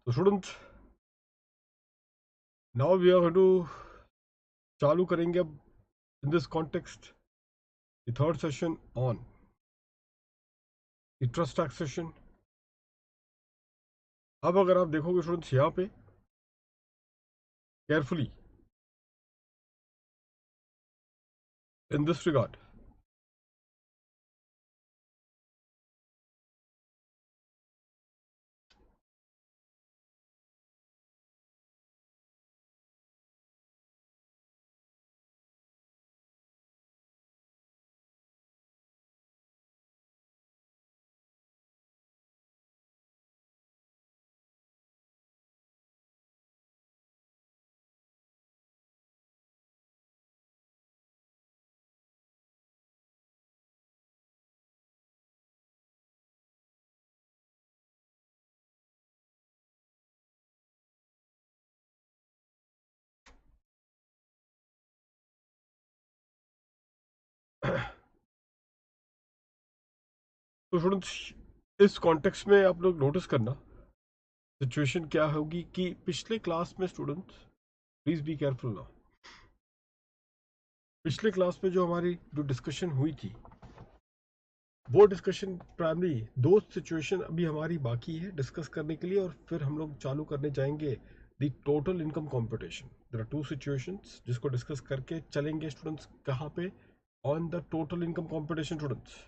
तो students, now we are going to चालू करेंगे अब in this context the third session on the trust taxation. अब अगर आप देखोगे स्टूडेंट्स यहाँ पे केयरफुली इन दिस रिगार्ड, तो स्टूडेंट्स इस कॉन्टेक्स्ट में आप लोग नोटिस करना सिचुएशन क्या होगी कि पिछले क्लास में स्टूडेंट्स प्लीज बी केयरफुल ना, पिछले क्लास में जो हमारी जो डिस्कशन हुई थी वो डिस्कशन प्राइमरी दो सिचुएशन अभी हमारी बाकी है डिस्कस करने के लिए, और फिर हम लोग चालू करने जाएंगे the total income competition. There are two situations जिसको डिस्कस करके चलेंगे स्टूडेंट्स कहाँ पे, on the total income competition students.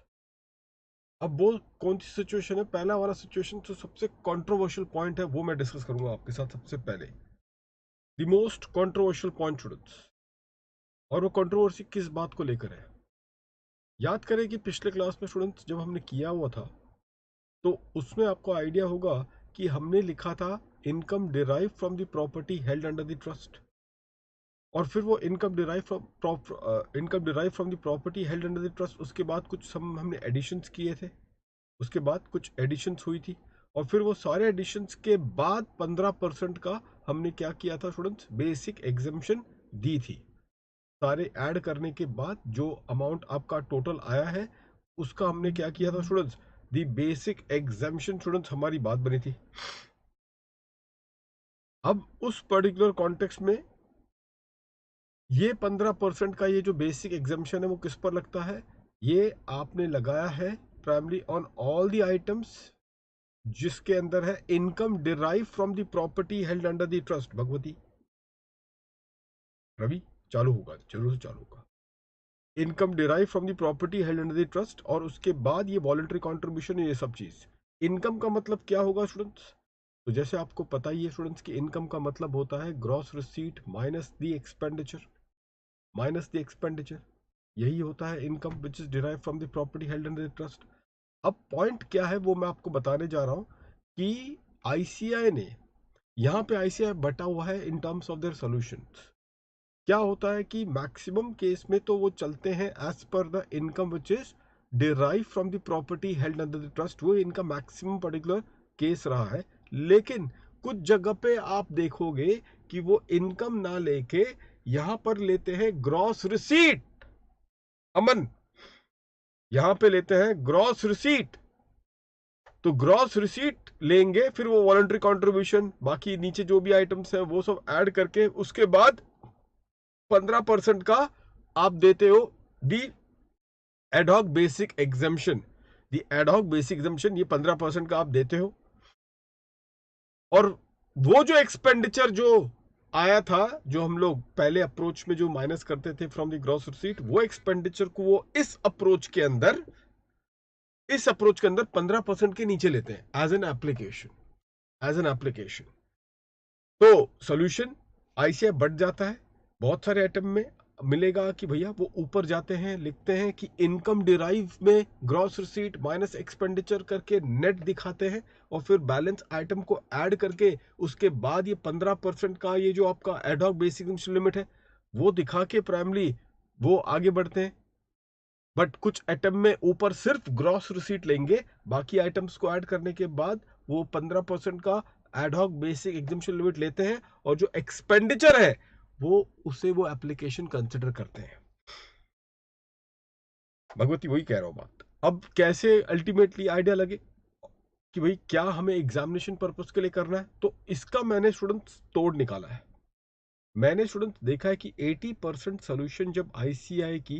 अब वो कौन सी सिचुएशन है, पहला वाला सिचुएशन जो सबसे कंट्रोवर्शियल पॉइंट है वो मैं डिस्कस करूंगा आपके साथ सबसे पहले, the most controversial point students. और वो कंट्रोवर्सी किस बात को लेकर है, याद करें कि पिछले क्लास में स्टूडेंट्स जब हमने किया हुआ था तो उसमें आपको आइडिया होगा कि हमने लिखा था income derive from the property held under the trust, और फिर वो income derive from the property held under the trust, उसके बाद कुछ हमने एडिशंस किए थे, उसके बाद कुछ एडिशंस हुई थी, और फिर वो सारे एडिशंस के बाद 15% का हमने क्या किया था स्टूडेंट्स, बेसिक एग्जेम्पशन दी थी। सारे ऐड करने के बाद जो अमाउंट आपका टोटल आया है उसका हमने क्या किया था students, the basic exemption students हमारी बात बनी थी। अब उस पर्टिकुलर कॉन्टेक्स्ट में ये 15% का ये जो बेसिक एग्जेम्पशन है वो किस पर लगता है, ये आपने लगाया है primary on all the items जिसके अंदर है income derive from the property held under the trust. Bhagwati Ravi चालू होगा, जरूर से चालू होगा। Income derive from the property held under the trust, और उसके बाद ये वॉलंटरी कॉन्ट्रीब्यूशन, ये सब चीज। इनकम का मतलब क्या होगा स्टूडेंट्स, तो जैसे आपको पता ही है स्टूडेंट्स कि इनकम का मतलब होता है gross receipt minus the expenditure, minus the expenditure, यही होता है income which is derive from the property held under the trust. अब पॉइंट क्या है वो मैं आपको बताने जा रहा हूं कि आईसीआई ने, यहां पे आईसीआई बटा हुआ है in terms of their solutions. क्या होता है कि मैक्सिमम केस में तो वो चलते हैं as per the income which is derive from the property held under the trust, वो इनका मैक्सिमम पर्टिकुलर केस रहा है। लेकिन कुछ जगह पे आप देखोगे कि वो इनकम ना लेके यहां पर लेते हैं ग्रॉस रिसीट। अमन, यहां पे लेते हैं ग्रॉस रिसीट, तो ग्रॉस रिसीट लेंगे, फिर वो वॉलंटरी कॉन्ट्रीब्यूशन बाकी नीचे जो भी आइटम्स है वो सब ऐड करके उसके बाद 15% का आप देते हो दी एडहॉक बेसिक एग्जेम्पशन। दी एडहॉक बेसिक एग्जेम्पशन ये 15% का आप देते हो, और वो जो एक्सपेंडिचर जो आया था, जो हम लोग पहले अप्रोच में जो माइनस करते थे फ्रॉम द ग्रॉस रिसीट, वो एक्सपेंडिचर को वो इस अप्रोच के अंदर 15% के नीचे लेते हैं as an application, as an application. तो सोल्यूशन आईसीआई बढ़ जाता है, बहुत सारे आइटम में मिलेगा कि भैया वो ऊपर जाते हैं, लिखते हैं कि इनकम डिराइव में ग्रॉस रिसीट माइनस एक्सपेंडिचर करके नेट दिखाते हैं, और फिर बैलेंस आइटम को ऐड करके उसके बाद ये 15% का ये जो आपका एडहॉक बेसिक लिमिट है वो दिखा के प्राइमरी वो आगे बढ़ते हैं। बट कुछ आइटम में ऊपर सिर्फ ग्रॉस रिसीट लेंगे, बाकी आइटम्स को ऐड करने के बाद वो 15% का एडहॉक बेसिक एग्जेम्पशन लिमिट लेते हैं, और जो एक्सपेंडिचर है वो उसे वो एप्लीकेशन कंसिडर करते हैं। भगवती वही कह रहा हूं बात। अब कैसे अल्टीमेटली आइडिया लगे कि भाई क्या हमें एग्जामिनेशन पर्पस के लिए करना है, तो इसका मैंने स्टूडेंट्स तोड़ निकाला है। मैंने स्टूडेंट्स देखा है कि 80% सोल्यूशन जब आईसीआई की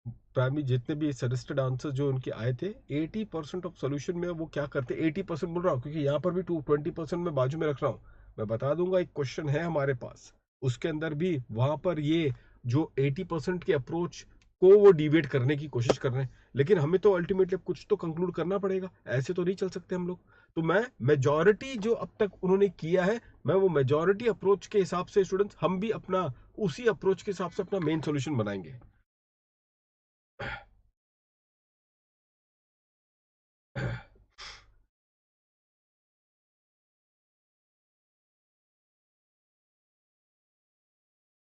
प्राइमरी जितने भी सजेस्टेड आंसर जो उनके आए थे, 80% ऑफ सोल्यूशन में वो क्या करते, 80% बोल रहा हूँ क्योंकि यहाँ पर भी 20% में बाजू में रख रहा हूँ। मैं बता दूंगा, एक क्वेश्चन है हमारे पास, उसके अंदर भी वहां पर ये जो 80% की अप्रोच को वो डिवेट करने की कोशिश कर रहे हैं, लेकिन हमें तो अल्टीमेटली कुछ तो कंक्लूड करना पड़ेगा, ऐसे तो नहीं चल सकते हम लोग। तो मैं मेजॉरिटी जो अब तक उन्होंने किया है, मैं वो मेजॉरिटी अप्रोच के हिसाब से स्टूडेंट्स हम भी अपना उसी अप्रोच के हिसाब से अपना मेन सोल्यूशन बनाएंगे।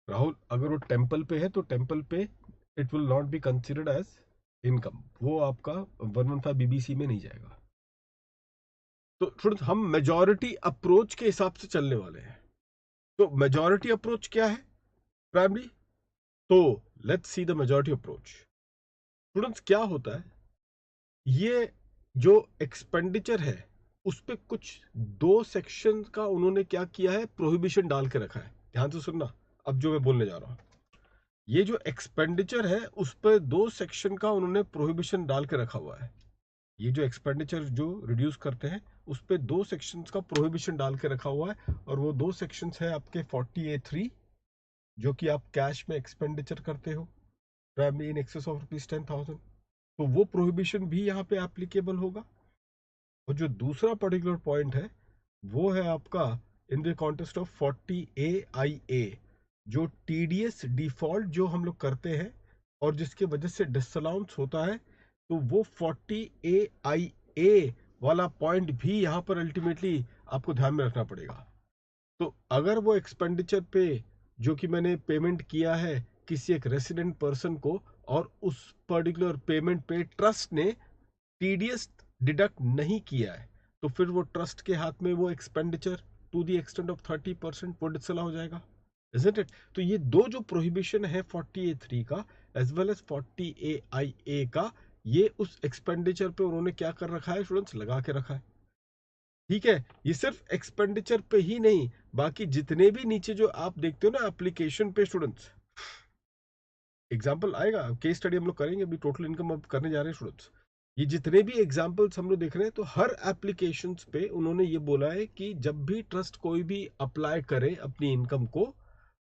राहुल, अगर वो टेम्पल पे है तो टेम्पल पे it will not be considered as income, वो आपका 115 बीबीसी में नहीं जाएगा। तो थोड़ा हम मेजॉरिटी अप्रोच के हिसाब से चलने वाले हैं। तो मेजॉरिटी अप्रोच क्या है प्राइमरी, तो let's see the majority approach. Students क्या होता है, ये जो एक्सपेंडिचर है उस पे कुछ दो सेक्शन का उन्होंने क्या किया है, प्रोहिबिशन डाल के रखा है। ध्यान से सुनना अब जो मैं बोलने जा रहा हूं, ये जो एक्सपेंडिचर है उस पर दो सेक्शन का उन्होंने प्रोहिबिशन डाल के रखा हुआ है। ये जो एक्सपेंडिचर जो रिड्यूस करते हैं उस पर दो सेक्शंस का प्रोहिबिशन डाल के रखा हुआ है, और वो दो सेक्शंस है आपके 40A3, जो कि आप कैश में एक्सपेंडिचर करते हो प्राइमरी इन एक्सेस ऑफ ₹10,000, तो वो प्रोहिबिशन भी यहाँ पे एप्लीकेबल होगा। और जो दूसरा पर्टिकुलर पॉइंट है वो है आपका in the context of 40AIA, जो टीडीएस डिफॉल्ट जो हम लोग करते हैं और जिसके वजह से डिसअलाउंस होता है, तो वो 40AIA वाला पॉइंट भी यहाँ पर अल्टीमेटली आपको ध्यान में रखना पड़ेगा। तो अगर वो एक्सपेंडिचर पे जो कि मैंने पेमेंट किया है किसी एक रेसिडेंट पर्सन को, और उस पर्टिकुलर पेमेंट पे ट्रस्ट ने टीडीएस डिडक्ट नहीं किया है, तो फिर वो ट्रस्ट के हाथ में वो expenditure to the extent of 30% वो डिसअलाउ हो जाएगा, इजंट इट। तो ये दो जो प्रोहिबिशन है 40A3 का एज वेल एज 40AIA का, ये उस एक्सपेंडिचर पे उन्होंने क्या कर रखा है स्टूडेंट्स, लगा के रखा है। ठीक है, ये सिर्फ एक्सपेंडिचर पे ही नहीं, बाकी जितने भी नीचे जो आप देखते हो ना एप्लीकेशन पे स्टूडेंट्स, एग्जाम्पल आएगा, केस स्टडी हम लोग करेंगे, अभी टोटल इनकम अब करने जा रहे हैं स्टूडेंट्स। ये जितने भी एग्जाम्पल्स हम लोग देख रहे हैं, तो हर एप्लीकेशंस पे उन्होंने ये बोला है कि जब भी ट्रस्ट कोई भी अप्लाई करे अपनी इनकम को,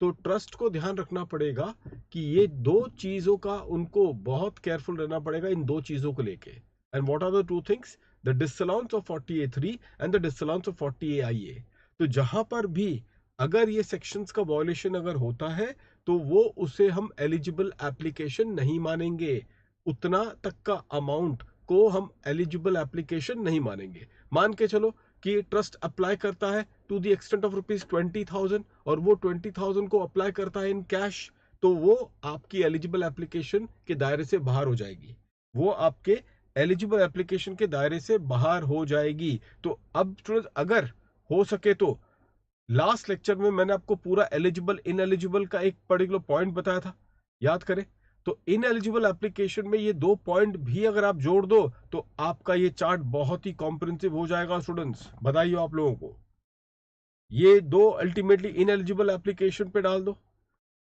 तो ट्रस्ट को ध्यान रखना पड़ेगा कि ये दो चीजों का उनको बहुत केयरफुल रहना पड़ेगा, इन दो चीजों को लेके। And what are the two things, the disallowance of 40A3 and the disallowance of 40AIA। तो जहां पर भी अगर ये सेक्शंस का वॉयलेशन अगर होता है, तो वो उसे हम एलिजिबल एप्लीकेशन नहीं मानेंगे, उतना तक का अमाउंट को हम एलिजिबल एप्लीकेशन नहीं मानेंगे। मान के चलो कि ट्रस्ट अप्लाई करता है टू द एक्सटेंट ऑफ ₹20,000, और वो 20,000 को अप्लाई करता है इन कैश, तो वो आपकी एलिजिबल एप्लीकेशन के दायरे से बाहर हो जाएगी, वो आपके एलिजिबल एप्लीकेशन के दायरे से बाहर हो जाएगी। तो अब अगर हो सके तो लास्ट लेक्चर में मैंने आपको पूरा एलिजिबल इन एलिजिबल का एक पर्टिकुलर पॉइंट बताया था, याद करें। तो इन एलिजिबल एप्लीकेशन में ये दो पॉइंट भी अगर आप जोड़ दो, तो आपका ये चार्ट बहुत ही कॉम्प्रिहेंसिव हो जाएगा स्टूडेंट्स। बताइए आप लोगों को, ये दो अल्टीमेटली इन एलिजिबल एप्लीकेशन पे डाल दो।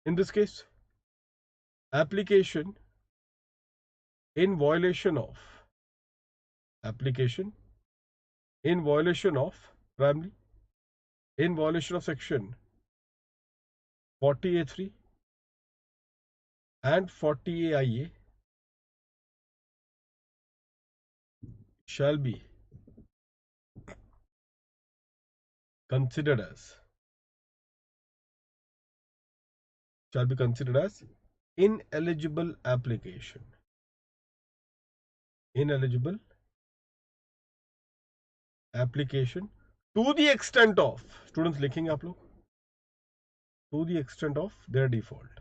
In this case application in violation of, application in violation of primary, in violation of section 40A3 and 40AIA shall be considered as ineligible application, ineligible application to the extent of, students लिखेंगे आप लोग, to the extent of their default।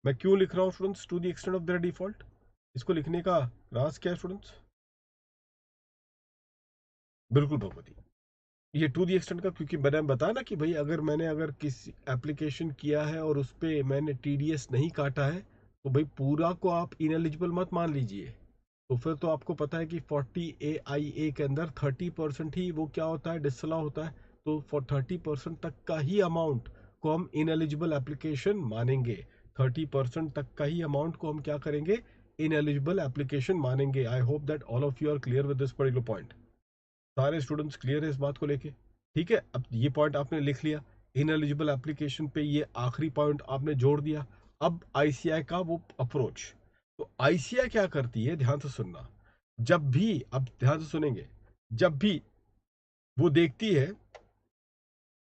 मैं क्यों लिख रहा हूं students to the extent of their default, इसको लिखने का राज क्या है स्टूडेंट्स, बिल्कुल भगवती, ये टू दी एक्सटेंट का, क्योंकि मैंने बताया ना कि भाई अगर किसी एप्लीकेशन किया है और उस पर मैंने टीडीएस नहीं काटा है, तो भाई पूरा को आप इनएलिजिबल मत मान लीजिए, तो फिर तो आपको पता है कि 40 AIA के अंदर 30% ही वो क्या होता है, डिसला होता है। तो फॉर 30% तक का ही अमाउंट को हम इनएलिजिबल एप्लीकेशन मानेंगे। 30% तक का ही अमाउंट को हम क्या करेंगे, इनएलिजिबल एप्लीकेशन मानेंगे। I hope that all of you are clear with this particular point. सारे स्टूडेंट्स क्लियर है इस बात को लेके? ठीक है, अब ये पॉइंट आपने लिख लिया, इनएलिजिबल एप्लीकेशन पे ये आखिरी पॉइंट आपने जोड़ दिया। अब आईसीआई का वो अप्रोच, तो आईसीआई क्या करती है, ध्यान से सुनना। जब भी, अब ध्यान से सुनेंगे, जब भी वो देखती है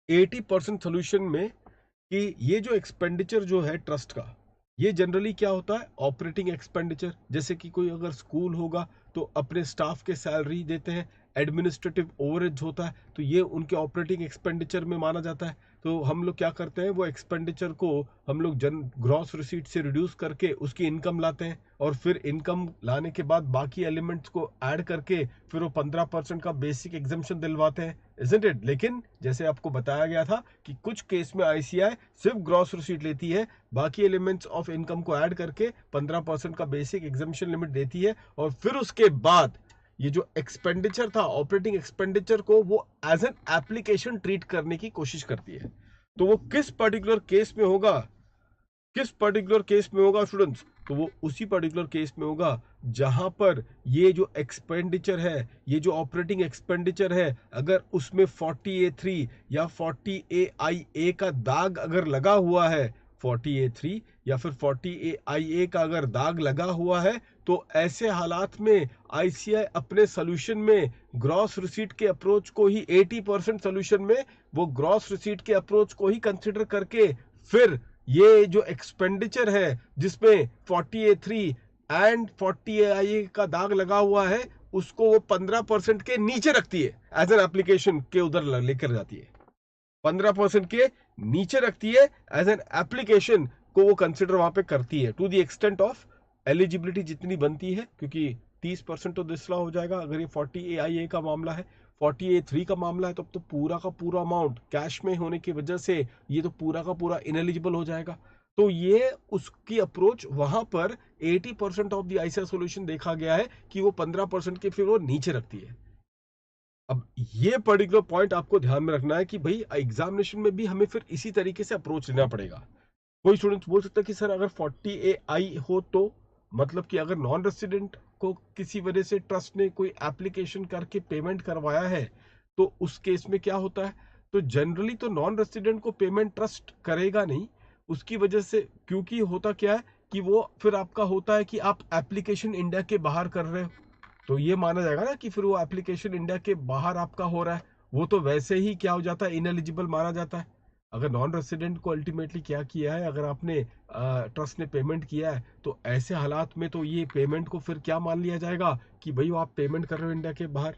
80% सोल्यूशन में कि ये जो एक्सपेंडिचर जो है ट्रस्ट का, ये जनरली क्या होता है, ऑपरेटिंग एक्सपेंडिचर। जैसे कि कोई अगर स्कूल होगा तो अपने स्टाफ के सैलरी देते हैं, एडमिनिस्ट्रेटिव ओवरहेड्स होता है, तो ये उनके ऑपरेटिंग एक्सपेंडिचर में माना जाता है। तो हम लोग क्या करते हैं, वो एक्सपेंडिचर को हम लोग ग्रॉस रिसीट से रिड्यूस करके उसकी इनकम लाते हैं, और फिर इनकम लाने के बाद बाकी एलिमेंट्स को ऐड करके फिर वो 15% का बेसिक एग्जम्पशन दिलवाते हैं, इजंट इट? लेकिन जैसे आपको बताया गया था कि कुछ केस में आईसीआई सिर्फ ग्रॉस रिसीट लेती है, बाकी एलिमेंट्स ऑफ इनकम को ऐड करके 15% का बेसिक एग्जम्पशन लिमिट देती है, और फिर उसके बाद ये जो एक्सपेंडिचर था, ऑपरेटिंग एक्सपेंडिचर को वो एज एन एप्लीकेशन ट्रीट करने की कोशिश करती है। तो वो किस पर्टिकुलर केस में होगा, किस पर्टिकुलर केस में होगा स्टूडेंट्स? तो वो उसी पर्टिकुलर केस में होगा जहां पर ये जो एक्सपेंडिचर है, ये जो ऑपरेटिंग एक्सपेंडिचर है, अगर उसमें 40A3 या 40AIA का दाग अगर लगा हुआ है, 40A3 या फिर 40AIA का अगर दाग लगा हुआ है, तो ऐसे हालात में आईसीआई अपने सोल्यूशन में ग्रॉस रिसीट के अप्रोच को ही 80% सोल्यूशन में वो ग्रॉस रिसीट के अप्रोच को ही कंसिडर करके फिर ये जो एक्सपेंडिचर है जिसमें 40A3 एंड 40AIA का दाग लगा हुआ है, उसको वो 15% के नीचे रखती है, एज एन एप्लीकेशन के उधर लेकर जाती है, 15% के नीचे रखती है, एज एन एप्लीकेशन को वो कंसिडर वहां पे करती है, to the extent of eligibility जितनी बनती है, क्योंकि 30% तो दिसला हो जाएगा अगर ये 40AIA का मामला है। 40A3 का मामला है तब तो पूरा का पूरा अमाउंट कैश में होने की वजह से ये तो पूरा का पूरा इनएलिजिबल हो जाएगा। तो ये उसकी अप्रोच वहां पर 80% ऑफ द आईसीआई सॉल्यूशन देखा गया है कि वो 15% के फिर वो नीचे रखती है। अब ये पर्टिकुलर पॉइंट आपको ध्यान में रखना है कि भाई एग्जामिनेशन में भी हमें फिर इसी तरीके से अप्रोच लेना पड़ेगा। कोई स्टूडेंट बोल सकता है कि सर अगर 40AI हो तो, मतलब कि अगर नॉन रेसिडेंट को किसी वजह से ट्रस्ट ने कोई एप्लीकेशन करके पेमेंट करवाया है तो उस केस में क्या होता है? तो जनरली तो नॉन रेसिडेंट को पेमेंट ट्रस्ट करेगा नहीं, उसकी वजह से, क्योंकि होता क्या है कि वो फिर आपका होता है कि आप एप्लीकेशन इंडिया के बाहर कर रहे हो, तो ये माना जाएगा ना कि फिर वो एप्लीकेशन इंडिया के बाहर आपका हो रहा है, वो तो वैसे ही क्या हो जाता है, इनएलिजिबल माना जाता है। अगर नॉन रेसिडेंट को अल्टीमेटली क्या किया है, अगर आपने ट्रस्ट ने पेमेंट किया है, तो ऐसे हालात में तो ये पेमेंट को फिर क्या मान लिया जाएगा कि भाई वो आप पेमेंट कर रहे हो इंडिया के बाहर,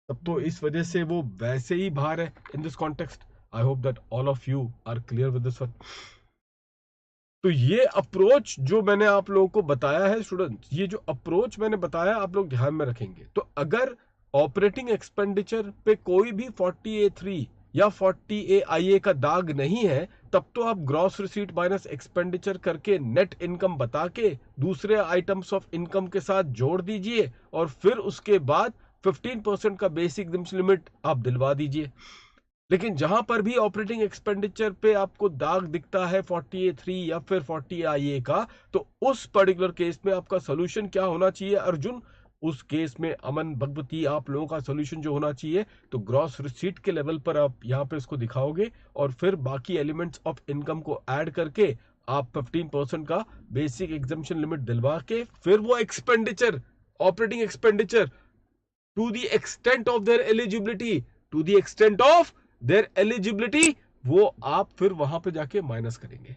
तब तो इस वजह से वो वैसे ही बाहर है in this context. I hope that all of you are clear with this one. तो ये अप्रोच जो मैंने आप लोगों को बताया है स्टूडेंट्स, ये जो अप्रोच मैंने बताया आप लोग ध्यान में रखेंगे। तो अगर ऑपरेटिंग एक्सपेंडिचर पे कोई भी 40A3 या 40AIA का दाग नहीं है, तब तो आप ग्रॉस रिसीट माइनस एक्सपेंडिचर करके नेट इनकम बता के दूसरे आइटम्स ऑफ इनकम के साथ जोड़ दीजिए, और फिर उसके बाद 15% का बेसिक लिमिट आप दिलवा दीजिए। लेकिन जहां पर भी ऑपरेटिंग एक्सपेंडिचर पे आपको दाग दिखता है 40A3 या फिर 40IA का, तो उस पर्टिकुलर केस में आपका सोल्यूशन क्या होना चाहिए अर्जुन? उस केस में अमन भगवती आप लोगों का सोल्यूशन जो होना चाहिए, तो ग्रॉस रिसीट के लेवल पर आप यहाँ पे इसको दिखाओगे, और फिर बाकी एलिमेंट्स ऑफ इनकम को ऐड करके आप 15% का बेसिक एग्जम्पशन लिमिट दिलवा के फिर वो expenditure, operating expenditure, to the extent of their eligibility, to the extent of their eligibility, वो आप फिर वहां पे जाके माइनस करेंगे,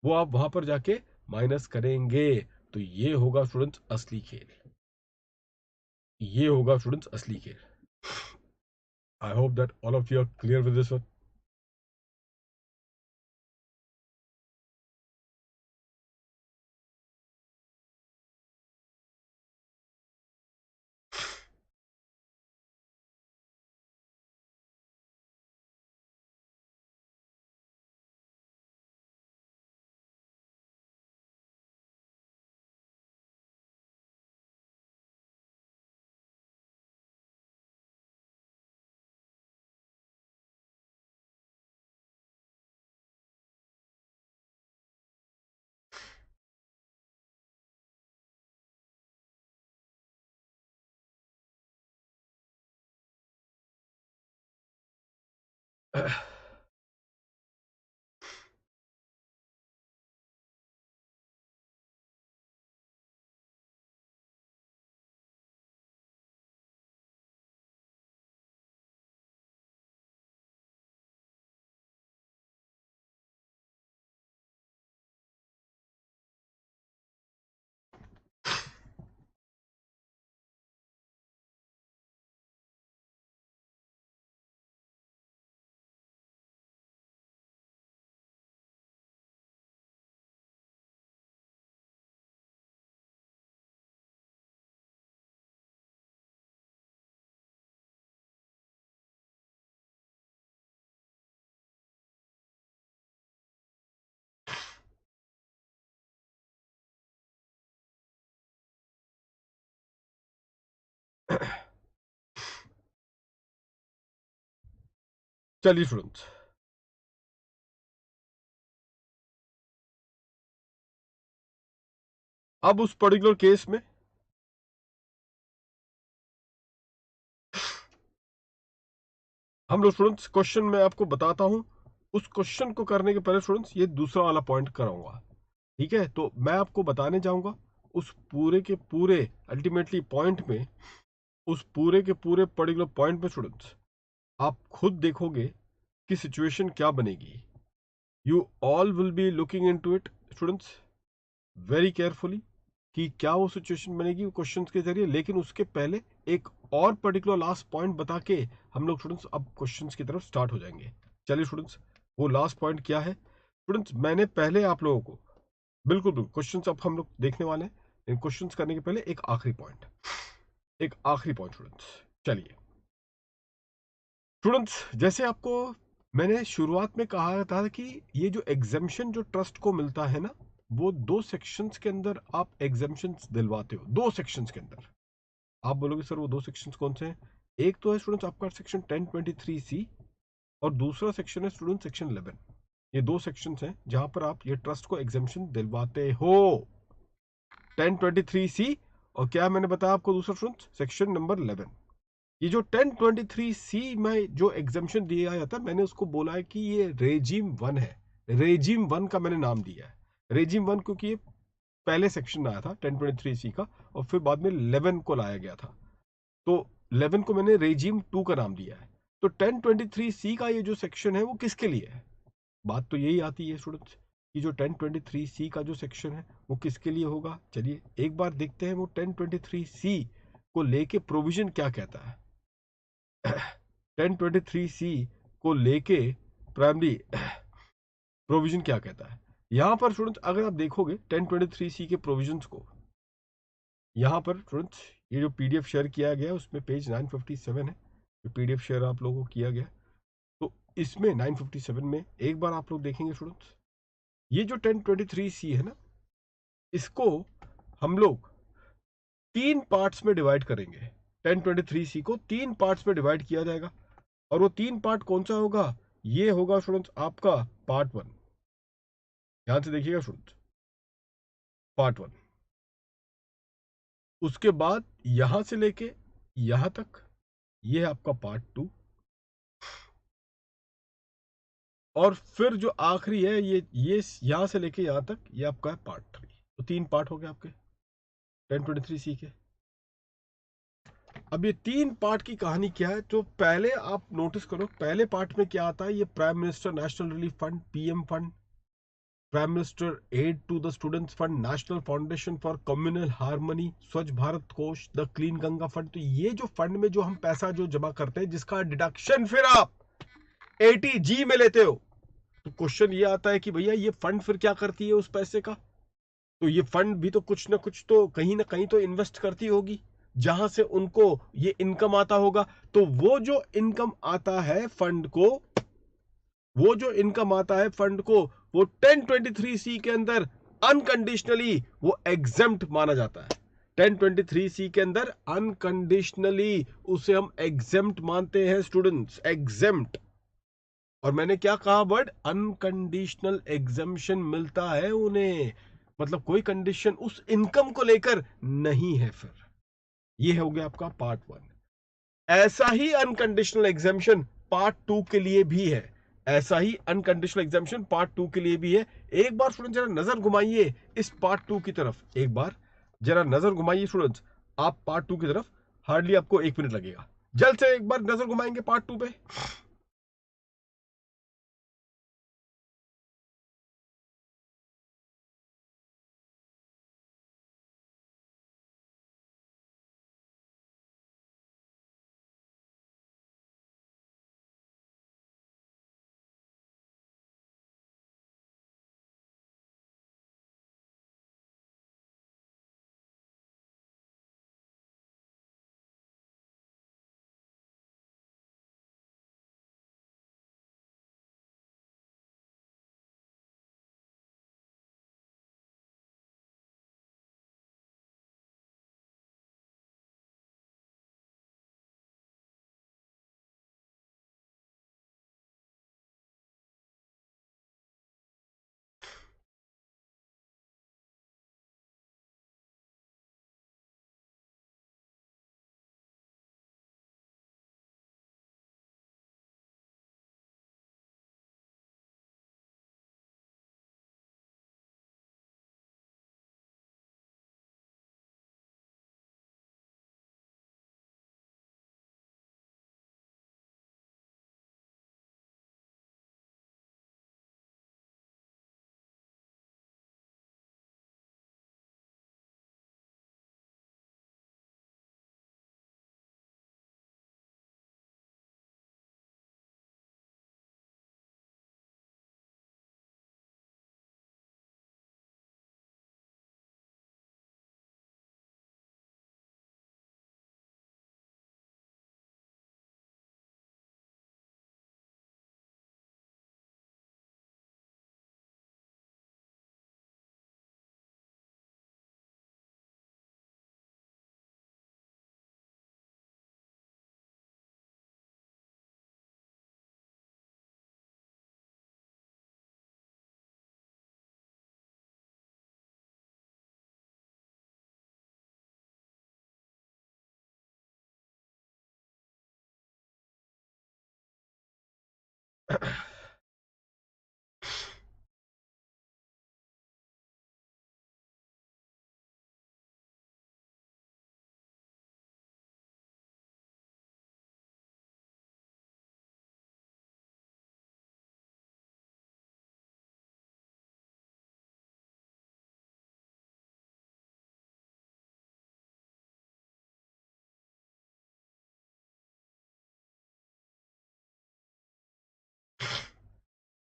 वो आप वहां पर जाके माइनस करेंगे। तो ये होगा स्टूडेंट्स असली खेल, ये होगा स्टूडेंट्स असली खेल। I hope that all of you are clear with this one. चलिए स्टूडेंट्स, अब उस पर्टिकुलर केस में हम लोग स्टूडेंट्स, क्वेश्चन मैं आपको बताता हूं। उस क्वेश्चन को करने के पहले स्टूडेंट्स ये दूसरा वाला पॉइंट कराऊंगा, ठीक है? तो मैं आपको बताने जाऊंगा उस पूरे के पूरे अल्टीमेटली पॉइंट में, उस पूरे के पूरे पर्टिकुलर पॉइंट में स्टूडेंट्स आप खुद देखोगे कि सिचुएशन क्या बनेगी। You all will be looking into it students very carefully कि क्या वो सिचुएशन बनेगी क्वेश्चंस के जरिए। लेकिन उसके पहले एक और पर्टिकुलर लास्ट पॉइंट बता के हम लोग स्टूडेंट्स अब क्वेश्चंस की तरफ स्टार्ट हो जाएंगे। चलिए स्टूडेंट्स, वो लास्ट पॉइंट क्या है स्टूडेंट्स? मैंने पहले आप लोगों को बिल्कुल बिल्कुल क्वेश्चंस अब हम लोग देखने वाले हैं। इन क्वेश्चंस करने के पहले एक आखिरी पॉइंट स्टूडेंट्स। चलिए स्टूडेंट्स, जैसे आपको मैंने शुरुआत में कहा था कि ये जो एग्जेम्पशन जो ट्रस्ट को मिलता है ना, वो दो सेक्शंस के अंदर आप एग्जेम्पशंस दिलवाते हो। दो सेक्शंस के अंदर आप बोलोगे सर वो दो सेक्शंस कौन से हैं? एक तो है स्टूडेंट्स आपका सेक्शन 1023C और दूसरा सेक्शन है स्टूडेंट सेक्शन 11। ये दो सेक्शंस हैं जहां पर आप ये ट्रस्ट को एग्जेम्पशन दिलवाते हो। 1023C और क्या मैंने बताया आपको दूसरा स्टूडेंट सेक्शन नंबर 11। ये जो 1023C में जो एग्जेम्पशन दिया जाता है, मैंने उसको बोला है कि ये रेजिम 1 है। रेजिम 1 का मैंने नाम दिया है रेजिम 1, क्योंकि ये पहले सेक्शन आया था 1023C का और फिर बाद में 11 को लाया गया था। तो 11 को मैंने रेजिम 2 का नाम दिया है। तो 1023C का ये जो सेक्शन है वो किसके लिए है? बात तो यही आती है स्टूडेंट्स कि जो 1023C का जो सेक्शन है वो किसके लिए होगा। चलिए एक बार देखते हैं वो 1023C को लेके प्रोविजन क्या कहता है। 1023C को लेके प्राइमरी प्रोविजन क्या कहता है। यहां पर स्टूडेंट्स अगर आप देखोगे 1023C के प्रोविजंस को, यहां पर स्टूडेंट्स ये जो पीडीएफ शेयर किया गया है उसमें पेज 957 है, जो पीडीएफ शेयर आप लोगों को किया गया। तो इसमें 957 में एक बार आप लोग देखेंगे स्टूडेंट्स, ये जो 1023C है ना, इसको हम लोग तीन पार्ट्स में डिवाइड करेंगे। 1023C को तीन पार्ट्स में डिवाइड किया जाएगा और वो तीन पार्ट कौन सा होगा? ये होगा स्टूडेंट्स आपका पार्ट 1। ध्यान से देखिएगा स्टूडेंट्स, पार्ट 1। उसके बाद यहां से लेके यहां तक ये है आपका पार्ट 2 और फिर जो आखिरी है ये यहां से लेके यहां तक ये आपका है पार्ट 3। तो तीन पार्ट हो गए आपके 1023C के। अब ये तीन पार्ट की कहानी क्या है, तो पहले आप नोटिस करो पहले पार्ट में क्या आता है। ये prime minister national relief fund, PM fund, prime minister aid to the students fund, national foundation for communal harmony, Swachh Bharat कोष, द क्लीन गंगा फंड। तो ये जो फंड में जो हम पैसा जो जमा करते हैं जिसका डिडक्शन फिर आप 80G में लेते हो, तो क्वेश्चन ये आता है कि भैया ये फंड फिर क्या करती है उस पैसे का? तो ये फंड भी तो कुछ ना कुछ तो कहीं ना कहीं तो इन्वेस्ट करती होगी जहां से उनको ये इनकम आता होगा। तो वो जो इनकम आता है फंड को, वो जो इनकम आता है फंड को, वो 1023C के अंदर अनकंडीशनली वो एग्जेम्प्ट माना जाता है। 1023C के अंदर अनकंडीशनली उसे हम एग्जेम्प्ट मानते हैं स्टूडेंट्स, एग्जेम्प्ट। और मैंने क्या कहा वर्ड? अनकंडीशनल एग्जम्पशन मिलता है उन्हें, मतलब कोई कंडीशन उस इनकम को लेकर नहीं है। फिर ये हो गया आपका पार्ट 1। ऐसा ही अनकंडीशनल एग्जम्पशन पार्ट 2 के लिए भी है, ऐसा ही अनकंडीशनल एग्जामिशन पार्ट 2 के लिए भी है। एक बार स्टूडेंट जरा नजर घुमाइए इस पार्ट 2 की तरफ, एक बार जरा नजर घुमाइए स्टूडेंट्स आप पार्ट 2 की तरफ। हार्डली आपको 1 मिनट लगेगा, जल्द से एक बार नजर घुमाएंगे पार्ट 2 पे।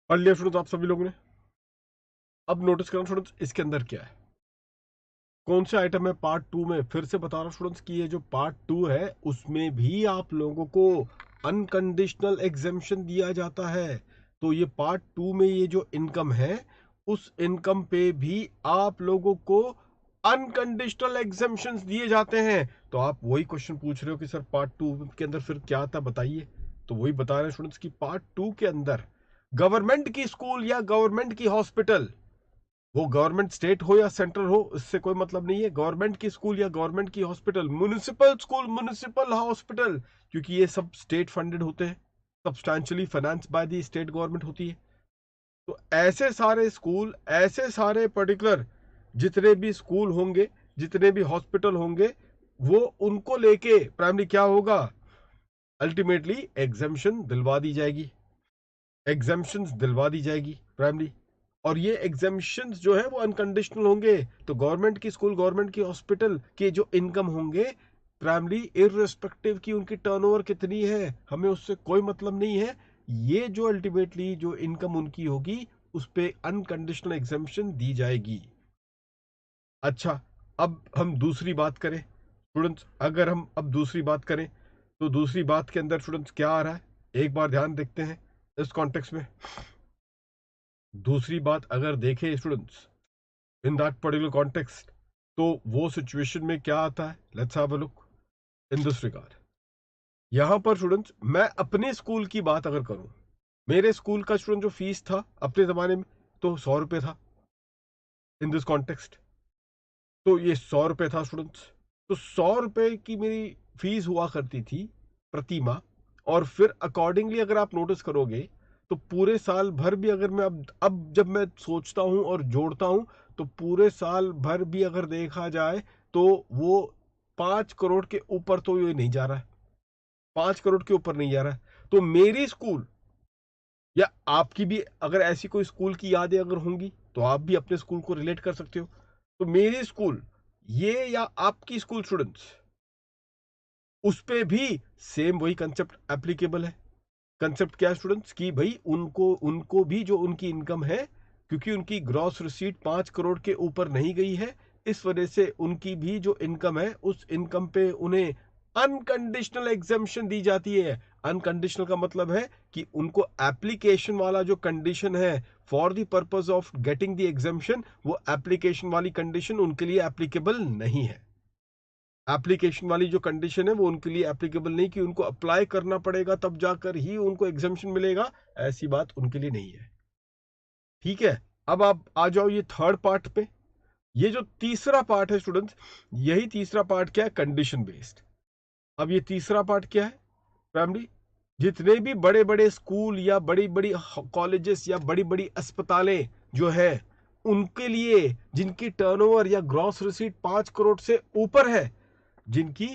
पढ़ लिया स्टूडेंट्स आप सभी लोगों ने? अब नोटिस करना स्टूडेंट्स इसके अंदर क्या है, कौन से आइटम है पार्ट 2 में। फिर से बता रहा हूं स्टूडेंट्स कि ये जो पार्ट 2 है उसमें भी आप लोगों को अनकंडीशनल एग्जेम्पशन दिया जाता है। तो ये पार्ट 2 में ये जो इनकम है उस इनकम पे भी आप लोगों को अनकंडीशनल एग्जेम्पशंस दिए जाते हैं। तो आप वही क्वेश्चन पूछ रहे हो कि सर पार्ट 2 के अंदर फिर क्या था बताइए। तो वही बता रहे हैं स्टूडेंट्स कि पार्ट 2 के अंदर गवर्नमेंट की स्कूल या गवर्नमेंट की हॉस्पिटल, वो गवर्नमेंट स्टेट हो या सेंट्रल हो इससे कोई मतलब नहीं है, गवर्नमेंट की स्कूल या गवर्नमेंट की hospital, municipal school municipal hospital, क्योंकि ये सब स्टेट फंडेड होते हैं, substantially finance by the state government होती है। तो ऐसे सारे स्कूल, ऐसे सारे पर्टिकुलर जितने भी स्कूल होंगे, जितने भी हॉस्पिटल होंगे, वो उनको लेके प्राइमरी क्या होगा, अल्टीमेटली एग्जेम्पशन दिलवा दी जाएगी, एग्जेम्पशंस दिलवा दी जाएगी प्राइमरी। और ये एग्जेम्पशंस जो है वो अनकंडीशनल होंगे। तो गवर्नमेंट की स्कूल, गवर्नमेंट की हॉस्पिटल के जो इनकम होंगे प्राइमरी, इररिस्पेक्टिव की उनकी टर्नओवर कितनी है हमें उससे कोई मतलब नहीं है, ये जो अल्टीमेटली जो इनकम उनकी होगी उस पे अनकंडीशनल एग्जेम्पशन दी जाएगी। अच्छा, अब हम दूसरी बात करें स्टूडेंट्स, अगर हम अब दूसरी बात करें तो दूसरी बात के अंदर स्टूडेंट्स क्या आ रहा है, एक बार ध्यान देखते हैं इस कॉन्टेक्स्ट में। दूसरी बात अगर देखें students in that particular context, तो वो सिचुएशन में क्या आता है, let's have a look in this regard. यहां पर स्टूडेंट्स मैं अपने स्कूल की बात अगर करूं, मेरे स्कूल का स्टूडेंट जो फीस था अपने जमाने में तो 100 रुपये था इन दिस कॉन्टेक्स्ट। तो ये 100 रुपये था स्टूडेंट्स। तो 100 रुपये की मेरी फीस हुआ करती थी प्रति माह, और फिर अकॉर्डिंगली अगर आप नोटिस करोगे तो पूरे साल भर भी अगर मैं अब जब मैं सोचता हूं और जोड़ता हूं तो पूरे साल भर भी अगर देखा जाए तो वो 5 करोड़ के ऊपर तो ये नहीं जा रहा है, 5 करोड़ के ऊपर नहीं जा रहा है। तो मेरी स्कूल या आपकी भी अगर ऐसी कोई स्कूल की यादें अगर होंगी तो आप भी अपने स्कूल को रिलेट कर सकते हो। तो मेरी स्कूल ये या आपकी स्कूल स्टूडेंट्स उस पे भी सेम वही कंसेप्ट एप्लीकेबल है। कंसेप्ट क्या है स्टूडेंट्स कि भाई उनको उनको भी जो उनकी इनकम है, क्योंकि उनकी ग्रॉस रिसीट 5 करोड़ के ऊपर नहीं गई है, इस वजह से उनकी भी जो इनकम है उस इनकम पे उन्हें अनकंडीशनल एग्जेम्पशन दी जाती है। अनकंडीशनल का मतलब है कि उनको एप्लीकेशन वाला जो कंडीशन है for the purpose of getting the exemption, वो एप्लीकेशन वाली कंडीशन उनके लिए एप्लीकेबल नहीं है। एप्लीकेशन वाली जो कंडीशन है वो उनके लिए एप्लीकेबल नहीं कि उनको अप्लाई करना पड़ेगा तब जाकर ही उनको एग्जामिशन मिलेगा, ऐसी बात उनके लिए नहीं है। ठीक है, अब आप आ जाओ ये थर्ड पार्ट पे। ये जो तीसरा पार्ट है स्टूडेंट्स, यही तीसरा पार्ट क्या है, कंडीशन बेस्ड। अब ये तीसरा पार्ट क्या है फैमिली, जितने भी बड़े बड़े स्कूल या बड़ी बड़ी कॉलेजेस या बड़ी बड़ी अस्पतालें जो है उनके लिए जिनकी टर्नओवर या ग्रॉस रिसीट 5 करोड़ से ऊपर है, जिनकी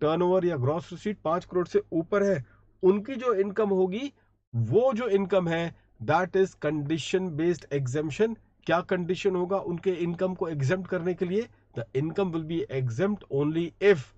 टर्नओवर या ग्रॉस रिसीट 5 करोड़ से ऊपर है, उनकी जो इनकम होगी वो जो इनकम है that is condition based exemption. क्या कंडीशन होगा उनके इनकम को एग्जेम्प्ट करने के लिए? The income will be exempt only if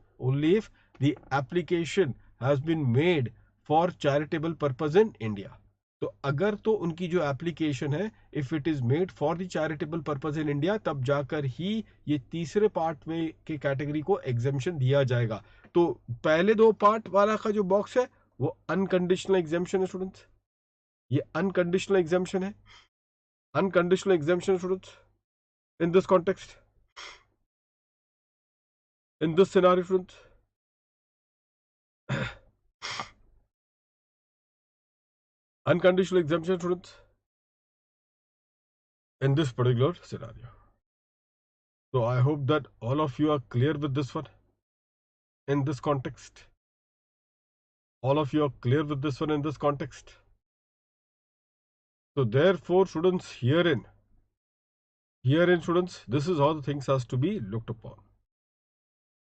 the application has been made for charitable purpose in India. तो अगर तो उनकी जो एप्लीकेशन है if it is made for the charitable purpose in India, तब जाकर ही ये तीसरे पार्ट में के कैटेगरी को एग्जेम्पशन दिया जाएगा। तो पहले दो पार्ट वाला का जो बॉक्स है वो अनकंडीशनल एग्जेम्पशन है स्टूडेंट्स, ये अनकंडीशनल एग्जेम्पशन है। Unconditional exemption students in this context, in this scenario students, unconditional exemption students in this particular scenario. So I hope that all of you are clear with this one in this context. All of you are clear with this one in this context. So therefore students, herein students, this is how the things has to be looked upon.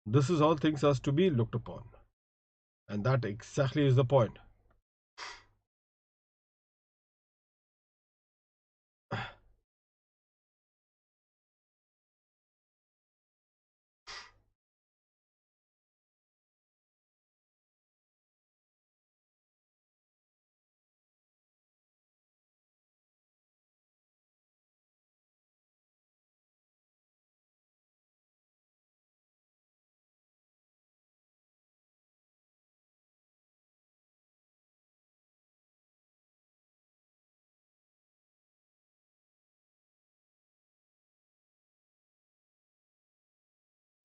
This is how things has to be looked upon. And that exactly is the point.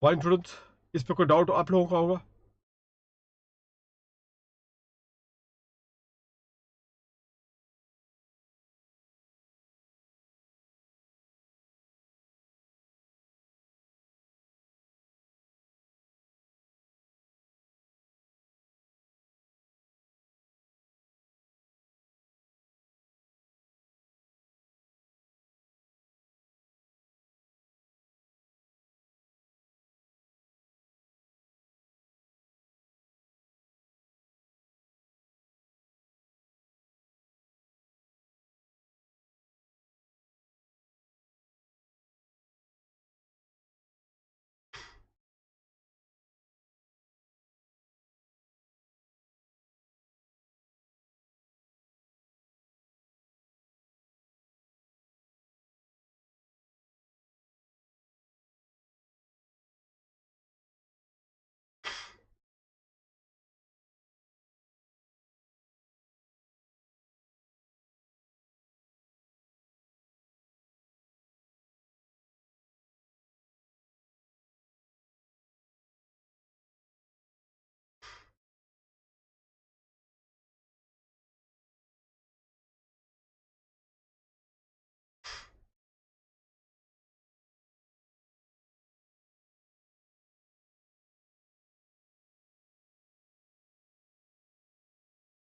Fine students, इस पे कोई doubt आप लोगों का होगा?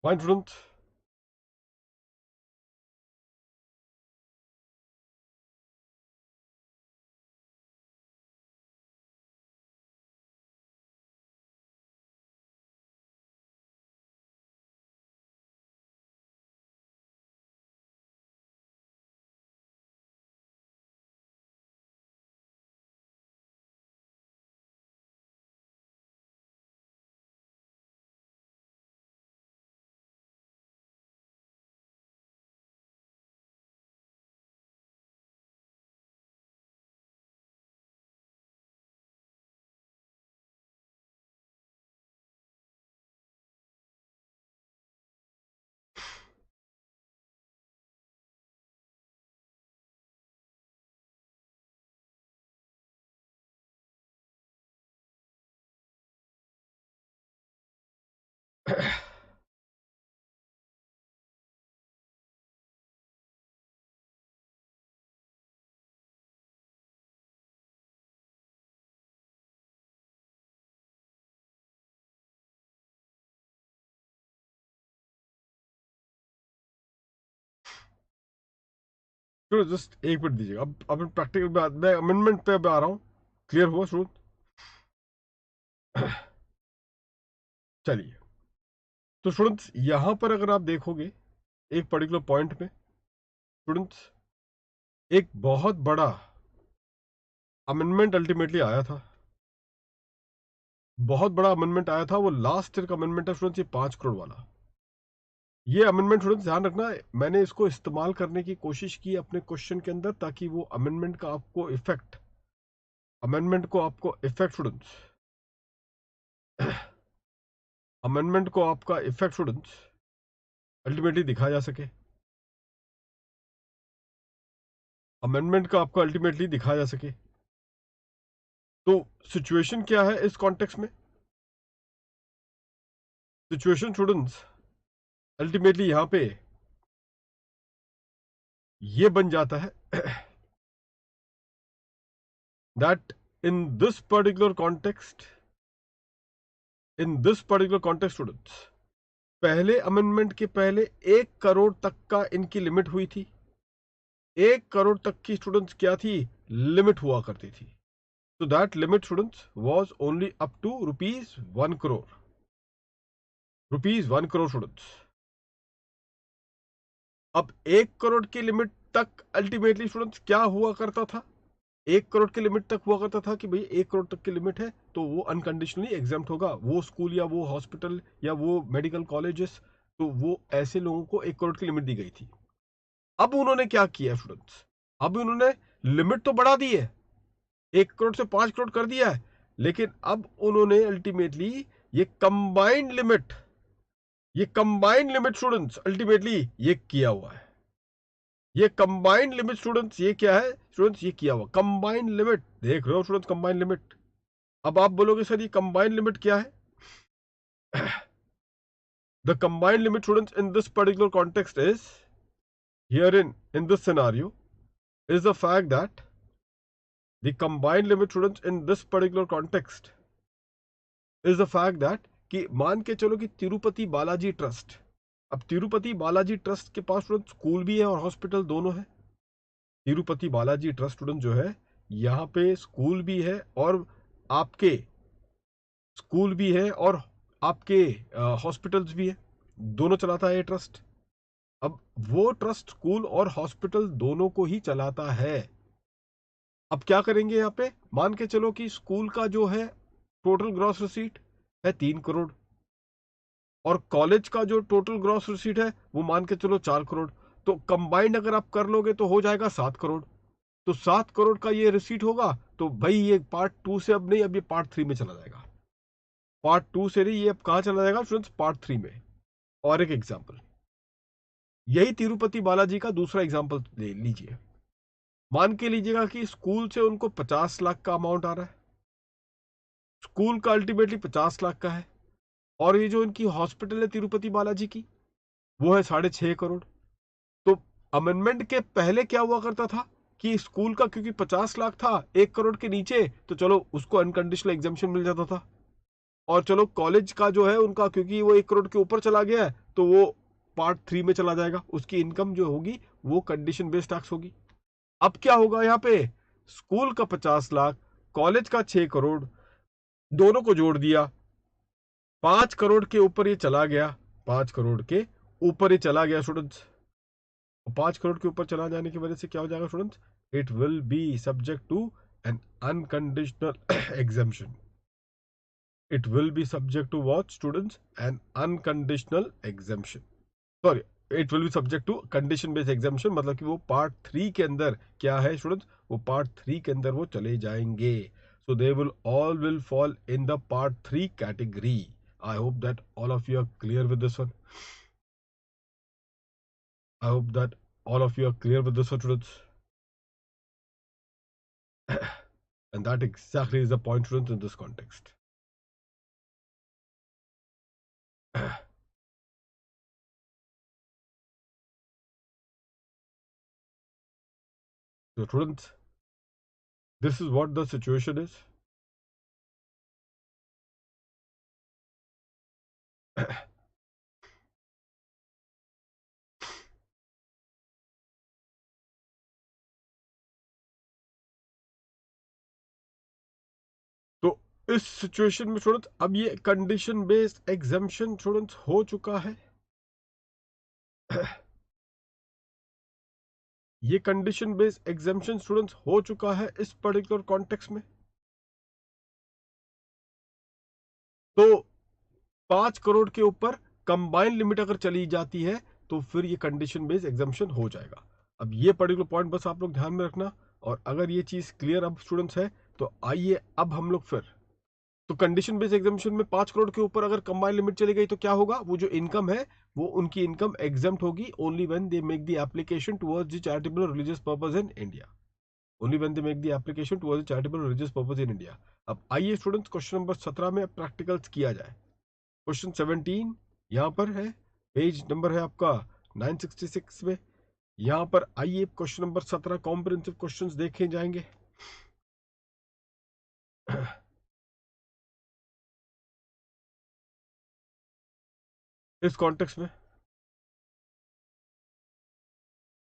Fine student. चलो just एक minute दीजिएगा, अब प्रैक्टिकल पे मैं अमेंडमेंट पे अब आ रहा हूँ। क्लियर हुआ स्टूडेंट? चलिए, तो स्टूडेंट्स यहां पर अगर आप देखोगे एक पर्टिकुलर पॉइंट में स्टूडेंट्स, एक बहुत बड़ा अमेंडमेंट अल्टीमेटली आया था। बहुत बड़ा अमेंडमेंट आया था, वो लास्ट ईयर का अमेंडमेंट है स्टूडेंट्स, ये 5 करोड़ वाला। ये अमेंडमेंट स्टूडेंट्स ध्यान रखना, मैंने इसको इस्तेमाल करने की कोशिश की अपने क्वेश्चन के अंदर, ताकि वो अमेंडमेंट का आपको इफेक्ट, स्टूडेंट्स, अमेंडमेंट को आपका इफेक्ट स्टूडेंट्स अल्टीमेटली दिखाया जा सके, अमेंडमेंट का आपको अल्टीमेटली दिखाया जा सके। तो सिचुएशन क्या है इस कॉन्टेक्स्ट में? सिचुएशन स्टूडेंट्स अल्टीमेटली यहां पे ये बन जाता है that in this particular context, students, पहले अमेंडमेंट के पहले 1 करोड़ तक का इनकी लिमिट हुई थी। 1 करोड़ तक की स्टूडेंट्स क्या थी? लिमिट हुआ करती थी। तो that limit students was only up to ₹1 crore, ₹1 crore students. अब 1 करोड़ की लिमिट तक अल्टीमेटली स्टूडेंट्स क्या हुआ करता था? 1 करोड़ की लिमिट तक हुआ करता था कि भाई 1 करोड़ तक की लिमिट है तो वो अनकंडीशनली एग्जाम्प्ट होगा, वो स्कूल या वो हॉस्पिटल या वो मेडिकल कॉलेजेस, तो वो ऐसे लोगों को 1 करोड़ की लिमिट दी गई थी। अब उन्होंने क्या किया स्टूडेंट्स? अब उन्होंने लिमिट तो बढ़ा दी है, 1 करोड़ से 5 करोड़ कर दिया है, लेकिन अब उन्होंने अल्टीमेटली ये कंबाइंड लिमिट स्टूडेंट्स अल्टीमेटली ये किया हुआ है। ये कंबाइंड लिमिट स्टूडेंट्स ये क्या है स्टूडेंट्स? ये किया हुआ कंबाइंड लिमिट, देख रहे हो स्टूडेंट्स कंबाइंड लिमिट। अब आप बोलोगे सर ये कंबाइंड लिमिट क्या है? The combined limit students in this particular context is herein in this scenario is the fact that the combined limit students in this particular context is the fact that कि मान के चलो कि Tirupati Balaji trust, अब Tirupati Balaji trust के पास student school भी है और हॉस्पिटल दोनों है। तिरुपति बालाजी ट्रस्ट स्टूडेंट जो है यहाँ पे स्कूल भी है और आपके हॉस्पिटल्स भी है, दोनों चलाता है ये ट्रस्ट। अब वो ट्रस्ट स्कूल और हॉस्पिटल दोनों को ही चलाता है। अब क्या करेंगे यहाँ पे? मान के चलो कि स्कूल का जो है टोटल ग्रॉस रिसीट है 3 करोड़ और कॉलेज का जो टोटल ग्रॉस रिसीट है वो मान के चलो 4 करोड़, तो कंबाइंड अगर आप कर लोगे तो हो जाएगा 7 करोड़। तो 7 करोड़ का ये रिसीट होगा, तो भाई ये पार्ट 2 से अब नहीं, अब ये पार्ट 3 में चला जाएगा। पार्ट 2 से नहीं, ये अब कहां चला जाएगा स्टूडेंट्स? पार्ट 3 में। और एक एग्जाम्पल, यही तिरुपति बालाजी का दूसरा एग्जाम्पल ले लीजिए। मान के लीजिएगा कि स्कूल से उनको 50 लाख का अमाउंट आ रहा है, स्कूल का अल्टीमेटली 50 लाख का है, और ये जो इनकी हॉस्पिटल है तिरुपति बालाजी की वो है 6.5 करोड़। तो अमेंडमेंट के पहले क्या हुआ करता था कि स्कूल का क्योंकि 50 लाख था 1 करोड़ के नीचे, तो चलो उसको अनकंडीशनल एग्जाम्पशन मिल जाता था। और चलो कॉलेज का जो है उनका क्योंकि वो 1 करोड़ के ऊपर चला गया है तो वो पार्ट 3 में चला जाएगा, उसकी इनकम जो होगी वो कंडीशन बेस्ड टैक्स होगी। अब क्या होगा यहाँ पे, स्कूल का 50 लाख, कॉलेज का 6 करोड़, दोनों को जोड़ दिया, 5 करोड़ के ऊपर ये चला गया, 5 करोड़ के ऊपर ये चला गया स्टूडेंट्स। 5 करोड़ के ऊपर चला जाने की वजह से क्या हो जाएगा students, it will be subject to an unconditional exemption. It will be subject to what students, an unconditional exemption, sorry, it will be subject to condition based exemption, मतलब कि वो पार्ट 3 के अंदर क्या है स्टूडेंट्स, वो पार्ट 3 के अंदर वो चले जाएंगे। So they will all will fall in the part 3 category. I hope that all of you are clear with this one. I hope that all of you are clear with this one, students. And that exactly is the point, students, in this context. So, students, this is what the situation is. तो इस situation में students अब ये condition based exemption students हो चुका है। ये condition based exemption students हो चुका है इस पर्टिकुलर कॉन्टेक्स्ट में। तो 5 करोड़ के ऊपर कंबाइन लिमिट अगर चली जाती है तो फिर ये कंडीशन बेस्ड एग्जाम्शन हो जाएगा। अब ये पर्टिकुलर पॉइंट बस आप लोग ध्यान में रखना। और अगर ये चीज क्लियर अब स्टूडेंट्स है तो आइए अब हम लोग फिर, तो कंडीशन बेस्ड एग्जाम्शन में 5 करोड़ के ऊपर अगर कंबाइन लिमिट चली गई तो क्या होगा, वो जो इनकम है वो उनकी इनकम एग्जाम्प्ट होगी only when they make the application towards the charitable religious purpose in India. Only when they make the application towards the charitable religious purpose in India. अब आइए स्टूडेंट्स क्वेश्चन नंबर 17 में practicals किया जाए। Question 17 यहाँ पर है, page number है आपका 966 में। यहाँ पर आइए क्वेश्चन नंबर 17 कॉम्प्रिहेंसिव क्वेश्चंस देखे जाएंगे। इस कॉन्टेक्स्ट में,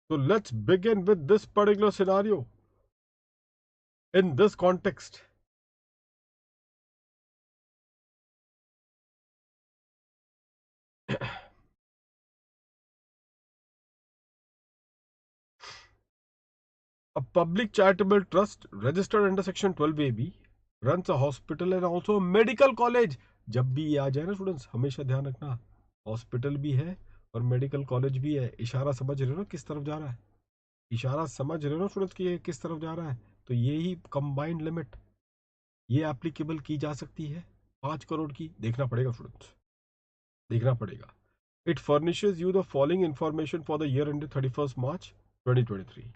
so let's begin with this particular scenario in this context. A public charitable trust registered under section 12AB runs a hospital and also a medical college. जब भी ये आ जाए ना students, हमेशा ध्यान रखना, हॉस्पिटल भी है और मेडिकल कॉलेज भी है। इशारा समझ रहे हो ना किस तरफ जा रहा है, इशारा समझ रहे हो ना स्टूडेंट्स कि ये किस तरफ जा रहा है। तो ये ही कंबाइंड लिमिट ये एप्लीकेबल की जा सकती है 5 करोड़ की। देखना पड़ेगा स्टूडेंट्स, देखना पड़ेगा। It furnishes you the following information for the year ended 31 मार्च 2023।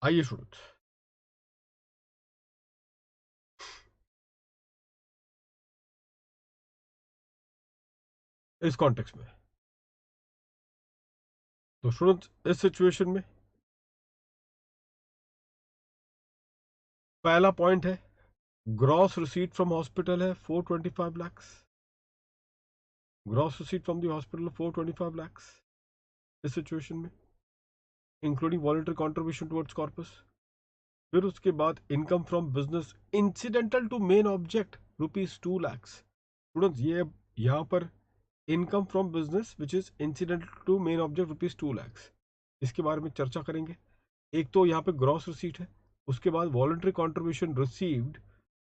आइए स्टूडेंट्स, इस कॉन्टेक्स्ट में, तो स्टूडेंट्स इस सिचुएशन में पहला पॉइंट है, ग्रॉस रिसीट फ्रॉम हॉस्पिटल है 425 lakhs. Gross receipt from the hospital 425 lakhs इस सिचुएशन में, including voluntary contribution towards corpus. फिर उसके बाद income from business incidental to main object ₹2 lakhs. Students ये यहाँ पर income from business which is incidental to main object ₹2 lakhs, इसके बारे में चर्चा करेंगे। एक तो यहाँ पे ग्रॉस रिसीट है, उसके बाद voluntary contribution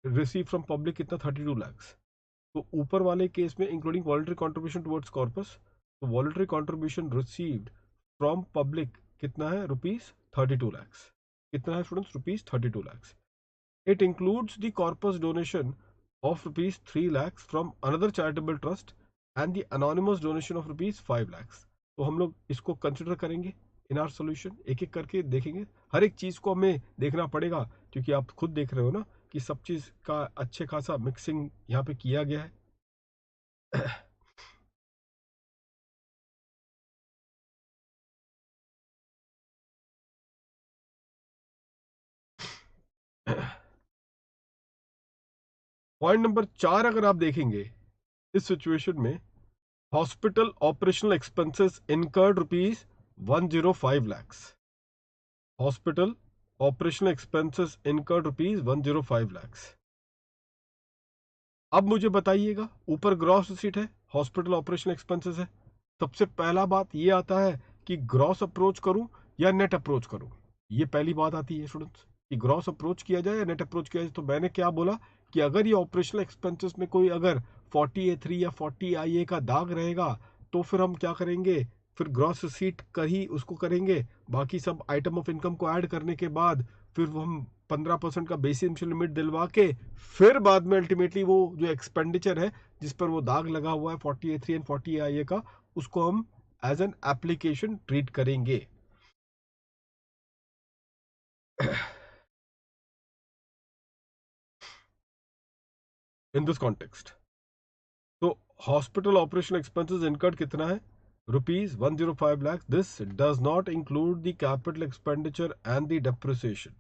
receive from public कितना 32 लैक्स। तो ऊपर वाले केस में including voluntary contribution towards corpus, तो voluntary contribution received from public कितना है ₹32 लैक्स। कितना है students ₹32 lakhs. It includes the corpus donation of ₹3 lakhs from another charitable trust and the anonymous donation of ₹5 lakhs। तो हम लोग इसको कंसिडर करेंगे इन आर सोल्यूशन, एक एक करके देखेंगे। हर एक चीज को हमें देखना पड़ेगा क्योंकि आप खुद देख रहे हो ना कि सब चीज का अच्छे खासा मिक्सिंग यहाँ पे किया गया है। पॉइंट नंबर 4 अगर आप देखेंगे इस सिचुएशन में, hospital operational expenses incurred rupees 105 lakhs। Hospital operational expenses incurred rupees 105 lakhs। अब मुझे बताइएगा, ऊपर ग्रॉस रिसीट है, हॉस्पिटल ऑपरेशनल एक्सपेंसेस है। सबसे पहला बात ये आता है कि ग्रॉस अप्रोच करूं या नेट अप्रोच करूं। ये पहली बात आती है स्टूडेंट्स कि ग्रॉस अप्रोच किया जाए या नेट अप्रोच किया जाए। तो मैंने क्या बोला कि अगर ये ऑपरेशनल एक्सपेंसेस में कोई अगर 40A3 या 40IA का दाग रहेगा तो फिर हम क्या करेंगे, फिर ग्रॉस रिसीट कर ही उसको करेंगे। बाकी सब आइटम ऑफ इनकम को ऐड करने के बाद फिर वो हम 15% का बेसिक इनिशियल लिमिट दिलवा के फिर बाद में अल्टीमेटली वो जो एक्सपेंडिचर है जिस पर वो दाग लगा हुआ है 40A3 एंड 40IA का, उसको हम एज एन एप्लीकेशन ट्रीट करेंगे। इन दिस कॉन्टेक्स्ट, तो हॉस्पिटल ऑपरेशन एक्सपेंसेस इनकर्ड कितना है, rupees 105 lakh. This does not include the capital expenditure and the depreciation.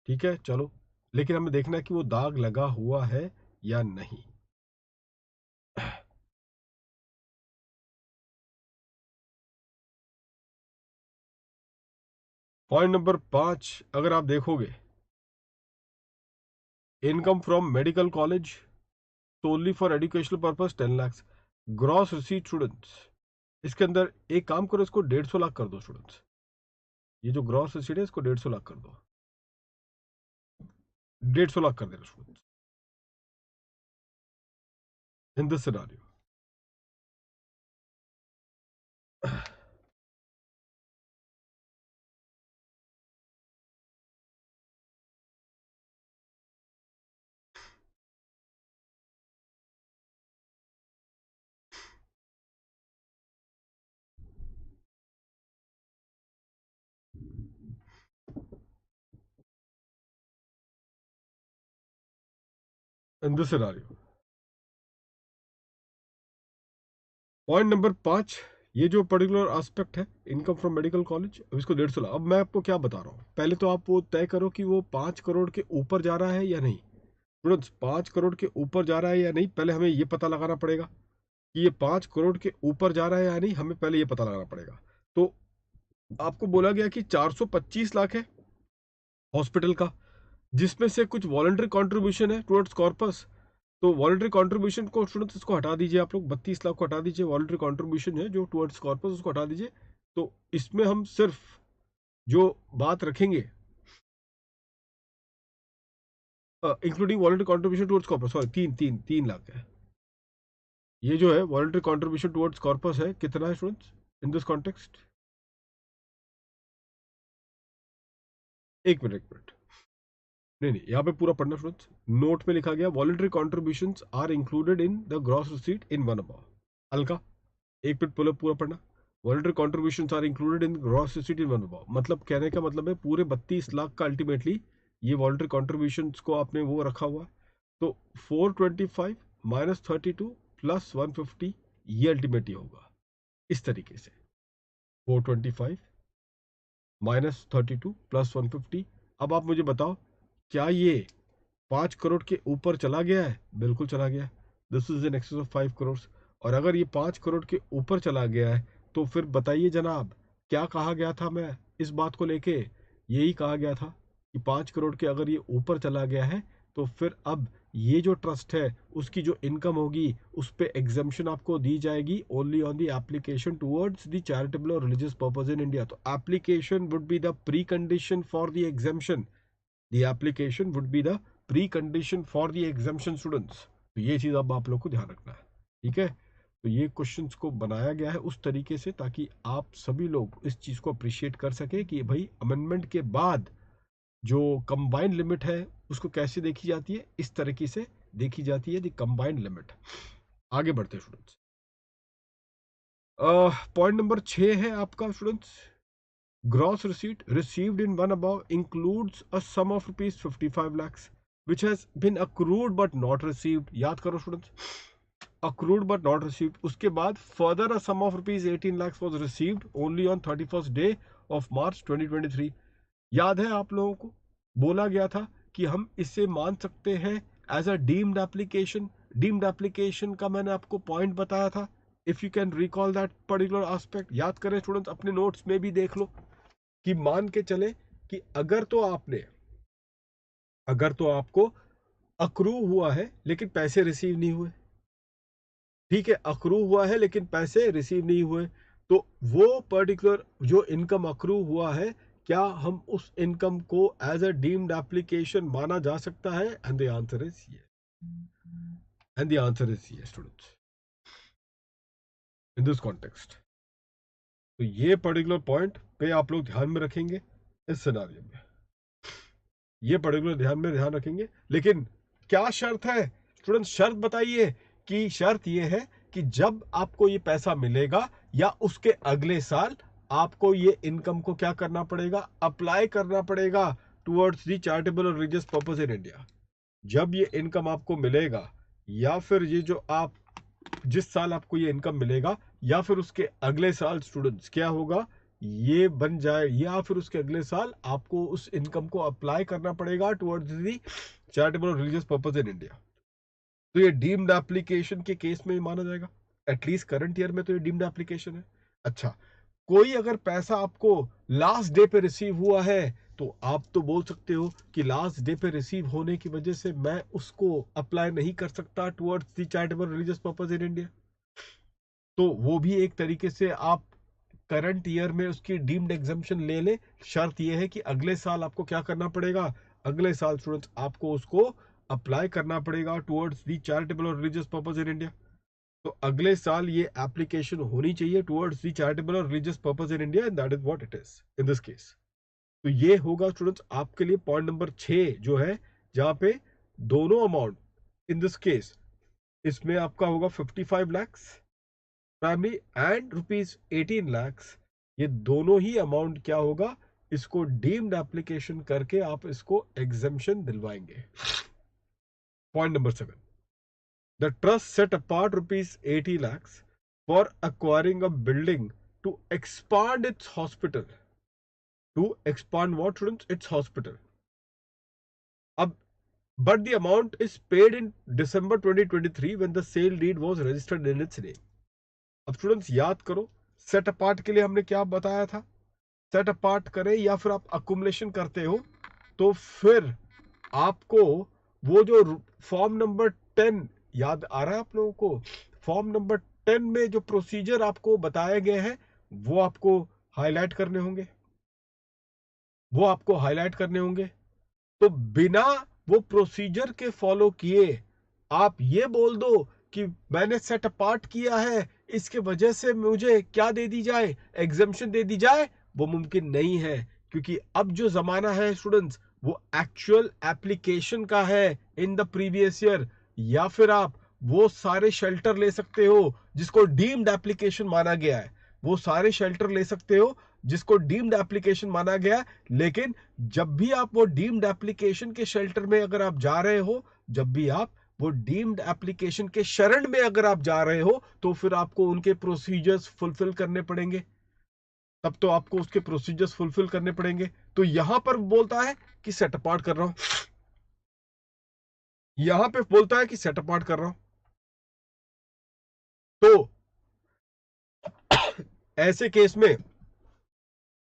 ठीक है, चलो, लेकिन हमें देखना है कि वो दाग लगा हुआ है या नहीं। पॉइंट नंबर 5 अगर आप देखोगे, income from medical college solely for educational purpose 10 lakhs। Gross receipt students, इसके अंदर एक काम करो, इसको 150 लाख कर दो स्टूडेंट्स। ये जो ग्रॉस रिसीट है इसको 150 लाख कर दो, 150 लाख कर देना students in this scenario. In this scenario, point number 5, ये जो पर्टिकुलर एस्पेक्ट है इनकम फ्रॉम मेडिकल कॉलेज, अब इसको 150 लाख। अब मैं आपको क्या बता रहा हूँ, पहले तो आप वो तय करो कि वो 5 करोड़ के ऊपर जा रहा है या नहीं। स्टूडेंट्स, 5 करोड़ के ऊपर जा रहा है या नहीं, पहले हमें ये पता लगाना पड़ेगा कि ये 5 करोड़ के ऊपर जा रहा है या नहीं, हमें पहले ये पता लगाना पड़ेगा। तो आपको बोला गया कि 425 लाख है हॉस्पिटल का, जिसमें से कुछ वॉलंटरी कंट्रीब्यूशन है टुवर्ड्स कॉर्पस। तो वॉलंटरी कंट्रीब्यूशन को स्टूडेंट्स इसको हटा दीजिए, आप लोग 32 लाख को हटा दीजिए, वॉलंटरी कंट्रीब्यूशन है जो टुवर्ड्स कॉर्पस उसको हटा दीजिए। तो इसमें हम सिर्फ जो बात रखेंगे, including voluntary contribution towards corpus, sorry, 3 lakh है। ये जो है वॉलंटरी कंट्रीब्यूशन टुवर्ड्स कॉर्पस है, कितना है स्टूडेंट्स इन दिस कॉन्टेक्स्ट। एक मिनट, एक मिनट, नहीं नहीं, यहाँ पे पूरा पढ़ना स्टूडेंट्स। नोट में लिखा गया voluntary contributions are included in the gross receipt in one above. हल्का, एक मिनट पूरा पढ़ना। Voluntary contributions are included in gross receipt in one above, मतलब कहने का मतलब है पूरे 32 लाख का अल्टीमेटली ये वॉलंटरी कॉन्ट्रीब्यूशंस को आपने वो रखा हुआ है। तो 425 माइनस 32 प्लस 150, ये अल्टीमेटली होगा इस तरीके से, 425 माइनस 32 प्लस 150। अब आप मुझे बताओ, क्या ये 5 करोड़ के ऊपर चला गया है? बिल्कुल चला गया है, this is in excess of 5 crore. और अगर ये 5 करोड़ के ऊपर चला गया है तो फिर बताइए जनाब, क्या कहा गया था मैं इस बात को लेके, यही कहा गया था कि 5 करोड़ के अगर ये ऊपर चला गया है तो फिर अब ये जो ट्रस्ट है उसकी जो इनकम होगी उस पे एग्जाम्पशन आपको दी जाएगी only on the application towards the charitable और रिलीजियस पर्पज इन इंडिया। तो application would be the pre condition for the exemption, the application would be the pre condition for the exemption students. तो ये चीज अब आप लोग को ध्यान रखना है, ठीक है। तो ये क्वेश्चंस को बनाया गया है उस तरीके से ताकि आप सभी लोग इस चीज को अप्रिशिएट कर सके कि भाई अमेंडमेंट के बाद जो कंबाइंड लिमिट है उसको कैसे देखी जाती है, इस तरीके से देखी जाती है द कंबाइंड लिमिट। आगे बढ़ते हैं स्टूडेंट्स। पॉइंट नंबर 6 है आपका students, gross receipt received in one above includes a sum of rupees 55 lakhs which has been accrued but not received। याद करो students, accrued but not received। उसके बाद further a sum of rupees 18 lakhs was received only on 31st day of March 2023। याद है आप लोगों को बोला गया था कि हम इससे मान सकते हैं as a deemed application. Deemed application का मैंने आपको पॉइंट बताया था। If you can recall that particular aspect, याद करें स्टूडेंट्स, अपने नोट्स में भी देख लो कि मान के चले कि अगर तो आपको अक्रू हुआ है लेकिन पैसे रिसीव नहीं हुए, ठीक है, अक्रू हुआ है लेकिन पैसे रिसीव नहीं हुए, तो वो पर्टिकुलर जो इनकम अक्रू हुआ है, क्या हम उस इनकम को एज अ डीम्ड एप्लीकेशन माना जा सकता है? एंड द आंसर इज ये, एंड द आंसर इज ये स्टूडेंट्स, इन दिस कॉन्टेक्स्ट। तो ये पर्टिकुलर पॉइंट पे आप लोग ध्यान में रखेंगे इस सिनारियो में, ये पर्टिकुलर ध्यान रखेंगे। लेकिन क्या शर्त है स्टूडेंट? शर्त बताइए। कि शर्त ये है कि जब आपको ये पैसा मिलेगा या उसके अगले साल आपको ये इनकम को क्या करना पड़ेगा? अप्लाई करना पड़ेगा टुवर्ड्स दी चैरिटेबल और रिलीजियस पर्पस इन इंडिया। जब ये इनकम आपको मिलेगा, या फिर ये जो आप जिस साल आपको ये इनकम मिलेगा या फिर उसके अगले साल स्टूडेंट्स क्या होगा, ये बन जाए, या फिर उसके अगले साल आपको उस इनकम को अप्लाई करना पड़ेगा टुवर्ड्स दी चैरिटेबल और रिलीजियस पर्पस इन इंडिया। तो ये डीम्ड एप्लीकेशन के केस में माना जाएगा। एटलीस्ट करंट ईयर में तो ये डीम्ड एप्लीकेशन है। अच्छा, कोई अगर पैसा आपको लास्ट डे पे रिसीव हुआ है, तो आप तो बोल सकते हो कि लास्ट डे पे रिसीव होने की वजह से मैं उसको अप्लाई नहीं कर सकता towards the charitable religious purpose in India. तो वो भी एक तरीके से आप करंट ईयर में उसकी डीम्ड एग्जम्पशन ले लें। शर्त यह है कि अगले साल आपको क्या करना पड़ेगा? अगले साल स्टूडेंट्स आपको उसको अप्लाई करना पड़ेगा टुवर्ड्स दी चैरिटेबल और रिलीजियस पर्पस इन इंडिया। तो अगले साल ये एप्लीकेशन होनी चाहिए टुवर्ड्स दी चैरिटेबल और religious purpose in India, and that is what it is in this case. तो ये होगा स्टूडेंट्स आपके लिए पॉइंट नंबर 6 जो है, जहां पे दोनों अमाउंट इन दिस केस, इसमें आपका होगा 55 lakhs प्राइमरी एंड ₹18 lakhs। ये दोनों ही अमाउंट क्या होगा, इसको डीम्ड एप्लीकेशन करके आप इसको एग्जेम्पशन दिलवाएंगे। Point number 7, the trust set apart ₹80 lakhs for acquiring a building to expand its hospital, to expand what students? Its hospital. अब but the amount is paid in December 2023 when the sale deed was registered in its name. अब students याद करो, set apart के लिए हमने क्या बताया था? सेट अपार्ट करें या फिर आप अकुमुलेशन करते हो, तो फिर आपको वो जो फॉर्म नंबर 10 याद आ रहा है आप लोगों को? फॉर्म नंबर 10 में जो प्रोसीजर आपको बताए गए हैं, वो आपको हाईलाइट करने होंगे, वो आपको हाईलाइट करने होंगे। तो बिना वो प्रोसीजर के फॉलो किए आप ये बोल दो कि मैंने सेट अपार्ट किया है, इसके वजह से मुझे क्या दे दी जाए? एग्जेम्पशन दे दी जाए, वो मुमकिन नहीं है। क्योंकि अब जो जमाना है स्टूडेंट्स, वो एक्चुअल एप्लीकेशन का है इन द प्रीवियस ईयर। या फिर आप वो सारे शेल्टर ले सकते हो जिसको डीम्ड एप्लीकेशन माना गया है, वो सारे शेल्टर ले सकते हो जिसको डीम्ड एप्लीकेशन माना गया। लेकिन जब भी आप वो डीम्ड एप्लीकेशन के शेल्टर में अगर आप जा रहे हो, जब भी आप वो डीम्ड एप्लीकेशन के शरण में अगर आप जा रहे हो, तो फिर आपको उनके प्रोसीजर्स फुलफिल करने पड़ेंगे। तब तो आपको उसके प्रोसीजर्स फुलफिल करने पड़ेंगे। तो यहां पर बोलता है कि सेट अपार्ट कर रहा हूं, यहां पे बोलता है कि सेट अपार्ट कर रहा हूं। तो ऐसे केस में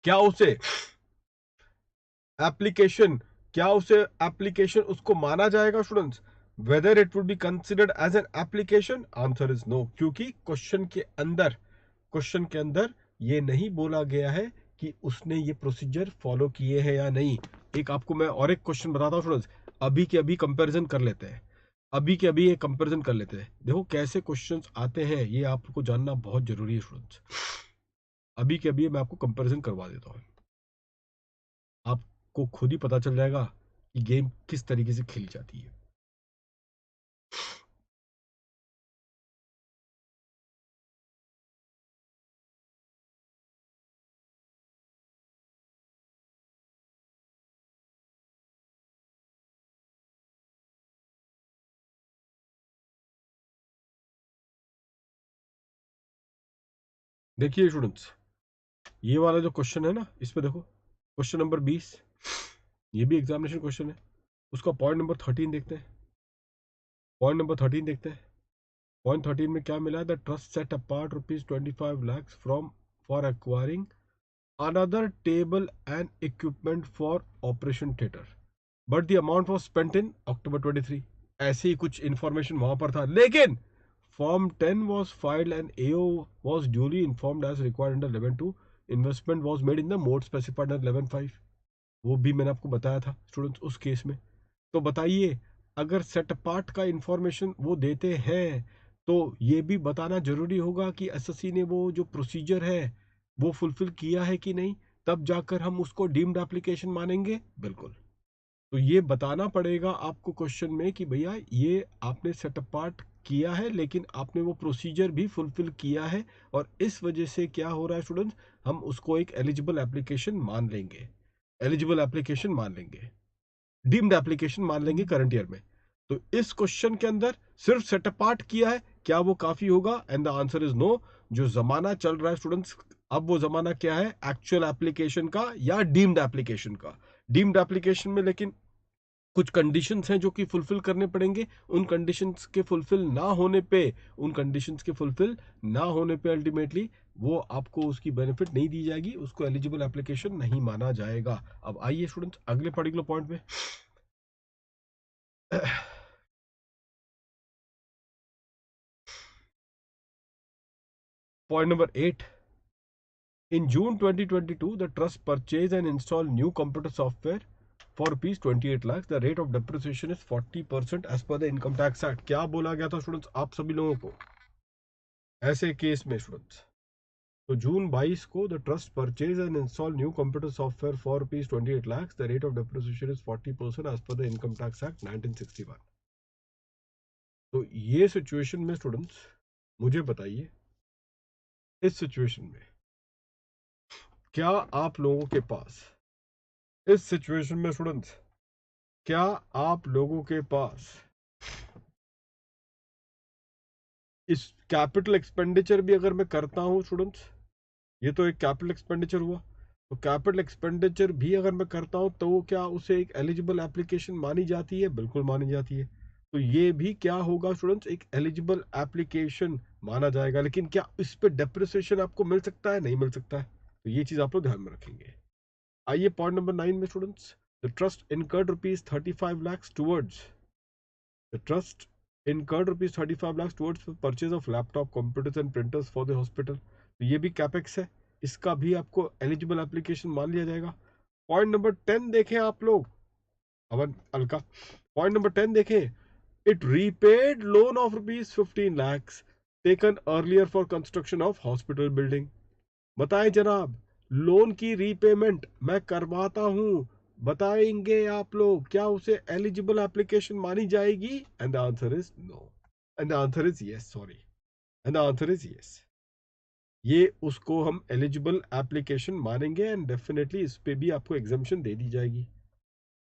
क्या उसे एप्लीकेशन क्या उसे एप्लीकेशन उसको माना जाएगा students? Whether it would be considered as an application? Answer is no. क्योंकि क्वेश्चन के अंदर ये नहीं बोला गया है कि उसने ये प्रोसीजर फॉलो किए हैं या नहीं। एक आपको मैं और एक क्वेश्चन बताता हूँ स्टूडेंट्स, अभी के अभी कंपैरिजन कर लेते हैं, अभी के अभी ये कंपैरिजन कर लेते हैं। देखो कैसे क्वेश्चंस आते हैं, ये आपको जानना बहुत जरूरी है स्टूडेंट्स। अभी के अभी मैं आपको कंपैरिजन करवा देता हूँ, आपको खुद ही पता चल जाएगा कि गेम किस तरीके से खेली जाती है। देखिए स्टूडेंट्स, ये वाला जो क्वेश्चन है ना, इस पे देखो, क्वेश्चन नंबर 20, ये भी एग्जामिनेशन क्वेश्चन है। उसका पॉइंट नंबर 13 देखते हैं। पॉइंट नंबर 13 देखते हैं। पॉइंट 13 में क्या मिला है? The trust set apart ₹25 lakhs from for acquiring another table and equipment for operation theatre, but the amount was spent in October 23। ऐसी ही कुछ इंफॉर्मेशन वहां पर था, लेकिन form 10 was filed and AO was duly informed as required under 11(2). Investment was made in the mode specified under 11(5). वो भी मैंने आपको बताया था स्टूडेंट्स उस केस में। तो बताइए, अगर सेट अपार्ट का इंफॉर्मेशन वो देते हैं तो ये भी बताना जरूरी होगा कि एसएससी ने वो जो प्रोसीजर है वो फुलफिल किया है कि नहीं, तब जाकर हम उसको डीम्ड एप्लीकेशन मानेंगे। बिल्कुल। तो ये बताना पड़ेगा आपको क्वेश्चन में कि भैया ये आपने सेट अपार्ट किया है, लेकिन आपने वो प्रोसीजर भी फुलफिल किया है, और इस वजह से क्या हो रहा है स्टूडेंट्स, हम उसको एक एलिजिबल एप्लीकेशन मान लेंगे। एलिजिबल एप्लीकेशन मान लेंगे, डीम्ड एप्लीकेशन मान लेंगे करंट ईयर में। तो इस क्वेश्चन के अंदर सिर्फ सेट अपार्ट किया है, क्या वो काफी होगा? And the answer is no. जो जमाना चल रहा है स्टूडेंट्स, अब वो जमाना क्या है? एक्चुअल एप्लीकेशन का या डीम्ड एप्लीकेशन का। डीम्ड एप्लीकेशन में लेकिन कुछ कंडीशंस हैं जो कि फुलफिल करने पड़ेंगे। उन कंडीशंस के फुलफिल ना होने पे, अल्टीमेटली वो आपको उसकी बेनिफिट नहीं दी जाएगी, उसको एलिजिबल एप्लीकेशन नहीं माना जाएगा। अब आइए स्टूडेंट्स अगले पर्टिकुलर पॉइंट पे। Point number 8। In June 2022, the trust purchased and installed new computer software for ₹28 lakhs. The rate of depreciation is 40% as per the Income Tax Act. क्या बोला गया था स्टूडेंट्स आप सभी लोगों को ऐसे केस में स्टूडेंट्स? तो जून 22 को the trust purchase and install new computer software for ₹28 lakhs. The rate of depreciation is 40% as per the Income Tax Act 1961. तो ये सिचुएशन में स्टूडेंट्स मुझे बताइए, इस सिचुएशन में क्या आप लोगों के पास, इस सिचुएशन में स्टूडेंट्स क्या आप लोगों के पास इस कैपिटल एक्सपेंडिचर भी अगर मैं करता हूं स्टूडेंट्स, ये तो एक कैपिटल एक्सपेंडिचर हुआ, तो कैपिटल एक्सपेंडिचर भी अगर मैं करता हूं तो क्या उसे एक एलिजिबल एप्लीकेशन मानी जाती है? बिल्कुल मानी जाती है। तो ये भी क्या होगा स्टूडेंट्स? एक एलिजिबल एप्लीकेशन माना जाएगा। लेकिन क्या इस पे डेप्रिसिएशन आपको मिल सकता है? नहीं मिल सकता है। तो ये चीज आप लोग ध्यान में रखेंगे। आइए पॉइंट नंबर 9 में students, the trust incurred ₹35 lakhs towards The trust incurred ₹35 lakhs towards the purchase of laptop, computers and printers for the hospital. तो ये भी कैपेक्स है, इसका भी आपको एलिजिबल एप्लीकेशन मान लिया जाएगा। पॉइंट नंबर 10 देखें आप लोग, अवन अलका। पॉइंट नंबर 10 देखें, it repaid loan of ₹15 lakhs taken earlier for construction of hospital building. बताएं जनाब, लोन की रीपेमेंट मैं करवाता हूं, बताएंगे आप लोग, क्या उसे एलिजिबल एप्लीकेशन मानी जाएगी? And the answer is no, and the answer is yes, sorry, and the answer is yes. ये उसको हम एलिजिबल एप्लीकेशन मानेंगे एंड डेफिनेटली इस पे भी आपको एग्जाम्पशन दे दी जाएगी।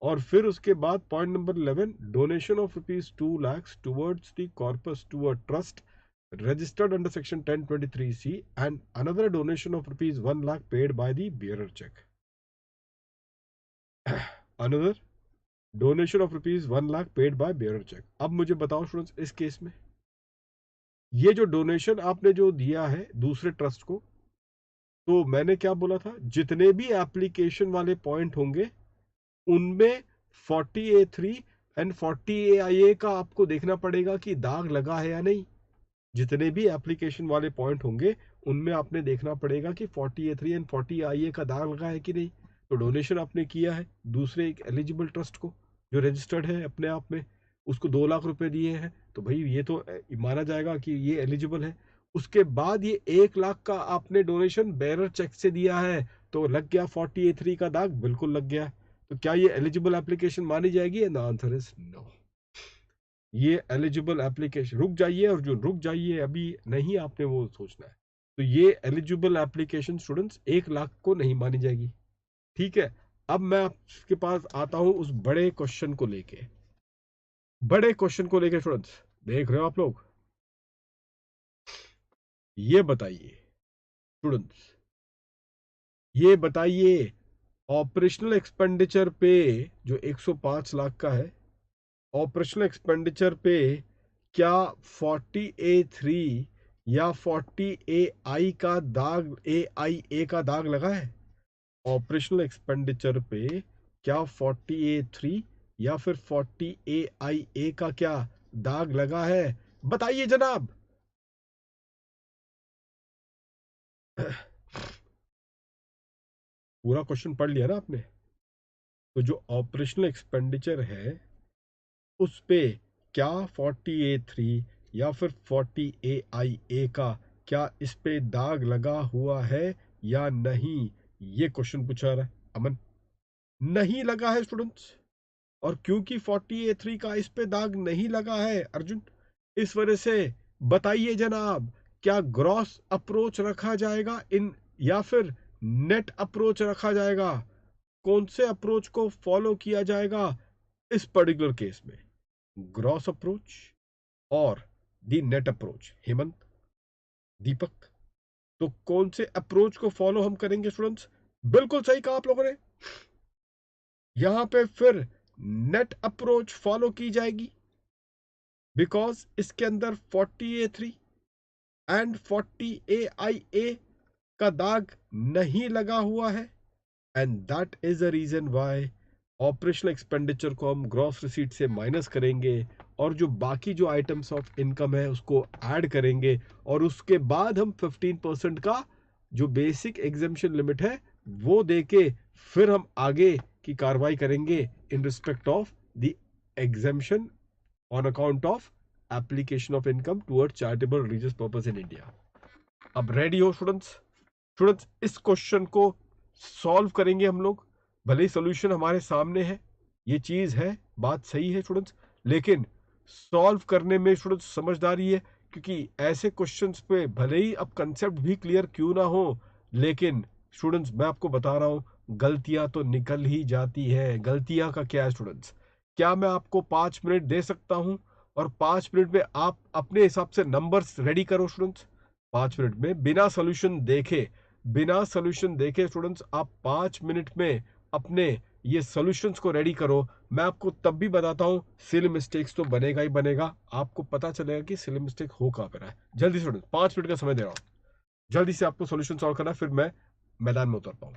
और फिर उसके बाद point number 11, donation of ₹2 lakhs towards the corpus to a trust registered under section 1023C and another donation of ₹1 lakh paid by the bearer check. Another donation of ₹1 lakh paid by bearer check. अब मुझे बताओ students, इस case में ये जो donation आपने जो दिया है दूसरे ट्रस्ट को, तो मैंने क्या बोला था, जितने भी एप्लीकेशन वाले पॉइंट होंगे उनमें 40A3 एंड 40AIA का आपको देखना पड़ेगा कि दाग लगा है या नहीं। जितने भी एप्लीकेशन वाले पॉइंट होंगे उनमें आपने देखना पड़ेगा कि 40A3 एंड 40IA का दाग लगा है कि नहीं। तो डोनेशन आपने किया है दूसरे एक एलिजिबल ट्रस्ट को जो रजिस्टर्ड है अपने आप में, उसको 2 लाख रुपए दिए हैं, तो भाई ये तो माना जाएगा कि ये एलिजिबल है। उसके बाद ये 1 लाख का आपने डोनेशन बेरर चेक से दिया है, तो लग गया 40A3 का दाग, बिल्कुल लग गया। तो क्या ये एलिजिबल एप्लीकेशन मानी जाएगी? And the answer is no. ये एलिजिबल एप्लीकेशन, रुक जाइए अर्जुन, रुक जाइए, अभी नहीं आपने वो सोचना है। तो ये एलिजिबल एप्लीकेशन स्टूडेंट्स 1 लाख को नहीं मानी जाएगी। ठीक है, अब मैं आपके पास आता हूं उस बड़े क्वेश्चन को लेके, बड़े क्वेश्चन को लेके स्टूडेंट्स, देख रहे हो आप लोग? ये बताइए स्टूडेंट्स, ये बताइए ऑपरेशनल एक्सपेंडिचर पे जो 105 लाख का है, ऑपरेशनल एक्सपेंडिचर पे क्या 40A3 या 40AI का दाग, AIA का दाग लगा है ऑपरेशनल एक्सपेंडिचर पे? क्या 40A3 या फिर 40AIA का क्या दाग लगा है? बताइए जनाब। पूरा क्वेश्चन पढ़ लिया ना आपने? तो जो ऑपरेशनल एक्सपेंडिचर है उस पे क्या 40A3 या फिर 40AIA का क्या इस पे दाग लगा हुआ है या नहीं, ये क्वेश्चन पूछा रहा है अमन। नहीं लगा है स्टूडेंट्स। और क्योंकि 40A3 का इस पे दाग नहीं लगा है अर्जुन, इस वजह से बताइए जनाब, क्या ग्रॉस अप्रोच रखा जाएगा इन या फिर नेट अप्रोच रखा जाएगा? कौन से अप्रोच को फॉलो किया जाएगा इस पर्टिकुलर केस में, ग्रॉस अप्रोच और दी नेट अप्रोच? हेमंत, दीपक, तो कौन से अप्रोच को फॉलो हम करेंगे स्टूडेंट्स? बिल्कुल सही कहा आप लोगों ने। यहां पे फिर नेट अप्रोच फॉलो की जाएगी बिकॉज इसके अंदर 40A3 एंड 40AIA का दाग नहीं लगा हुआ है and that is a reason why operational expenditure को हम ग्रॉस रिसीट से माइनस करेंगे और जो बाकी जो आइटम्स ऑफ इनकम है उसको ऐड करेंगे और उसके बाद हम 15% का जो बेसिक एग्जेम्पशन लिमिट है वो देके फिर हम आगे की कार्रवाई करेंगे in respect of the exemption on account of application of income towards charitable religious purpose in India. अब रेडी हो स्टूडेंट्स? स्टूडेंट्स इस क्वेश्चन को सॉल्व करेंगे हम लोग। भले ही सोल्यूशन हमारे सामने है, ये चीज है, बात सही है स्टूडेंट्स, लेकिन सॉल्व करने में स्टूडेंट्स समझदारी है, क्योंकि ऐसे क्वेश्चंस पे भले ही अब कंसेप्ट भी क्लियर क्यों ना हो, लेकिन स्टूडेंट्स मैं आपको बता रहा हूं गलतियां तो निकल ही जाती है। गलतियां का क्या है स्टूडेंट्स? क्या मैं आपको 5 मिनट दे सकता हूं और 5 मिनट में आप अपने हिसाब से नंबर्स रेडी करो स्टूडेंट्स? 5 मिनट में बिना सोल्यूशन देखे स्टूडेंट्स आप 5 मिनट में अपने ये सोल्यूशंस को रेडी करो। मैं आपको तब भी बताता हूं सिली मिस्टेक्स तो बनेगा ही बनेगा, आपको पता चलेगा कि सिली मिस्टेक हो कहां पर है। जल्दी स्टूडेंट 5 मिनट का समय दे रहा हूं, जल्दी से आपको सोल्यूशन सॉल्व करना, फिर मैं मैदान में उतर पाऊं।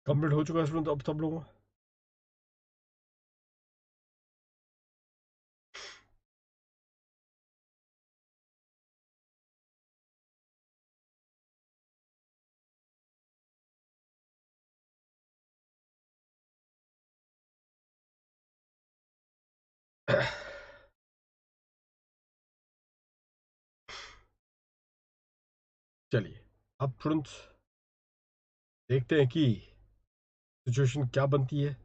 कंप्लीट हो चुका है स्टूडेंट अब सब लोगों का? चलिए अब स्टूडेंट्स देखते हैं कि सिचुएशन क्या बनती है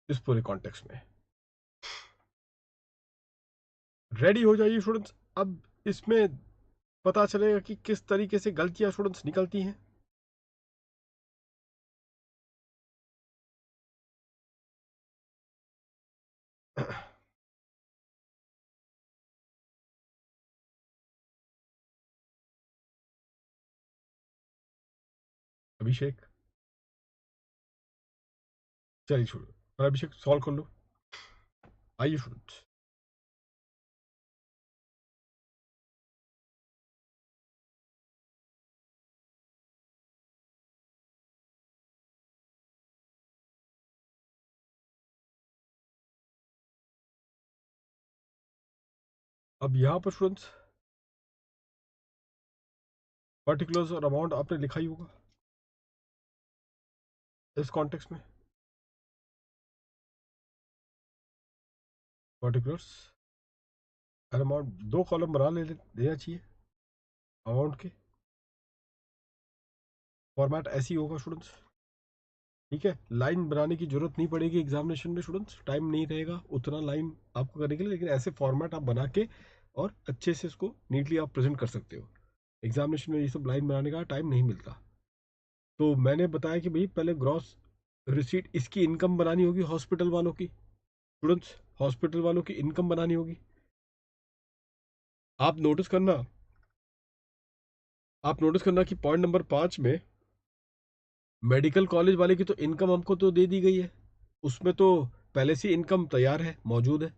इस पूरे कॉन्टेक्स्ट में। रेडी हो जाइए स्टूडेंट्स। अब इसमें पता चलेगा कि किस तरीके से गलतियां स्टूडेंट्स निकलती हैं। अभिषेक, चलिए शुरू और अभिषेक सॉल्व कर लो। आइए स्टूडेंट्स। अब यहाँ पर स्टूडेंट्स पर्टिकुलर्स और अमाउंट आपने लिखा ही होगा इस कॉन्टेक्स्ट में। पर्टिकुलर्स और अमाउंट दो कॉलम बना लेना चाहिए अमाउंट के। फॉर्मेट ऐसी होगा स्टूडेंट्स, ठीक है। लाइन बनाने की जरूरत नहीं पड़ेगी एग्जामिनेशन में स्टूडेंट्स, टाइम नहीं रहेगा उतना लाइन आपको करने के लिए, लेकिन ऐसे फॉर्मेट आप बना के और अच्छे से इसको नीटली आप प्रेजेंट कर सकते हो। एग्जामिनेशन में ये सब लाइन बनाने का टाइम नहीं मिलता। तो मैंने बताया कि भाई पहले ग्रॉस रिसीट, इसकी इनकम बनानी होगी हॉस्पिटल वालों की। स्टूडेंट्स हॉस्पिटल वालों की इनकम बनानी होगी। आप नोटिस करना, कि पॉइंट नंबर 5 में मेडिकल कॉलेज वाले की तो इनकम हमको तो दे दी गई है, उसमें तो पहले से इनकम तैयार है, मौजूद है।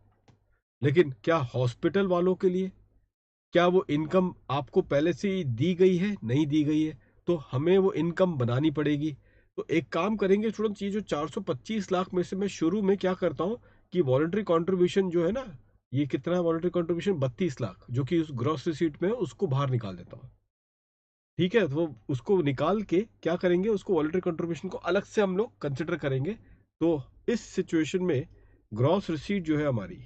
लेकिन क्या हॉस्पिटल वालों के लिए क्या वो इनकम आपको पहले से ही दी गई है, नहीं दी गई है, तो हमें वो इनकम बनानी पड़ेगी। तो एक काम करेंगे स्टूडेंट्स, ये जो 425 लाख में से मैं शुरू में क्या करता हूँ कि वॉलंटरी कंट्रीब्यूशन जो है ना, ये कितना है वॉलंटरी कंट्रीब्यूशन, 32 लाख, जो कि उस ग्रॉस रिसीट में है, उसको बाहर निकाल देता हूँ। ठीक है, तो उसको निकाल के क्या करेंगे, उसको वॉलंटरी कंट्रीब्यूशन को अलग से हम लोग कंसिडर करेंगे। तो इस सिचुएशन में ग्रॉस रिसीट जो है हमारी,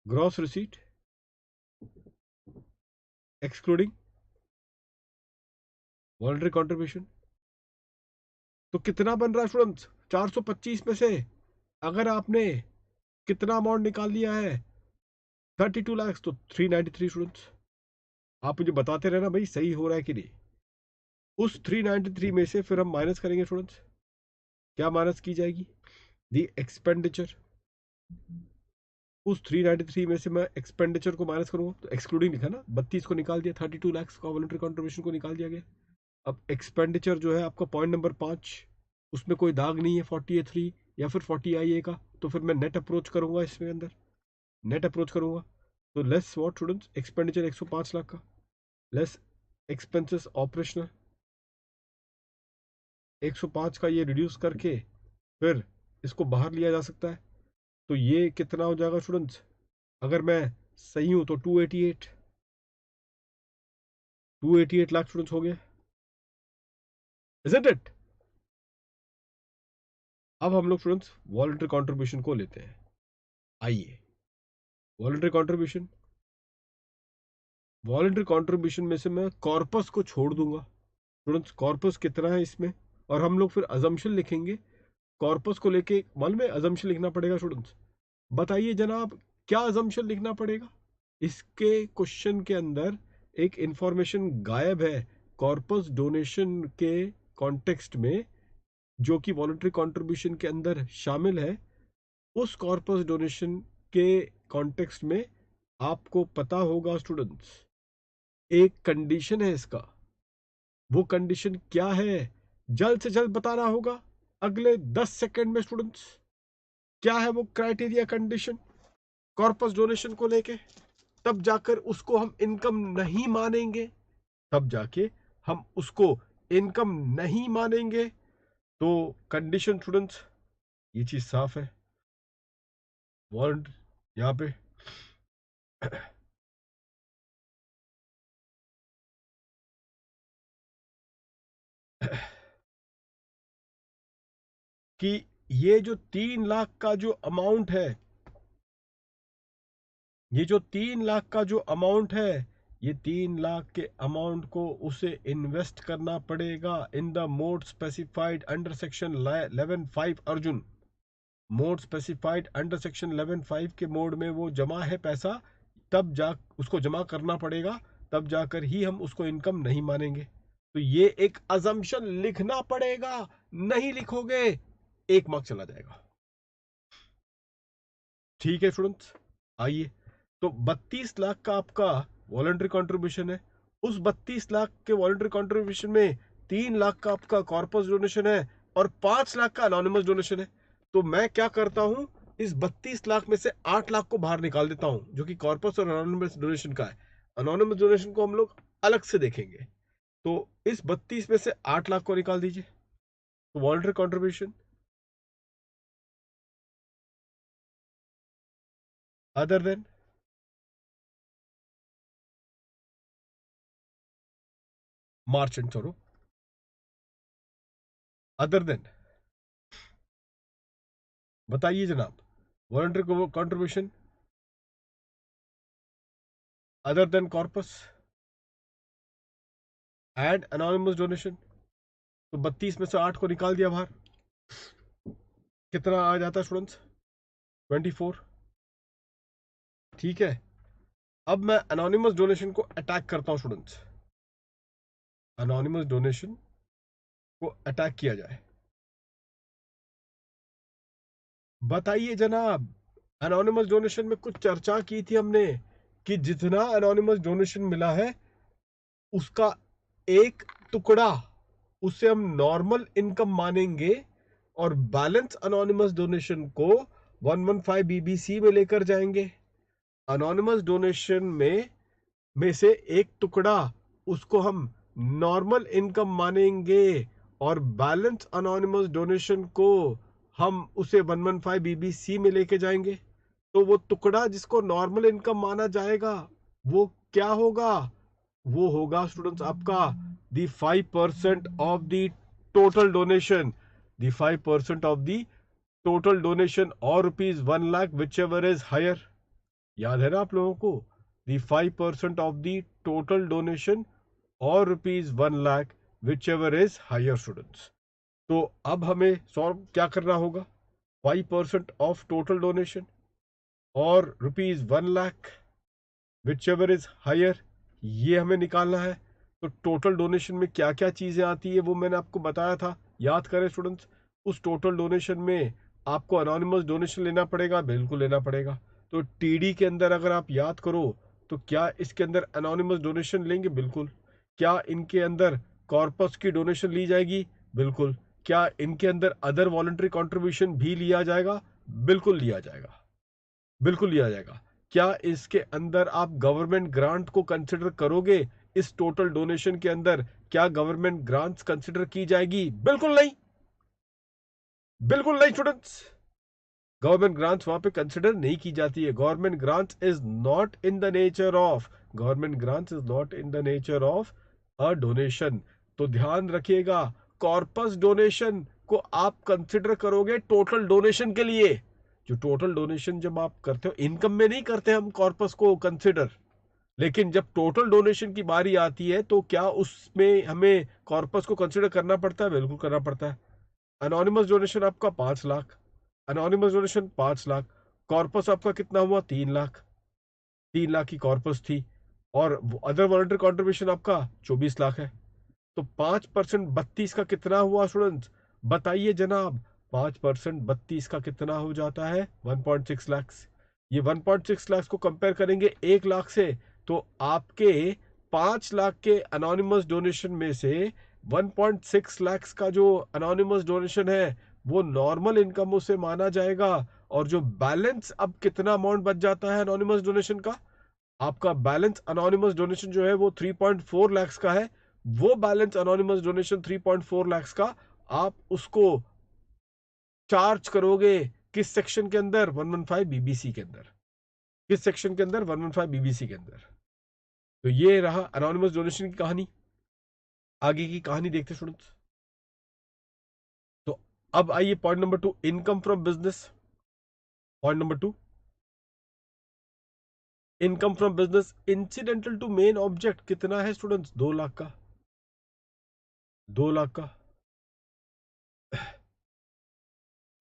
gross receipt excluding voluntary contribution, तो कितना बन रहा है स्टूडेंट्स, 425 में से अगर आपने कितना अमाउंट निकाल लिया है, 32 लाख, तो 393 स्टूडेंट्स। आप मुझे बताते रहना भाई सही हो रहा है कि नहीं। उस 393 में से फिर हम माइनस करेंगे स्टूडेंट्स, क्या माइनस की जाएगी, दी एक्सपेंडिचर। उस 393 में से मैं एक्सपेंडिचर को माइनस करूंगा, तो एक्सक्लूडिंग लिखा ना, 32 को निकाल दिया, 32 लाख का वॉलंटरी कंट्रीब्यूशन को निकाल दिया गया। अब एक्सपेंडिचर जो है आपका पॉइंट नंबर 5, उसमें कोई दाग नहीं है 48 या फिर 40 का, तो फिर मैं नेट अप्रोच करूंगा, इसमें अंदर नेट अप्रोच करूंगा। तो less what students, expenditure 105 lakh का, लेस एक्सपेंसेस ऑपरेशनल 105 का, ये रिड्यूस करके फिर इसको बाहर लिया जा सकता है। तो ये कितना हो जाएगा स्टूडेंट्स, अगर मैं सही हूं तो 288 लाख स्टूडेंट्स हो गए, इजंट इट। अब हम लोग स्टूडेंट्स वॉलंटरी कंट्रीब्यूशन को लेते हैं। आइए, वॉलंटरी कंट्रीब्यूशन, वॉलंटरी कंट्रीब्यूशन में से मैं कॉर्पस को छोड़ दूंगा स्टूडेंट्स। कॉर्पस कितना है इसमें, और हम लोग फिर अजम्पशन लिखेंगे कॉर्पस को लेके। मालूम है अजम्पशन लिखना पड़ेगा स्टूडेंट्स, बताइए जनाब क्या अजम्पशन लिखना पड़ेगा। इसके क्वेश्चन के अंदर एक इंफॉर्मेशन गायब है कॉर्पस डोनेशन के कॉन्टेक्स्ट में, जो कि वॉलंटरी कंट्रीब्यूशन के अंदर शामिल है। उस कॉर्पस डोनेशन के कॉन्टेक्स्ट में आपको पता होगा स्टूडेंट्स, एक कंडीशन है इसका। वो कंडीशन क्या है, जल्द से जल्द बताना होगा अगले 10 सेकंड में स्टूडेंट्स। क्या है वो क्राइटेरिया कंडीशन कॉर्पस डोनेशन को लेके, तब जाकर उसको हम इनकम नहीं मानेंगे, तब जाके हम उसको इनकम नहीं मानेंगे। तो कंडीशन स्टूडेंट्स, ये चीज साफ है, वारंट यहां पे कि ये जो 3 लाख का जो अमाउंट है, ये जो 3 लाख का जो अमाउंट है, ये 3 लाख के अमाउंट को उसे इन्वेस्ट करना पड़ेगा इन the mode specified under section 11(5) Arjun. Mode specified under section 11(5) के मोड में वो जमा है पैसा, तब जा उसको जमा करना पड़ेगा, तब जाकर ही हम उसको इनकम नहीं मानेंगे। तो ये एक अजम्पशन लिखना पड़ेगा, नहीं लिखोगे 1 मार्क चला जाएगा। ठीक है स्टूडेंट्स, आइए, तो 32 लाख का आपका वॉलंटरी कंट्रीब्यूशन है। उस 32 लाख के वॉलंटरी कंट्रीब्यूशन में 3 लाख का आपका कॉर्पस डोनेशन है और 5 लाख का अनोनिमस डोनेशन है। तो मैं क्या करता हूं, इस 32 लाख में से 8 लाख को बाहर निकाल देता हूं, जो कि कॉर्पस और अनोनिमस डोनेशन का है। अनोनिमस डोनेशन को हम लोग अलग से देखेंगे। तो इस 32 में से 8 लाख को निकाल दीजिए, तो voluntary contribution other than, March and छोड़ो, अदर देन, बताइए जनाब, voluntary contribution other than corpus and anonymous donation. तो 32 में से 8 को निकाल दिया बाहर, कितना आ जाता है स्टूडेंट्स, 24। ठीक है, अब मैं अनोनिमस डोनेशन को अटैक करता हूं स्टूडेंट्स, अनोनिमस डोनेशन को अटैक किया जाए। बताइए जनाब, अनोनिमस डोनेशन में कुछ चर्चा की थी हमने कि जितना अनोनिमस डोनेशन मिला है उसका एक टुकड़ा उसे हम नॉर्मल इनकम मानेंगे, और बैलेंस अनोनिमस डोनेशन को 115 बीबीसी में लेकर जाएंगे। अनोनिमस डोनेशन में में से एक टुकड़ा उसको हम नॉर्मल इनकम मानेंगे और बैलेंस अनोनिमस डोनेशन को हम उसे 115 बीबीसी में लेके जाएंगे, तो वो टुकड़ा जिसको नॉर्मल इनकम माना जाएगा वो क्या होगा? वो होगा स्टूडेंट्स आपका the 5% of the total donation, the 5% of the total donation और ₹1 lakh whichever is higher. याद है ना आप लोगों को? The 5% of the total donation और ₹1 lakh whichever is higher students. तो अब हमें सॉल्व क्या करना होगा? 5% ऑफ टोटल डोनेशन और ₹1 lakh whichever is higher, ये हमें निकालना है। तो टोटल डोनेशन में क्या क्या चीजें आती है वो मैंने आपको बताया था, याद करें स्टूडेंट्स। उस टोटल डोनेशन में आपको अनोनिमस डोनेशन लेना पड़ेगा, बिल्कुल लेना पड़ेगा। तो टीडी के अंदर अगर आप याद करो तो क्या इसके अंदर अनोनिमस डोनेशन लेंगे? बिल्कुल। क्या इनके अंदर कॉर्पस की डोनेशन ली जाएगी? बिल्कुल। क्या इनके अंदर अदर वॉलंटरी कंट्रीब्यूशन भी लिया जाएगा? बिल्कुल लिया जाएगा, बिल्कुल लिया जाएगा। क्या इसके अंदर आप गवर्नमेंट ग्रांट को कंसिडर करोगे? इस टोटल डोनेशन के अंदर क्या गवर्नमेंट ग्रांट्स कंसिडर की जाएगी? बिल्कुल नहीं, बिल्कुल नहीं स्टूडेंट्स। गवर्नमेंट ग्रांट्स वहां पे कंसिडर नहीं की जाती है। Government grants is not in the nature of, government grants is not in the nature of a donation. तो ध्यान रखिएगा, कॉर्पस डोनेशन को आप कंसिडर करोगे टोटल डोनेशन के लिए। जो टोटल डोनेशन जब आप करते हो, इनकम में नहीं करते हम कॉर्पस को कंसिडर, लेकिन जब टोटल डोनेशन की बारी आती है तो क्या उसमें हमें कॉर्पस को कंसिडर करना पड़ता है? बिल्कुल करना पड़ता है। अनोनिमस डोनेशन आपका 5 lakh, anonymous donation 5 lakh, corpus आपका कितना हुआ? 3 लाख, 3 लाख की कॉर्पस थी और अदर वॉलंटरी कॉन्ट्रीब्यूशन आपका 24 लाख है। तो 5% 32 का कितना हुआ स्टूडेंट्स? बताइए जनाब, 5% 32 का कितना हो जाता है? 1.6 लाख। ये 1.6 लाख को कंपेयर करेंगे 1 लाख से, तो आपके 5 लाख के अनोनिमस डोनेशन में से 1.6 लाख का जो अनोनिमस डोनेशन है वो नॉर्मल इनकम उसे माना जाएगा। और जो बैलेंस अब कितना अमाउंट बच जाता है अनोनिमस डोनेशन का, आपका बैलेंस अनोनिमस डोनेशन जो है वो 3.4 लाख का है। वो बैलेंस अनोनिमस डोनेशन 3.4 लाख का आप उसको चार्ज करोगे किस सेक्शन के अंदर? 115 बीबीसी के अंदर। किस सेक्शन के अंदर? 115 बीबीसी के अंदर। तो ये रहा अनोनिमस डोनेशन की कहानी। आगे की कहानी देखते स्टूडेंट्स। तो अब आइए point number 2, income from business. Point number 2, income from business incidental to main object कितना है स्टूडेंट्स? 2 लाख का, 2 लाख का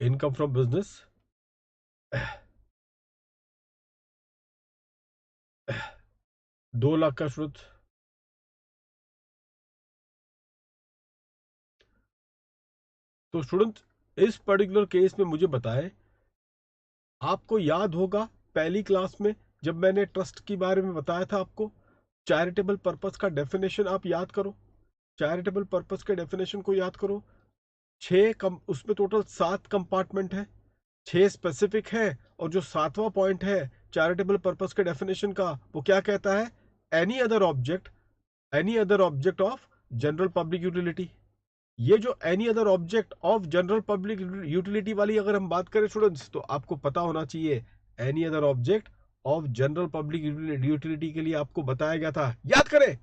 इनकम फ्रॉम बिजनेस 2 लाख का स्टूडेंट। तो स्टूडेंट इस पर्टिकुलर केस में मुझे बताएं, आपको याद होगा पहली क्लास में जब मैंने ट्रस्ट के बारे में बताया था आपको, चैरिटेबल पर्पस का डेफिनेशन आप याद करो। चैरिटेबल पर्पस के डेफिनेशन को याद करो। उसमें टोटल 7 कंपार्टमेंट है, 6 स्पेसिफिक है, और जो 7वां पॉइंट है चैरिटेबल पर्पस के डेफिनेशन का वो क्या कहता है? Any other object, any other object of general public utility. ये जो any other object of general public utility वाली अगर हम बात करें स्टूडेंट्स, तो आपको पता होना चाहिए any other object of general public utility के लिए आपको बताया गया था, याद करें,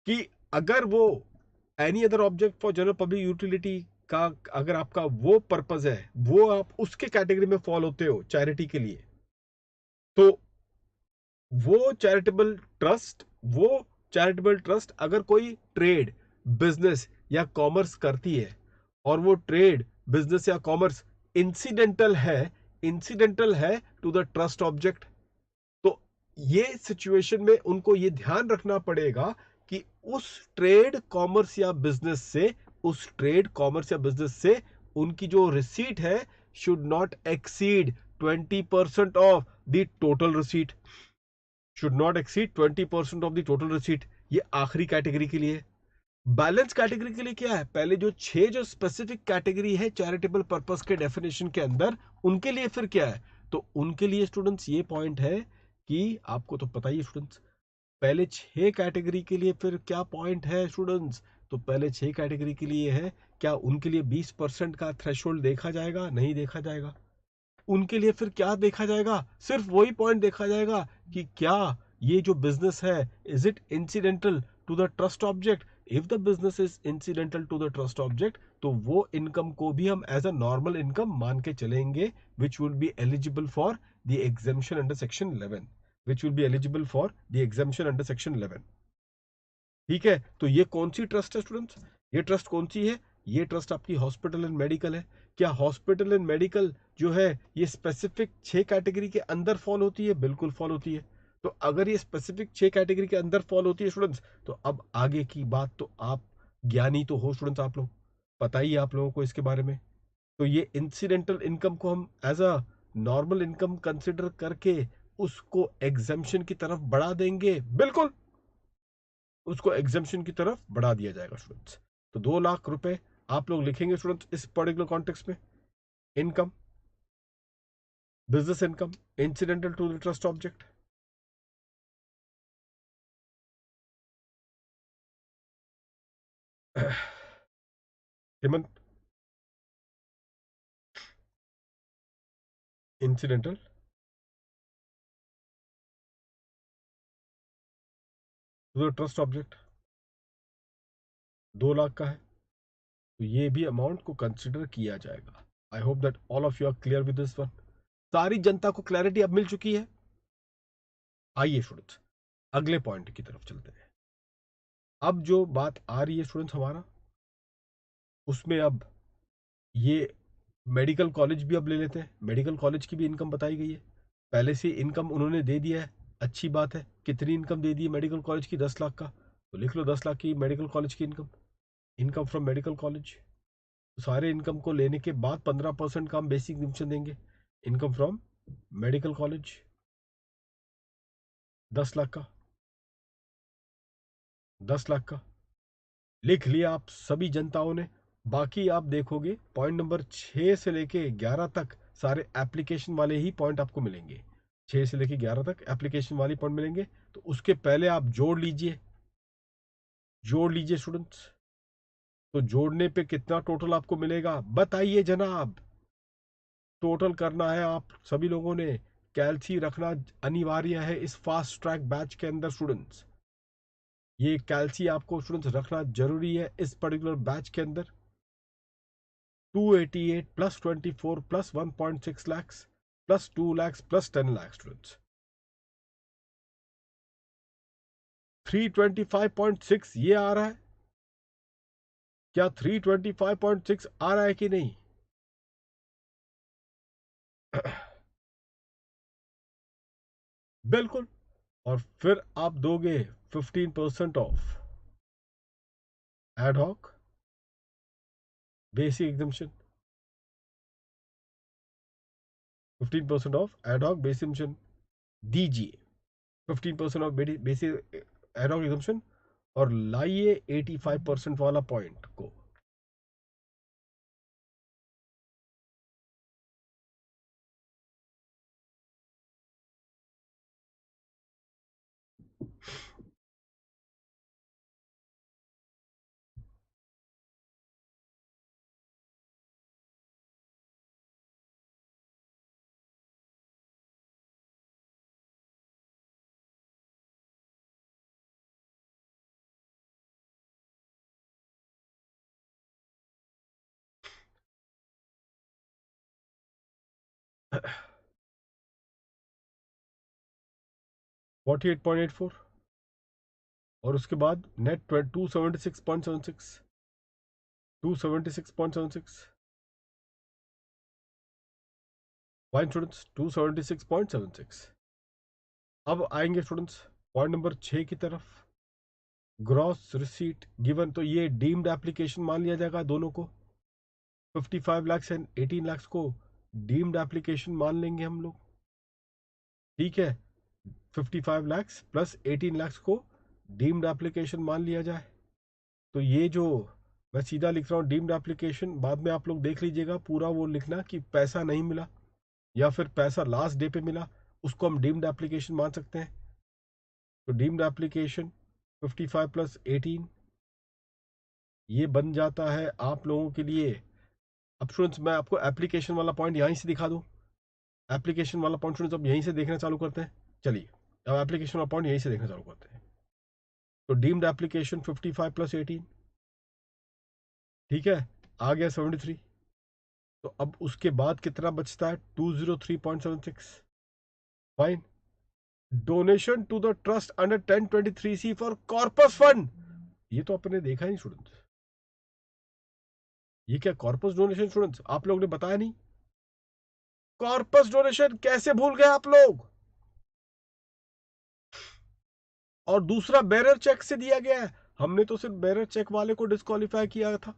कि अगर वो any other object for general public utility का अगर आपका वो पर्पस है, वो आप उसके कैटेगरी में फॉल होते हो चैरिटी के लिए, तो वो चैरिटेबल ट्रस्ट अगर कोई ट्रेड, बिजनेस या कॉमर्स करती है और वो ट्रेड, बिजनेस या कॉमर्स इंसिडेंटल है टू द ट्रस्ट ऑब्जेक्ट, तो ये सिचुएशन में उनको ये ध्यान रखना पड़ेगा कि उस ट्रेड कॉमर्स या बिजनेस से उनकी जो रिसीट है should not exceed 20% of the total receipt, should not exceed 20% of the total receipt. ये आखिरी कैटेगरी के लिए। बैलेंस कैटेगरी के लिए क्या है? पहले जो 6 जो स्पेसिफिक कैटेगरी है चैरिटेबल पर्पस के डेफिनेशन के अंदर, उनके लिए फिर क्या है? तो उनके लिए स्टूडेंट्स ये पॉइंट है कि आपको तो पता ही है स्टूडेंट्स, पहले 6 कैटेगरी के लिए फिर क्या पॉइंट है स्टूडेंट्स। तो पहले 6 कैटेगरी के लिए है, क्या उनके लिए 20% का थ्रेशोल्ड देखा जाएगा? नहीं देखा जाएगा। उनके लिए फिर क्या देखा जाएगा? सिर्फ वही पॉइंट देखा जाएगा कि क्या ये जो बिजनेस है, is it incidental to the trust object. If the business is incidental to the trust object, तो वो इनकम को भी हम एज अ नॉर्मल इनकम मान के चलेंगे, which will be eligible for the exemption under section 11, which will be eligible for the exemption under section 11। ठीक है, तो ये कौन सी ट्रस्ट है स्टूडेंट्स? ये ट्रस्ट कौन सी है? ये ट्रस्ट आपकी हॉस्पिटल एंड मेडिकल है। क्या हॉस्पिटल एंड मेडिकल जो है ये स्पेसिफिक 6 कैटेगरी के अंदर फॉल होती है? बिल्कुल फॉल होती है। तो अगर ये स्पेसिफिक 6 कैटेगरी के अंदर फॉल होती है स्टूडेंट्स, तो अब आगे की बात तो आप ज्ञानी तो हो स्टूडेंट्स, आप लोग पता ही है आप लोगों को इसके बारे में। तो ये इंसिडेंटल इनकम को हम as a normal income consider करके उसको एग्जेम्पशन की तरफ बढ़ा देंगे। बिल्कुल, उसको एग्जेम्पशन की तरफ बढ़ा दिया जाएगा स्टूडेंट्स। तो 2 लाख रुपए आप लोग लिखेंगे स्टूडेंट्स इस पर्टिकुलर कॉन्टेक्स्ट में। Income, business income incidental to the trust object. Hemant, incidental to the trust object 2 lakh का है, तो ये भी अमाउंट को कंसिडर किया जाएगा। I hope that all of you are clear with this one. सारी जनता को क्लैरिटी अब मिल चुकी है। आइए स्टूडेंट्स अगले पॉइंट की तरफ चलते हैं। अब जो बात आ रही है स्टूडेंट्स हमारा, उसमें अब ये मेडिकल कॉलेज भी अब ले लेते हैं। मेडिकल कॉलेज की भी इनकम बताई गई है, पहले से इनकम उन्होंने दे दिया है। अच्छी बात है। कितनी इनकम दे दी है मेडिकल कॉलेज की? 10 लाख का। तो लिख लो 10 लाख की मेडिकल कॉलेज की income, income from medical college. सारे इनकम को लेने के बाद 15% का हम बेसिक एग्जम्पशन देंगे। Income from medical college 10 lakh का, 10 लाख का लिख लिया आप सभी जनताओं ने। बाकी आप देखोगे पॉइंट नंबर 6 से लेके 11 तक सारे एप्लीकेशन वाले ही पॉइंट आपको मिलेंगे। 6 से लेके 11 तक एप्लीकेशन वाले पॉइंट मिलेंगे। तो उसके पहले आप जोड़ लीजिए, जोड़ लीजिए स्टूडेंट्स। तो जोड़ने पे कितना टोटल आपको मिलेगा बताइए जनाब। टोटल करना है आप सभी लोगों ने। कैलसी रखना अनिवार्य है इस फास्ट ट्रैक बैच के अंदर स्टूडेंट्स। ये कैलसी आपको स्टूडेंट्स रखना जरूरी है इस पर्टिकुलर बैच के अंदर। 288 plus 24 plus 1.6 lakhs plus 2 lakhs plus 10 lakhs students 325.6 ये आ रहा है। क्या 325.6 आ रहा है कि नहीं? बिल्कुल। और फिर आप दोगे 15% of ad hoc basic exemption, 15% of ad hoc basic exemption दीजिए। 15% ऑफ बेसिक एडहॉक एग्जम्पशन, और लाइए 85% वाला पॉइंट को। uh, 48.84, और उसके बाद नेट 276.76, 276.76 फाइन स्टूडेंट्स, 276.76। अब आएंगे स्टूडेंट्स पॉइंट नंबर 6 की तरफ। ग्रॉस रिसीट गिवन, तो ये डीम्ड एप्लीकेशन मान लिया जाएगा दोनों को। 55 लाख एंड 18 लाख को डीम्ड एप्लीकेशन मान लेंगे हम लोग। ठीक है, 55 लाख प्लस 18 लाख को डीम्ड एप्लीकेशन मान लिया जाए। तो ये जो मैं सीधा लिख रहा हूँ डीम्ड एप्लीकेशन, बाद में आप लोग देख लीजिएगा पूरा वो लिखना कि पैसा नहीं मिला या फिर पैसा लास्ट डे पे मिला, उसको हम डीम्ड एप्लीकेशन मान सकते हैं। तो डीम्ड एप्लीकेशन 55+18 ये बन जाता है आप लोगों के लिए। अब स्टूडेंट्स मैं आपको एप्लीकेशन वाला पॉइंट यहीं से दिखा दूं। एप्लीकेशन वाला पॉइंट स्टूडेंट्स अब यहीं से देखना चालू करते हैं। चलिए अब एप्लीकेशन वाला पॉइंट यहीं से देखना चालू करते हैं। तो डीम्ड एप्लीकेशन 55+18, ठीक है, आ गया 73। तो अब उसके बाद कितना बचता है? 203.76। Fine. Donation to the trust under 1023C for corpus fund. ये तो अपने देखा नहीं स्टूडेंट्स। ये क्या कॉर्पस डोनेशन स्टूडेंट्स आप लोग ने बताया नहीं। कॉर्पस डोनेशन कैसे भूल गए आप लोग? और दूसरा बेरर चेक से दिया गया है। हमने तो सिर्फ बेरर चेक वाले को डिस्क्वालीफाई किया था।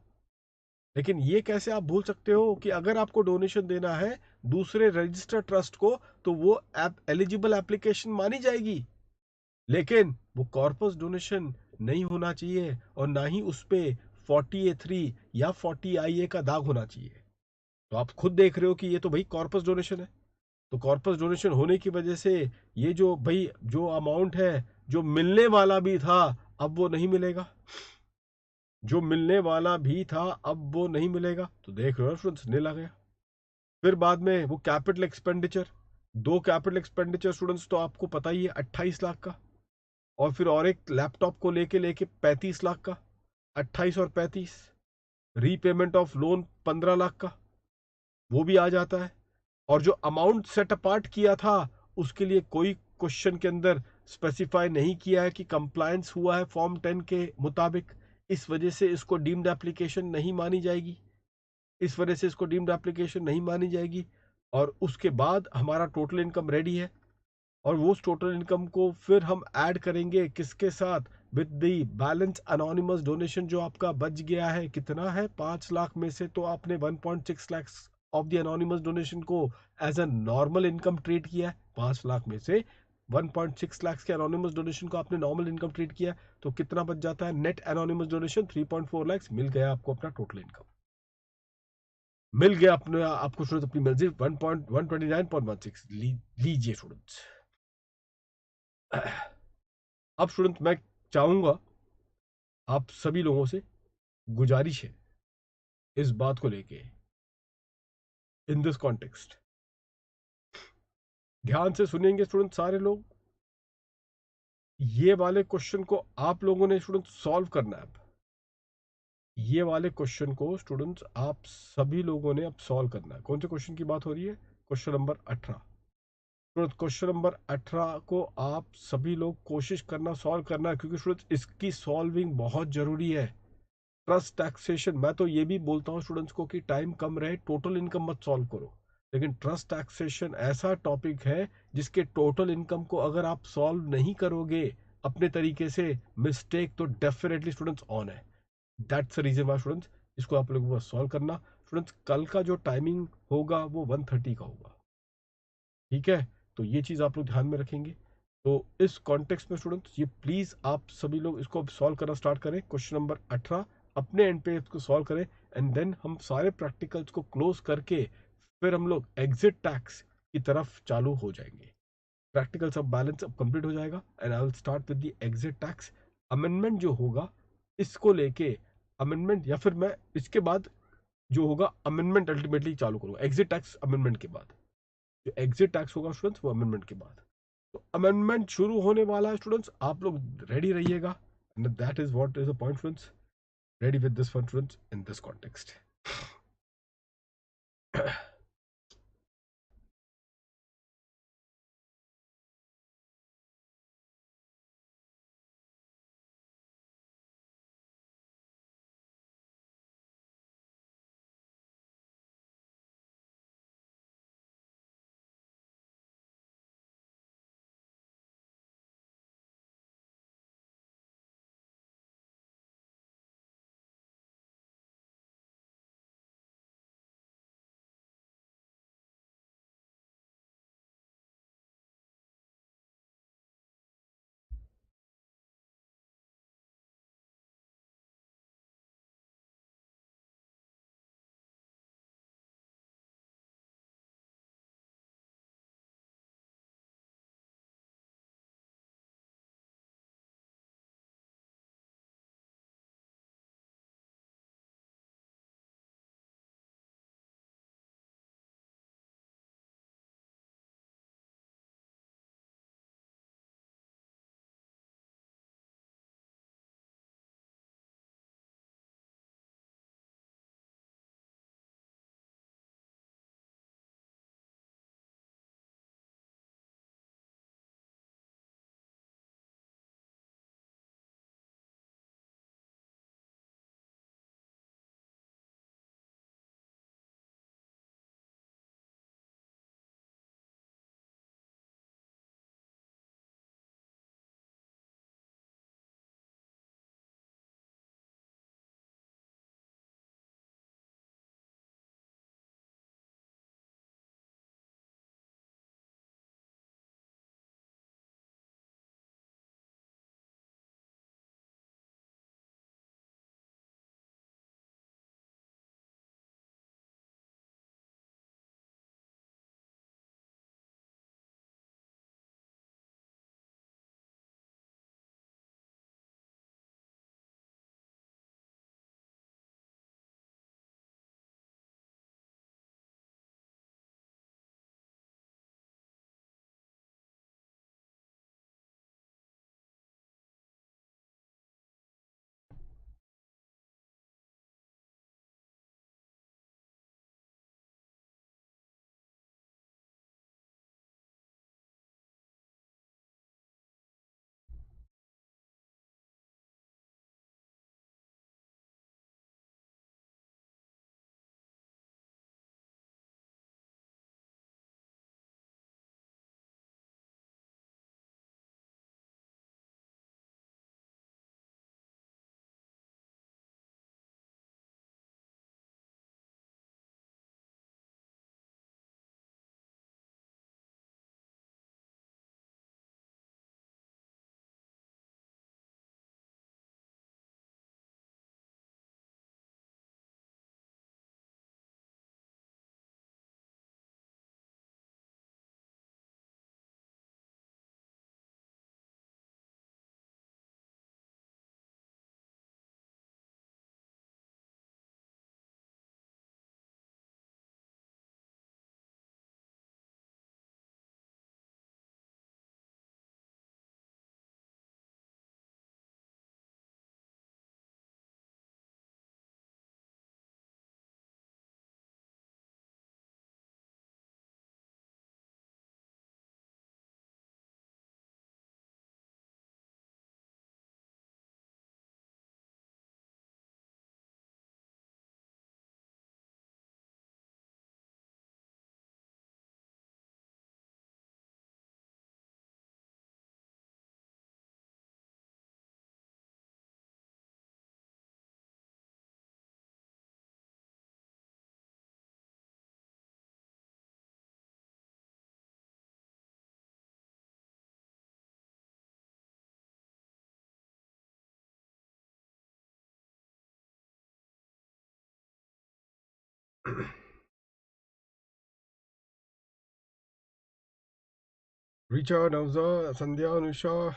लेकिन ये कैसे आप भूल सकते हो कि अगर आपको डोनेशन देना है दूसरे रजिस्टर्ड ट्रस्ट को तो वो एलिजिबल एप्लीकेशन मानी जाएगी। लेकिन वो कॉर्पस डोनेशन नहीं होना चाहिए और ना ही उस पे 40A3 या 40IA का दाग होना चाहिए। तो आप खुद देख रहे हो कि ये तो भाई कॉर्पस डोनेशन है। तो कॉर्पस डोनेशन होने की वजह से ये जो भाई जो अमाउंट है जो मिलने वाला भी था अब वो नहीं मिलेगा। जो मिलने वाला भी था अब वो नहीं मिलेगा। तो देख रहे हो स्टूडेंट्स नील आ गया। फिर बाद में वो कैपिटल एक्सपेंडिचर, दो कैपिटल एक्सपेंडिचर स्टूडेंट्स तो आपको पता ही है 28 लाख का। और फिर और एक लैपटॉप को लेके लेके 35 लाख का। 28 और 35। रीपेमेंट ऑफ लोन 15 लाख का, वो भी आ जाता है। और जो अमाउंट सेट अपार्ट किया था उसके लिए कोई क्वेश्चन के अंदर स्पेसिफाई नहीं किया है कि कंप्लायंस हुआ है फॉर्म 10 के मुताबिक। इस वजह से इसको डीम्ड एप्लीकेशन नहीं मानी जाएगी। इस वजह से इसको डीम्ड एप्लीकेशन नहीं मानी जाएगी। और उसके बाद हमारा टोटल इनकम रेडी है। और वो टोटल इनकम को फिर हम ऐड करेंगे किसके साथ? With the balance anonymous donation जो आपका बच गया है। कितना है? 5 लाख में से तो आपने 1.6 lakh of the anonymous donation को as a normal income treat किया है। 5 लाख में से 1.6 लाख के अनोनिमस डोनेशन को आपने नॉर्मल इनकम ट्रीट किया। तो कितना बच जाता है? Net anonymous donation 3.4 lakh. मिल गया आपको अपना टोटल इनकम। मिल गया अपने आपको स्टूडेंट अपनी मर्जी 1.129.16 लीजिए स्टूडेंट्स। अब स्टूडेंट मैं चाहूंगा आप सभी लोगों से गुजारिश है इस बात को लेके इन दिस कॉन्टेक्स्ट ध्यान से सुनेंगे स्टूडेंट सारे लोग। ये वाले क्वेश्चन को आप लोगों ने स्टूडेंट सॉल्व करना है। ये वाले क्वेश्चन को स्टूडेंट्स आप सभी लोगों ने अब सॉल्व करना है। कौन से क्वेश्चन की बात हो रही है? Question number 18। Student question number 18 को आप सभी लोग कोशिश करना सॉल्व करना है क्योंकि स्टूडेंट इसकी सॉल्विंग बहुत जरूरी है। ट्रस्ट टैक्सेशन, मैं तो ये भी बोलता हूँ स्टूडेंट्स को कि टाइम कम रहे टोटल इनकम मत सॉल्व करो। लेकिन ट्रस्ट टैक्सेशन ऐसा टॉपिक है जिसके टोटल इनकम को अगर आप सॉल्व नहीं करोगे अपने तरीके से मिस्टेक तो डेफिनेटली स्टूडेंट्स ऑन है। That's the reason why students इसको आप लोगों को सॉल्व करना। स्टूडेंट्स कल का जो टाइमिंग होगा वो 1:30 का होगा, ठीक है? तो ये चीज़ आप लोग ध्यान में रखेंगे। तो इस कॉन्टेक्स्ट में स्टूडेंट्स ये प्लीज़ आप सभी लोग इसको सॉल्व करना स्टार्ट करें। क्वेश्चन नंबर 18 अपने एंड पे इसको सॉल्व करें एंड देन हम सारे प्रैक्टिकल्स को क्लोज करके फिर हम लोग एग्जिट टैक्स की तरफ चालू हो जाएंगे। प्रैक्टिकल सब बैलेंस अब कंप्लीट हो जाएगा and I will start with the exit tax amendment जो होगा इसको लेके। अमेंडमेंट या फिर मैं इसके बाद जो होगा अमेंडमेंट अल्टीमेटली चालू करूंगा एग्जिट टैक्स अमेंडमेंट के बाद। जो एग्जिट टैक्स होगा स्टूडेंट्स वो अमेंडमेंट के बाद। तो अमेंडमेंट शुरू होने वाला है स्टूडेंट्स, आप लोग रेडी रहिएगा and that is what is the point students. Ready with this one students in this context. Richa, Navza, Sandhya, Anusha,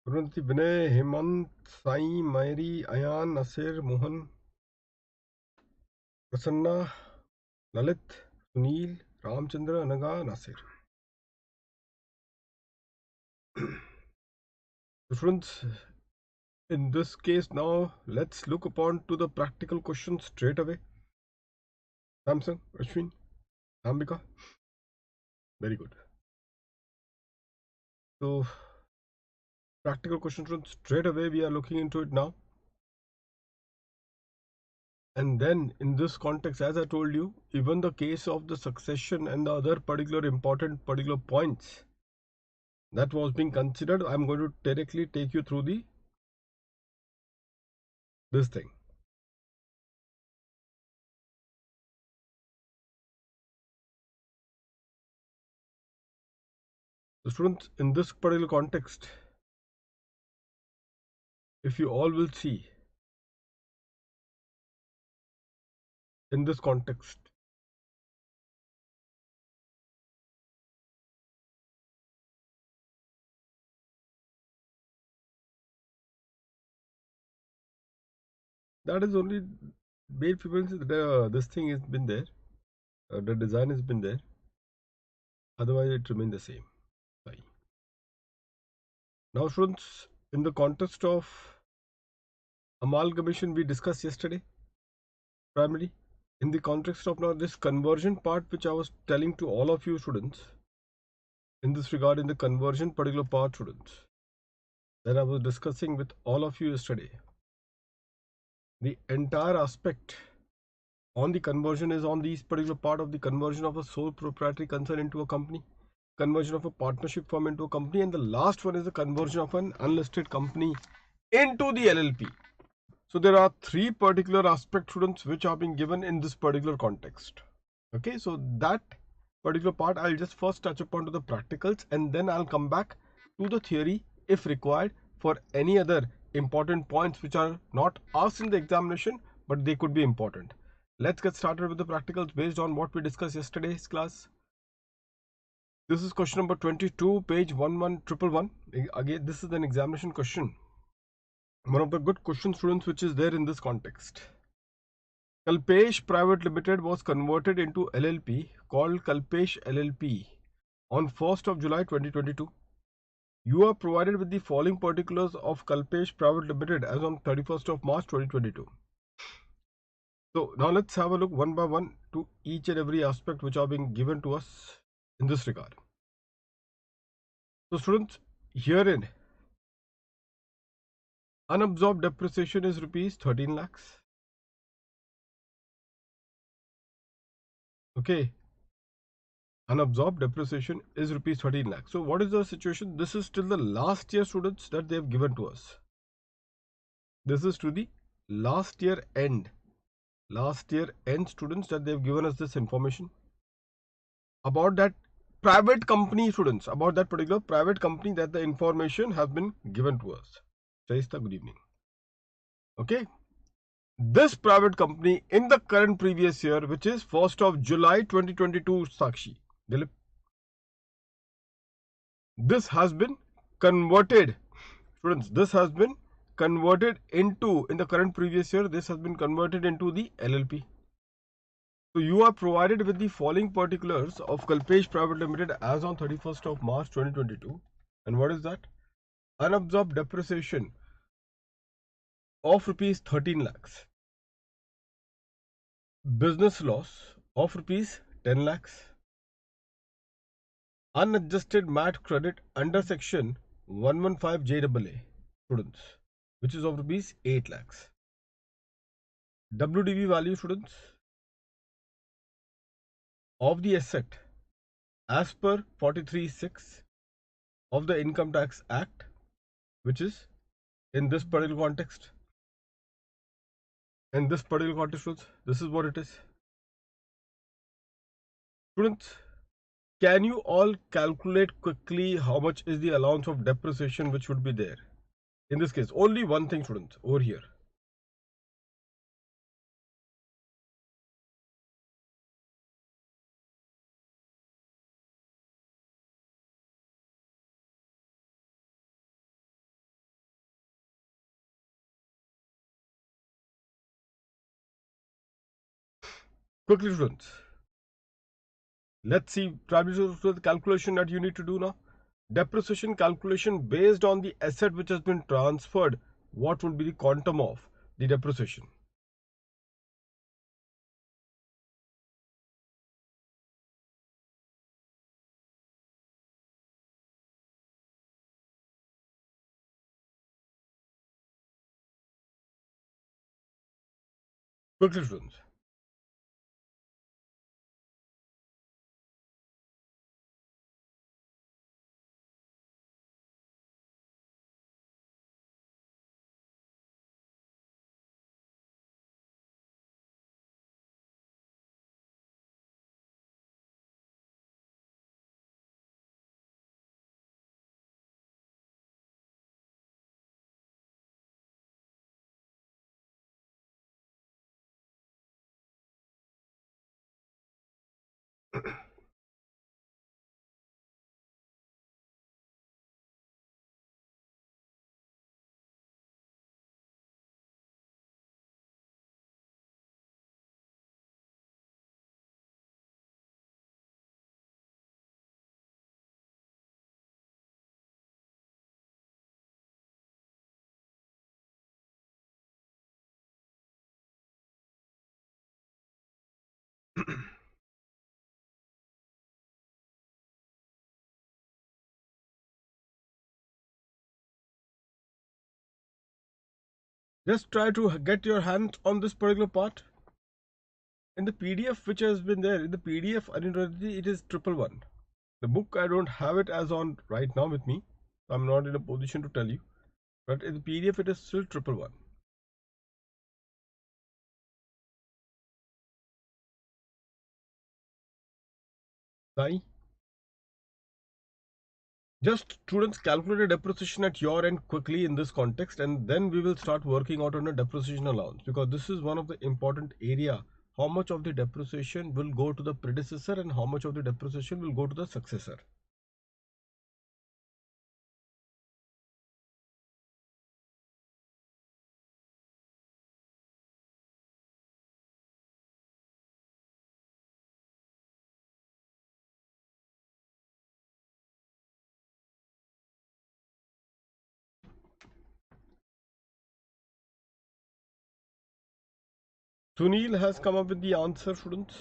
Purnati, Vinay, Hemant, Sai, Mairi, Ayan, Nasir, Mohan, Prasanna, Lalit, Sunil, Ramchandra, Anaga, Nasir. So friends, in this case now, let's look upon to the practical questions straight away. Samsung, Ashwin, Ambika. Very good. So, practical questions straight away, we are looking into it now. And then in this context, as I told you, even the case of the succession and the other particular important particular points that was being considered, I'm going to directly take you through this thing. So students, in this particular context, if you all will see, in this context, that is only main frequency. This thing has been there, the design has been there. Otherwise, it remains the same. Fine. Now, students, in the context of amalgamation, we discussed yesterday, primarily. In the context of now this conversion part, which I was telling to all of you students, in this regard, in the conversion particular part, students, that I was discussing with all of you yesterday, the entire aspect on the conversion is on these particular part of the conversion of a sole proprietary concern into a company, conversion of a partnership firm into a company, and the last one is the conversion of an unlisted company into the LLP. So there are three particular aspects, students, which are being given in this particular context. Okay, so that particular part I'll just first touch upon to the practicals, and then I'll come back to the theory if required for any other important points which are not asked in the examination, but they could be important. Let's get started with the practicals based on what we discussed yesterday's class. This is question number 22, page 11111. Again, this is an examination question. One of the good question, students, which is there in this context. Kalpesh Private Limited was converted into LLP called Kalpesh LLP on 1st of July 2022. You are provided with the following particulars of Kalpesh Private Limited as on 31st of March 2022. So now let's have a look one by one to each and every aspect which are being given to us in this regard. So students, herein unabsorbed depreciation is rupees 13 lakhs. Okay, unabsorbed depreciation is rupees 13 lakhs. So what is the situation? This is till the last year, students, that they have given to us. This is to the last year end students, that they have given us this information about that private company, students, about that particular private company, that the information has been given to us. Shaista, good evening. Okay, this private company in the current previous year, which is 1st of July 2022, Sakshi, Dilip, this has been converted, students, this has been converted into, in the current previous year, this has been converted into the LLP. So you are provided with the following particulars of Kalpesh Private Limited as on 31st of March 2022. And what is that? Unabsorbed depreciation of rupees 13 lakhs. Business loss of rupees 10 lakhs. Unadjusted MAT credit under section 115JAA, students, which is of rupees 8 lakhs. WDV value, students, of the asset as per 43(6) of the Income Tax Act, which is in this particular context. In this particular context, this is what it is. Students, can you all calculate quickly how much is the allowance of depreciation which would be there? In this case, only one thing, students, over here. Quickly, students. Let's see the calculation that you need to do now. Depreciation calculation based on the asset which has been transferred. What would be the quantum of the depreciation? Quickly, students. Just try to get your hands on this particular part. In the PDF which has been there, in the PDF, it is 111. The book, I don't have it as on right now with me. I'm not in a position to tell you. But in the PDF, it is still 111. Sai? Just students calculate a depreciation at your end quickly in this context, and then we will start working out on a depreciation allowance, because this is one of the important area. How much of the depreciation will go to the predecessor and how much of the depreciation will go to the successor. Sunil has come up with the answer, students,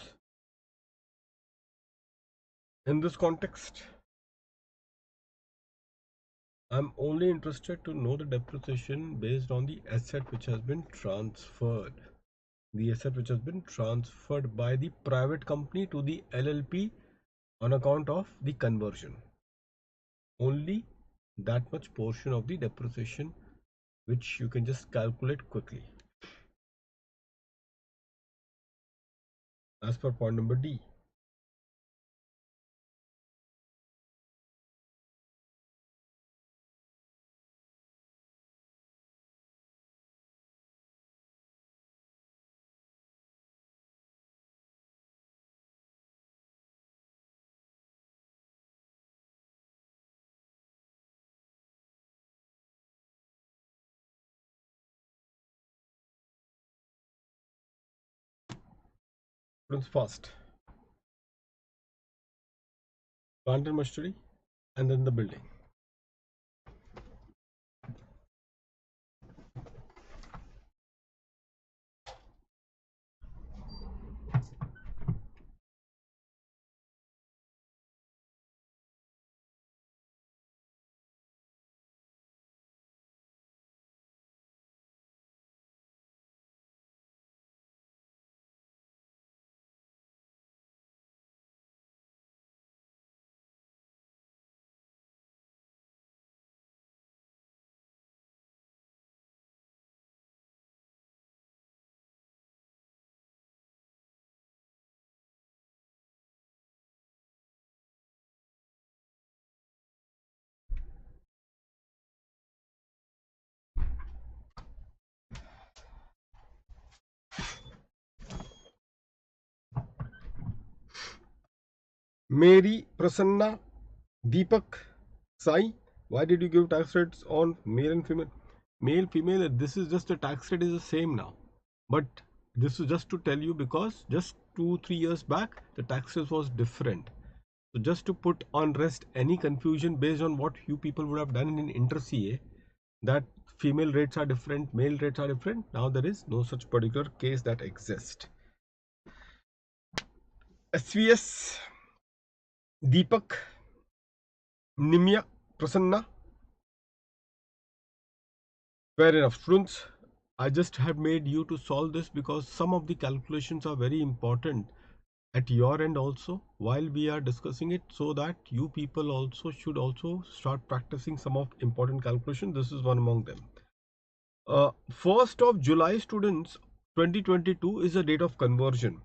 in this context. I'm only interested to know the depreciation based on the asset which has been transferred. The asset which has been transferred by the private company to the LLP on account of the conversion. Only that much portion of the depreciation which you can just calculate quickly. As per point number D. Students, fast. Plant and machinery, and then the building. Mary, Prasanna, Deepak, Sai, why did you give tax rates on male and female? Male, female, this is just the tax rate is the same now. But this is just to tell you, because just 2-3 years back, the taxes was different. So just to put on rest any confusion based on what you people would have done in inter CA, that female rates are different, male rates are different. Now there is no such particular case that exists. SVS, Deepak, Nimya, Prasanna. Fair enough, students. I just have made you to solve this because some of the calculations are very important at your end also while we are discussing it, so that you people also should also start practicing some of important calculations. This is one among them. 1st of July, students, 2022 is the date of conversion.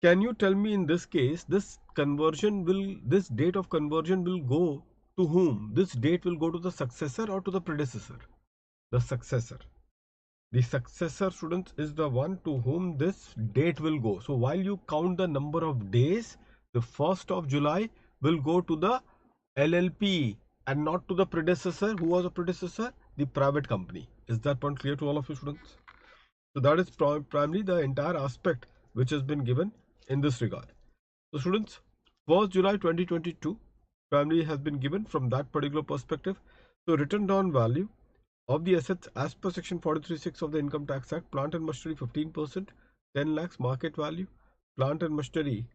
Can you tell me in this case, this date of conversion will go to whom? This date will go to the successor or to the predecessor? The successor. The successor, students, is the one to whom this date will go. So while you count the number of days, the 1st of July will go to the LLP and not to the predecessor. Who was the predecessor? The private company. Is that point clear to all of you, students? So that is primarily the entire aspect which has been given in this regard. So students, 1st July 2022 primarily has been given from that particular perspective. So written down value of the assets as per section 43(6) of the Income Tax Act, plant and machinery 15%, 10 lakhs market value, plant and machinery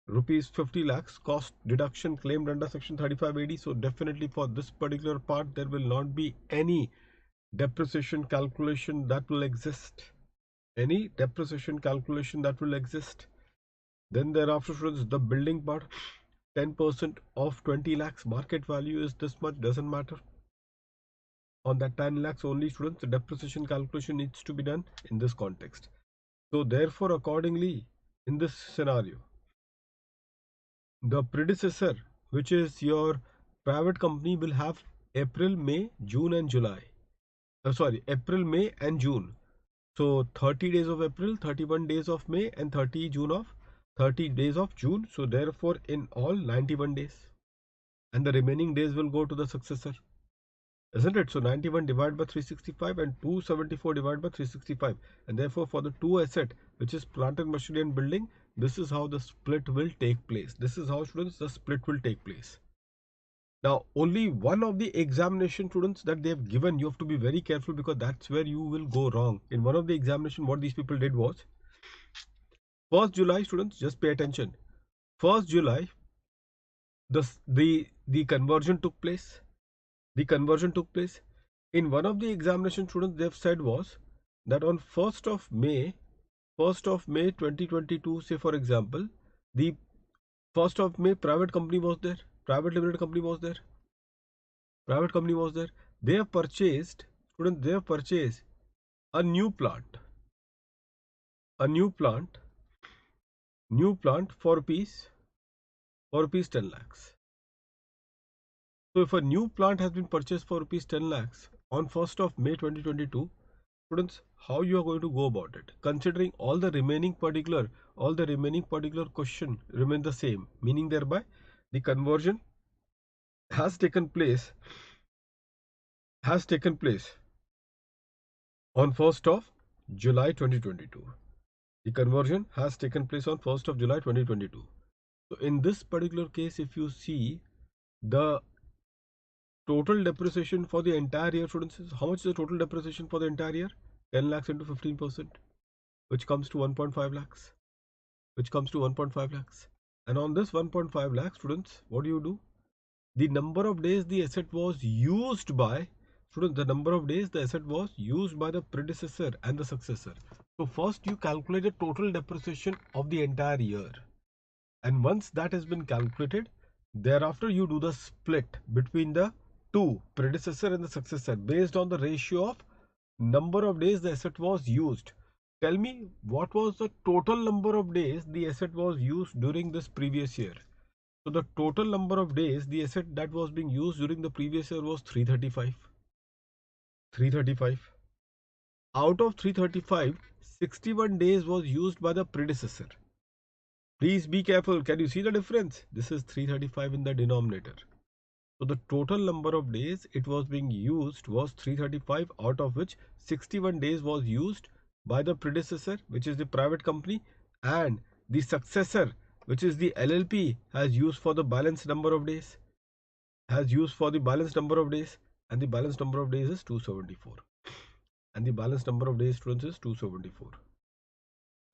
rupees 50 lakhs, cost deduction claimed under section 35 AD. So definitely for this particular part, there will not be any depreciation calculation that will exist. Any depreciation calculation that will exist. Then thereafter, students, the building part, 10% of 20 lakhs market value is this much, doesn't matter. On that 10 lakhs only, students, the depreciation calculation needs to be done in this context. So therefore, accordingly, in this scenario, the predecessor, which is your private company, will have April, May, June and July. April, May and June. So 30 days of April, 31 days of May and 30 days of June. So therefore, in all 91 days. And the remaining days will go to the successor. Isn't it? So 91 divided by 365 and 274 divided by 365. And therefore, for the two asset, which is plant and machinery and building, this is how the split will take place. This is how, students, the split will take place. Now, only one of the examination, students, that they have given, you have to be very careful because that's where you will go wrong. In one of the examination, what these people did was, 1st July, students, just pay attention. 1st July, the conversion took place. The conversion took place. In one of the examination, students, they have said was that on 1st of May 2022, say for example, the 1st of May, private company was there, private limited company was there, private company was there. They have purchased, students, they have purchased a new plant for rupees 10 lakhs. So if a new plant has been purchased for rupees 10 lakhs on 1st of May 2022, students, how you are going to go about it? Considering all the remaining particular question remain the same, meaning thereby the conversion has taken place on 1st of July 2022. The conversion has taken place on 1st of July 2022. So in this particular case, if you see the total depreciation for the entire year, students, how much is the total depreciation for the entire year? 10 lakhs into 15%, which comes to 1.5 lakhs. And on this 1.5 lakhs, students, what do? The number of days the asset was used by, students, the number of days the asset was used by the predecessor and the successor. So first you calculate the total depreciation of the entire year. And once that has been calculated, thereafter you do the split between the two, predecessor and the successor, based on the ratio of number of days the asset was used. Tell me, what was the total number of days the asset was used during this previous year? So the total number of days the asset that was being used during the previous year was 335. Out of 335, 61 days was used by the predecessor. Please be careful. Can you see the difference? This is 335 in the denominator. So the total number of days it was being used was 335, out of which 61 days was used by the predecessor, which is the private company, and the successor, which is the LLP, has used for the balanced number of days, and the balanced number of days is 274, and the balanced number of days, students, is 274,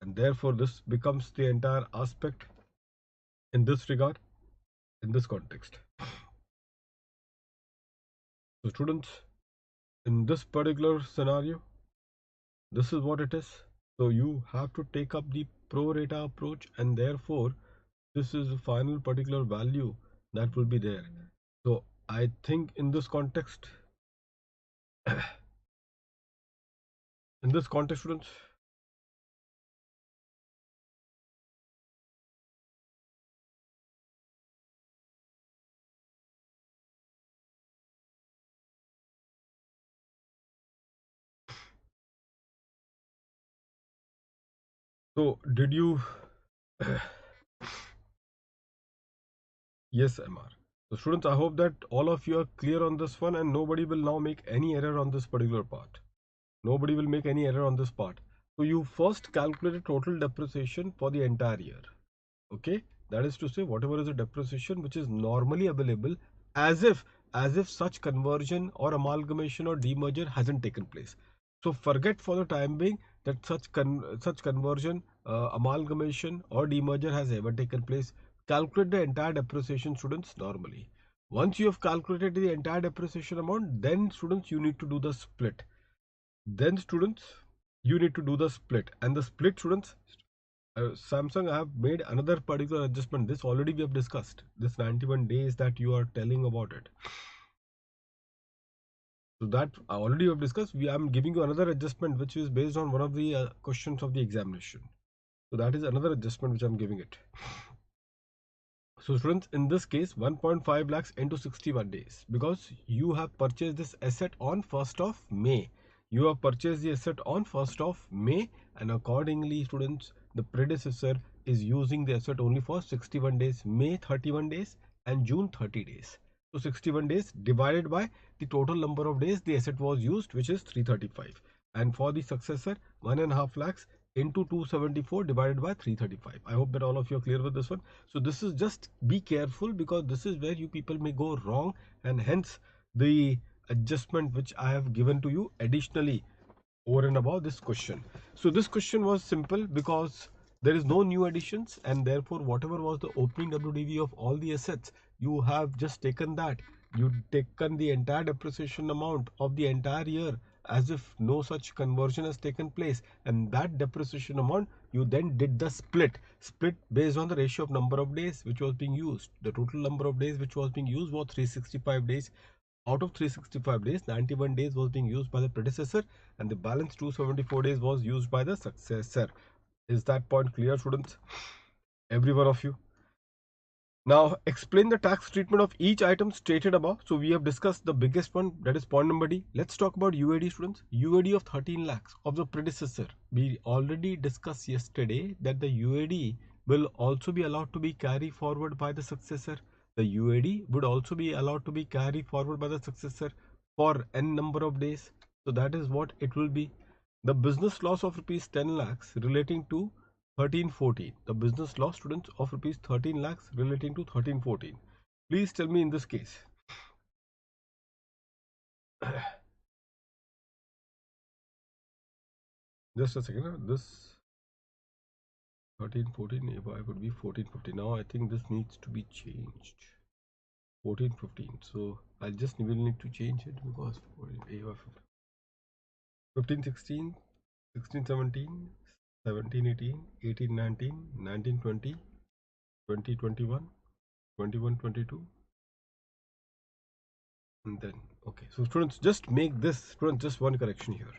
and therefore this becomes the entire aspect in this regard, in this context. So students, in this particular scenario, this is what it is. So you have to take up the pro rata approach, and therefore this is the final particular value that will be there. So I think in this context, students, so did you yes, MR. So students, I hope that all of you are clear on this one, and nobody will now make any error on this particular part. Nobody will make any error on this part. So you first calculate total depreciation for the entire year. Okay, that is to say, whatever is the depreciation which is normally available, as if such conversion or amalgamation or demerger hasn't taken place. So forget for the time being that such conversion, amalgamation or demerger has ever taken place. Calculate the entire depreciation, students, normally. Once you have calculated the entire depreciation amount, then students, you need to do the split. And the split, students, Samsung, I have made another particular adjustment. This already we have discussed. This 91 days that you are telling about it. So that I already have discussed. I'm giving you another adjustment which is based on one of the questions of the examination. So that is another adjustment which I'm giving it. So students, in this case, 1.5 lakhs into 61 days, because you have purchased this asset on 1st of May. You have purchased the asset on 1st of May, and accordingly, students, the predecessor is using the asset only for 61 days, May 31 days and June 30 days. So 61 days divided by the total number of days the asset was used, which is 335. And for the successor, 1.5 lakhs into 274 divided by 335. I hope that all of you are clear with this one. So this is just, be careful, because this is where you people may go wrong, and hence the adjustment which I have given to you additionally over and above this question. So this question was simple because there is no new additions, and therefore whatever was the opening WDV of all the assets, you have just taken that. You've taken the entire depreciation amount of the entire year as if no such conversion has taken place, and that depreciation amount you then did the split based on the ratio of number of days which was being used. The total number of days which was being used was 365 days. Out of 365 days, 91 days was being used by the predecessor, and the balance 274 days was used by the successor. Is that point clear, students? Every one of you? Now explain the tax treatment of each item stated above. So we have discussed the biggest one, that is point number D. Let's talk about UAD, students. UAD of 13 lakhs of the predecessor. We already discussed yesterday that the UAD will also be allowed to be carried forward by the successor. The UAD would also be allowed to be carried forward by the successor for n number of days. So that is what it will be. The business loss of rupees 10 lakhs relating to 1314. The business loss, students, of rupees 13 lakhs relating to 1314. Please tell me in this case. Just a second. This 1314, if I would be 1450. Now I think this needs to be changed. 1415. So I just will need to change it, because 1516, 1617, 1718, 1819, 1920, 2021, 2122. And then, okay, so students, just make this, students, just one correction here.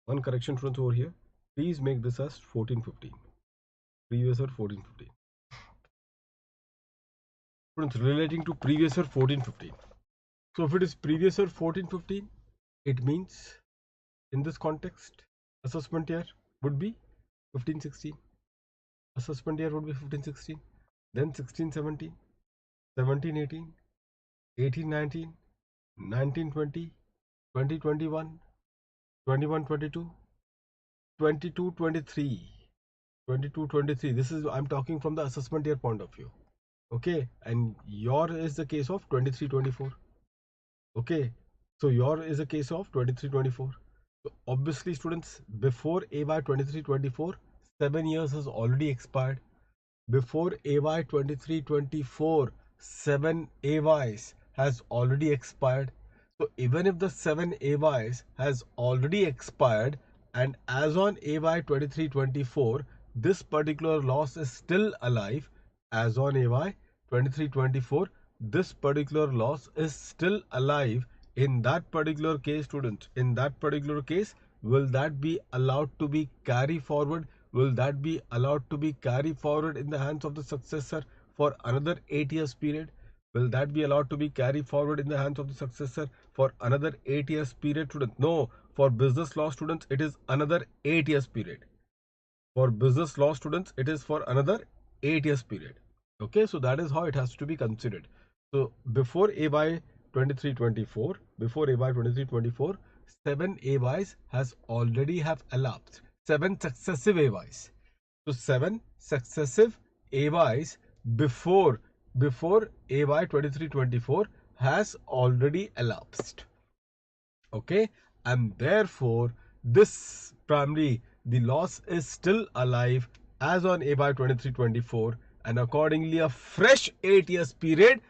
One correction, students, over here. Please make this as 1415. Previous year 1415. Students, relating to previous year 1415. So if it is previous year 1415, it means in this context, assessment year would be 1516. Assessment year would be 1516. Then 1617, 1718, 1819, 1920, 2021, 2122, 2223, 22, 23. This is, I'm talking from the assessment year point of view. Okay, and your is the case of 23, 24. Okay, so your is a case of 23, 24. So obviously, students, before AY 23, 24, 7 years has already expired. Before AY 23, 24, 7 AYs has already expired. So even if the 7 AYs has already expired, and as on AY 23, 24, this particular loss is still alive, as on AY 23, 24, this particular loss is still alive. In that particular case, students, in that particular case, will that be allowed to be carry forward? Will that be allowed to be carry forward in the hands of the successor for another 8 years period? Will that be allowed to be carry forward in the hands of the successor for another 8 years period, students? No, for business law students, it is another 8 years period. For business law students, it is for another 8 years period. Okay, so that is how it has to be considered. So before AY 23-24, before AY 23-24, 7 AYs has already have elapsed. 7 successive AYs. So 7 successive AYs before AY 23-24 has already elapsed. Okay, and therefore this primary, the loss is still alive as on AY 23-24, and accordingly a fresh 8 years period,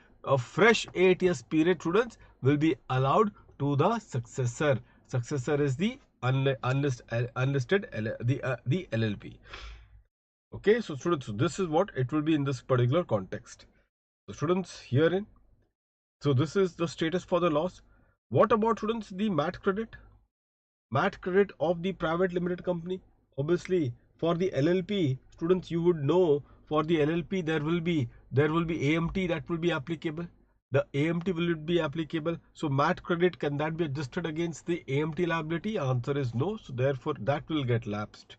students, will be allowed to the successor. Successor is the unlisted the LLP. Okay, so students, this is what it will be in this particular context. So students, herein, so this is the status for the loss. What about, students, the MAT credit? MAT credit of the private limited company. Obviously, for the LLP, students, you would know, for the LLP there will be AMT that will be applicable. The AMT will be applicable. So MAT credit, can that be adjusted against the AMT liability? Answer is no. So therefore that will get lapsed.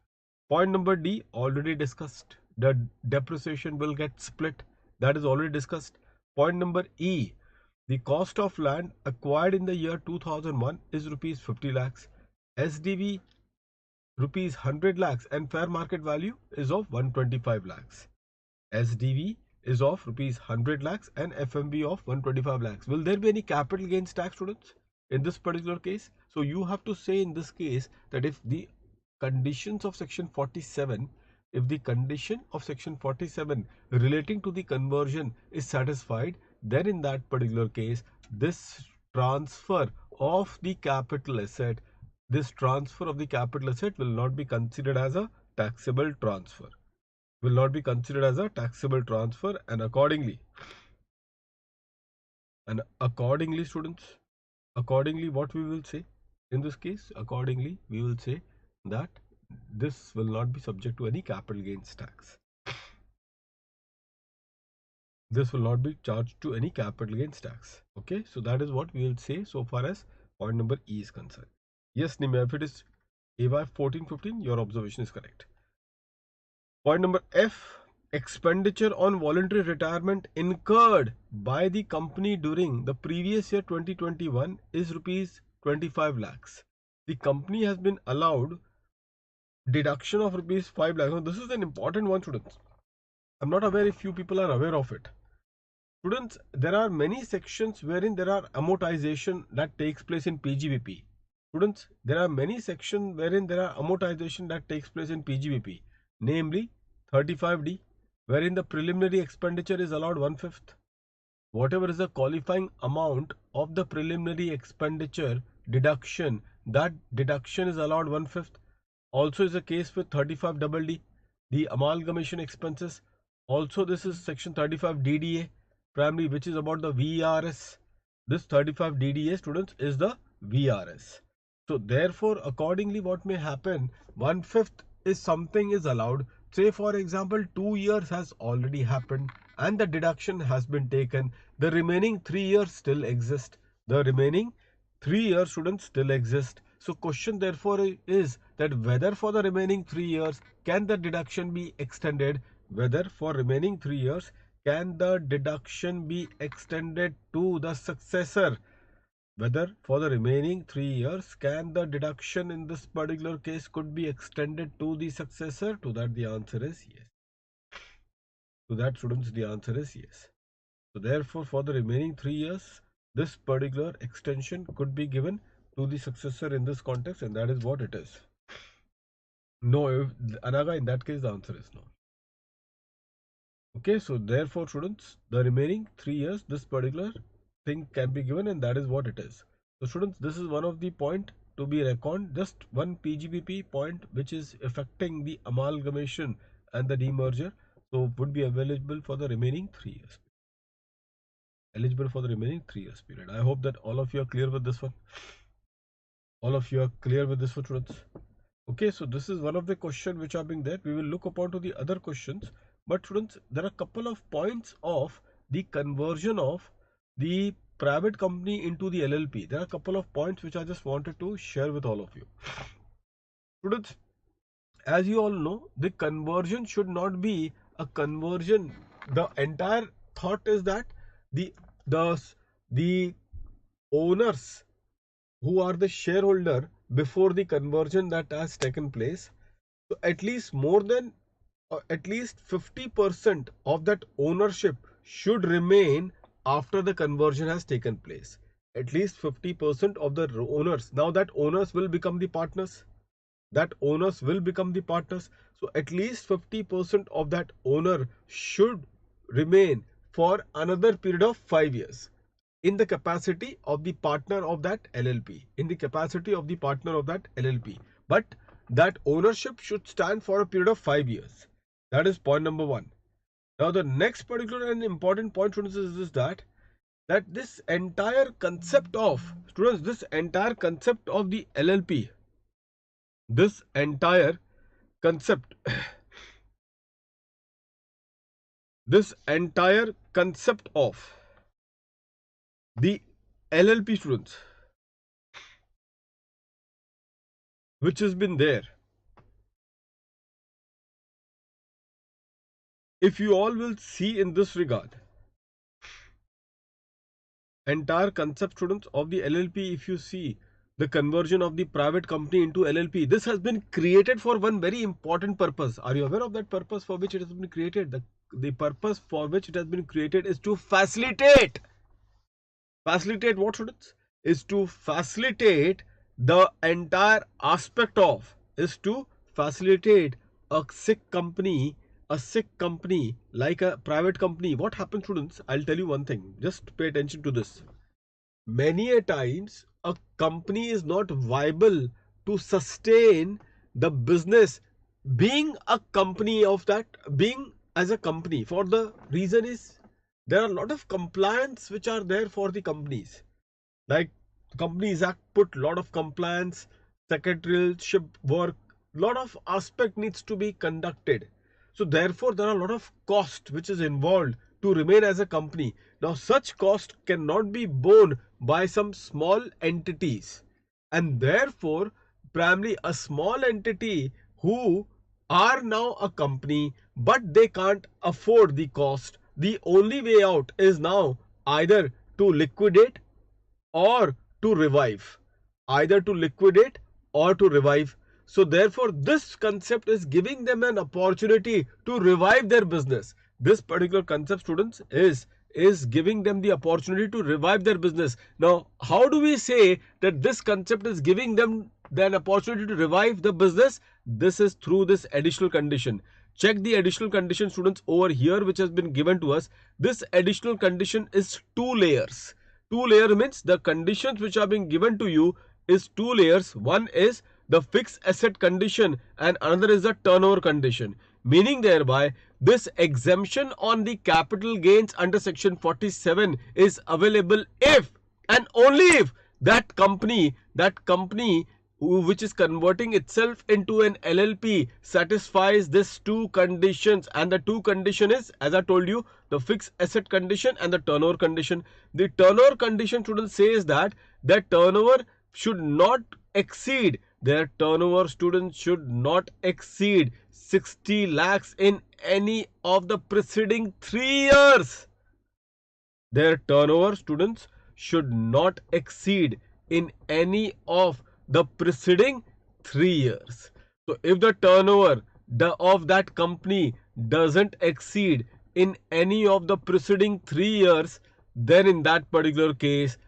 Point number D, already discussed. The depreciation will get split. That is already discussed. Point number E, the cost of land acquired in the year 2001 is rupees 50 lakhs. SDV rupees 100 lakhs, and fair market value is of 125 lakhs. SDV is of rupees 100 lakhs and FMV of 125 lakhs. Will there be any capital gains tax, students, in this particular case? So you have to say in this case that if the conditions of section 47, if the condition of section 47 relating to the conversion is satisfied, then in that particular case, this transfer of the capital asset, will not be considered as a taxable transfer. Will not be considered as a taxable transfer, and accordingly, students, accordingly, what we will say in this case, accordingly, we will say that this will not be subject to any capital gains tax. This will not be charged to any capital gains tax. Okay, so that is what we will say so far as point number E is concerned. Yes, Nimya, if it is AY 14-15, your observation is correct. Point number F, expenditure on voluntary retirement incurred by the company during the previous year 2021 is rupees 25 lakhs. The company has been allowed deduction of rupees 5 lakhs. Now, this is an important one, students. I'm not aware if you people are aware of it. Students, there are many sections wherein there are amortization that takes place in PGBP. Students, there are many sections wherein there are amortization that takes place in PGBP, namely 35D, wherein the preliminary expenditure is allowed 1/5. Whatever is the qualifying amount of the preliminary expenditure deduction, that deduction is allowed 1/5. Also is the case with 35DD, the amalgamation expenses. Also, this is section 35 DDA primary, which is about the VRS. This 35 DDA, students, is the VRS. So therefore, accordingly, what may happen, 1/5 is something is allowed. Say for example, 2 years has already happened and the deduction has been taken. The remaining 3 years still exist. The remaining 3 years, students, still exist. So question therefore is that whether for the remaining 3 years can the deduction be extended? Whether for remaining 3 years can the deduction be extended to the successor? whether for the remaining 3 years can the deduction in this particular case could be extended to the successor. To that the answer is yes. To that, students, the answer is yes. So therefore for the remaining 3 years this particular extension could be given to the successor in this context, and that is what it is. No, if Anaga, in that case the answer is no. Okay, so therefore students, the remaining 3 years this particular thing can be given, and that is what it is. So students, this is one of the point to be reckoned, just one PGBP point which is affecting the amalgamation and the demerger, so would be available for the remaining 3 years. Eligible for the remaining 3 years period. I hope that all of you are clear with this one. All of you are clear with this one, students. Okay, so this is one of the questions which are being there. We will look upon to the other questions. But students, there are a couple of points of the conversion of the private company into the LLP. There are a couple of points which I just wanted to share with all of you. Students, as you all know, the conversion should not be a conversion. The entire thought is that the owners who are the shareholder before the conversion that has taken place, so at least more than at least 50% of that ownership should remain after the conversion has taken place. At least 50% of the owners. Now that owners will become the partners. So at least 50% of that owner should remain for another period of 5 years in the capacity of the partner of that LLP. But that ownership should stand for a period of 5 years. That is point number one. Now the next particular and important point, students, is that this entire concept of, students, this entire concept of the LLP, this entire concept of the LLP, students, which has been there, if you all will see in this regard, entire concept, students, of the LLP, if you see the conversion of the private company into LLP, this has been created for one very important purpose. Are you aware of that purpose for which it has been created? The purpose for which it has been created is to facilitate what, students? Is to facilitate the entire aspect of, is to facilitate a sick company like a private company. What happens, students? I'll tell you one thing, just pay attention to this. Many a times a company is not viable to sustain the business being a company of that, being as a company, for the reason is there are a lot of compliance which are there for the companies. Like Companies Act put a lot of compliance, secretarialship work, lot of aspect needs to be conducted. So therefore there are a lot of cost which is involved to remain as a company. Now such cost cannot be borne by some small entities, and therefore primarily a small entity who are now a company but they can't afford the cost. The only way out is now either to liquidate or to revive. So therefore this concept is giving them an opportunity to revive their business. This particular concept, students, is giving them the opportunity to revive their business. Now how do we say that this concept is giving them an opportunity to revive the business? This is through this additional condition. Check the additional condition, students, over here, which has been given to us. This additional condition is 2 layers. 2 layer means the conditions which are being given to you is 2 layers. One is the fixed asset condition and another is the turnover condition, meaning thereby this exemption on the capital gains under section 47 is available if and only if that company which is converting itself into an LLP satisfies this 2 conditions, and the 2 condition is, as I told you, the fixed asset condition and the turnover condition. The turnover condition, students, says that their turnover should not exceed 60 lakhs in any of the preceding 3 years. Their turnover, students, should not exceed in any of the preceding 3 years. So if the turnover of that company doesn't exceed in any of the preceding 3 years, then in that particular case,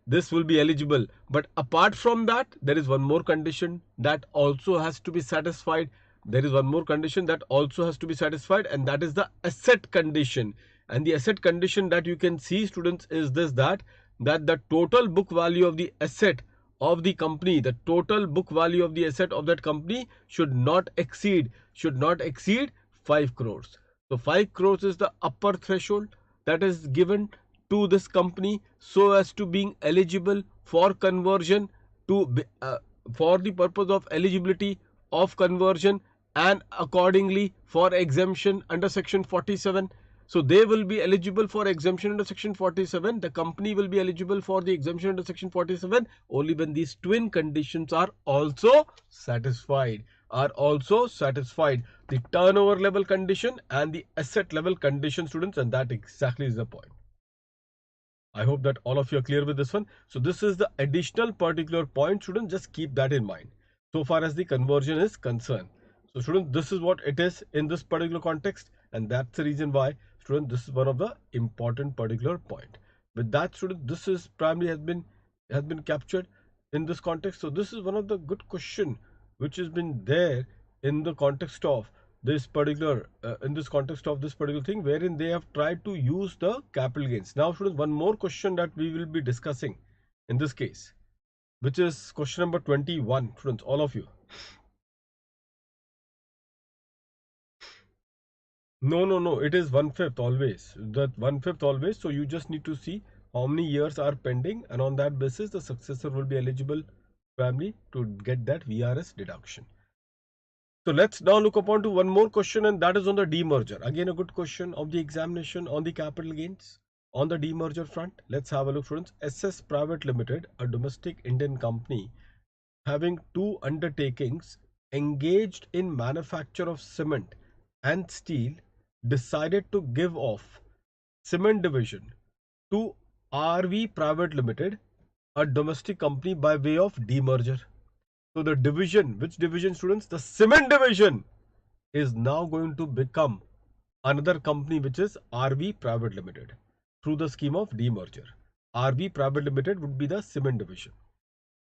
this will be eligible. But apart from that, there is one more condition that also has to be satisfied. And that is the asset condition. And the asset condition that you can see, students, is this, that the total book value of the asset of the company, the total book value of the asset of that company should not exceed 5 crores. So 5 crores is the upper threshold that is given to this company so as to being eligible for conversion for the purpose of eligibility of conversion, and accordingly for exemption under section 47. So they will be eligible for exemption under section 47. The company will be eligible for the exemption under section 47 only when these twin conditions are also satisfied. The turnover level condition and the asset level condition, students, and that exactly is the point. I hope that all of you are clear with this one. So this is the additional particular point, students. Just keep that in mind so far as the conversion is concerned. So students, this is what it is in this particular context, and that's the reason why, students, this is one of the important particular point. With that, students, this is primarily has been captured in this context. So this is one of the good question which has been there in the context of this particular thing, wherein they have tried to use the capital gains. Now students, one more question that we will be discussing in this case, which is question number 21. Students, all of you, no, it is 1/5 always, that 1/5 always. So you just need to see how many years are pending, and on that basis the successor will be eligible family to get that VRS deduction. So let's now look upon to one more question, and that is on the demerger. Again, a good question of the examination on the capital gains on the demerger front. Let's have a look, students. SS Private Limited, a domestic Indian company having two undertakings engaged in manufacture of cement and steel, decided to give off cement division to RV Private Limited, a domestic company, by way of demerger. So the division, which division, students? The cement division is now going to become another company, which is RV Private Limited, through the scheme of demerger. RV Private Limited would be the cement division.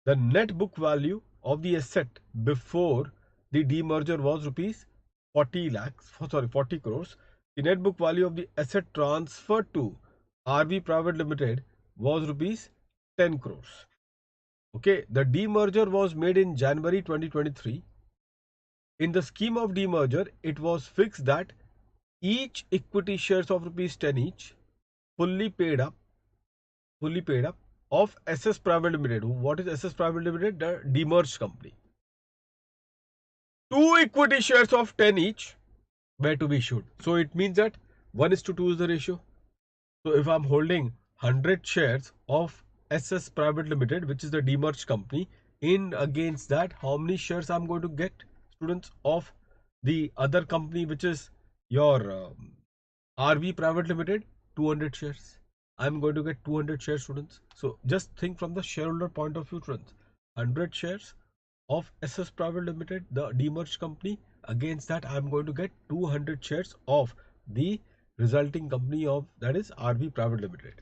The net book value of the asset before the demerger was rupees 40 crores. The net book value of the asset transferred to RV Private Limited was rupees 10 crores. Okay, the demerger was made in January 2023. In the scheme of demerger, it was fixed that each equity shares of rupees 10 each, fully paid up of SS Private Limited. What is SS Private Limited? The demerged company. 2 equity shares of 10 each were to be issued. So it means that 1:2 is the ratio. So if I'm holding 100 shares of SS Private Limited, which is the demerged company, in against that, how many shares I'm going to get, students, of the other company, which is your RV Private Limited? 200 shares. I'm going to get 200 shares, students. So just think from the shareholder point of view, students. 100 shares of SS Private Limited, the demerged company. Against that, I'm going to get 200 shares of the resulting company, of that is RV Private Limited.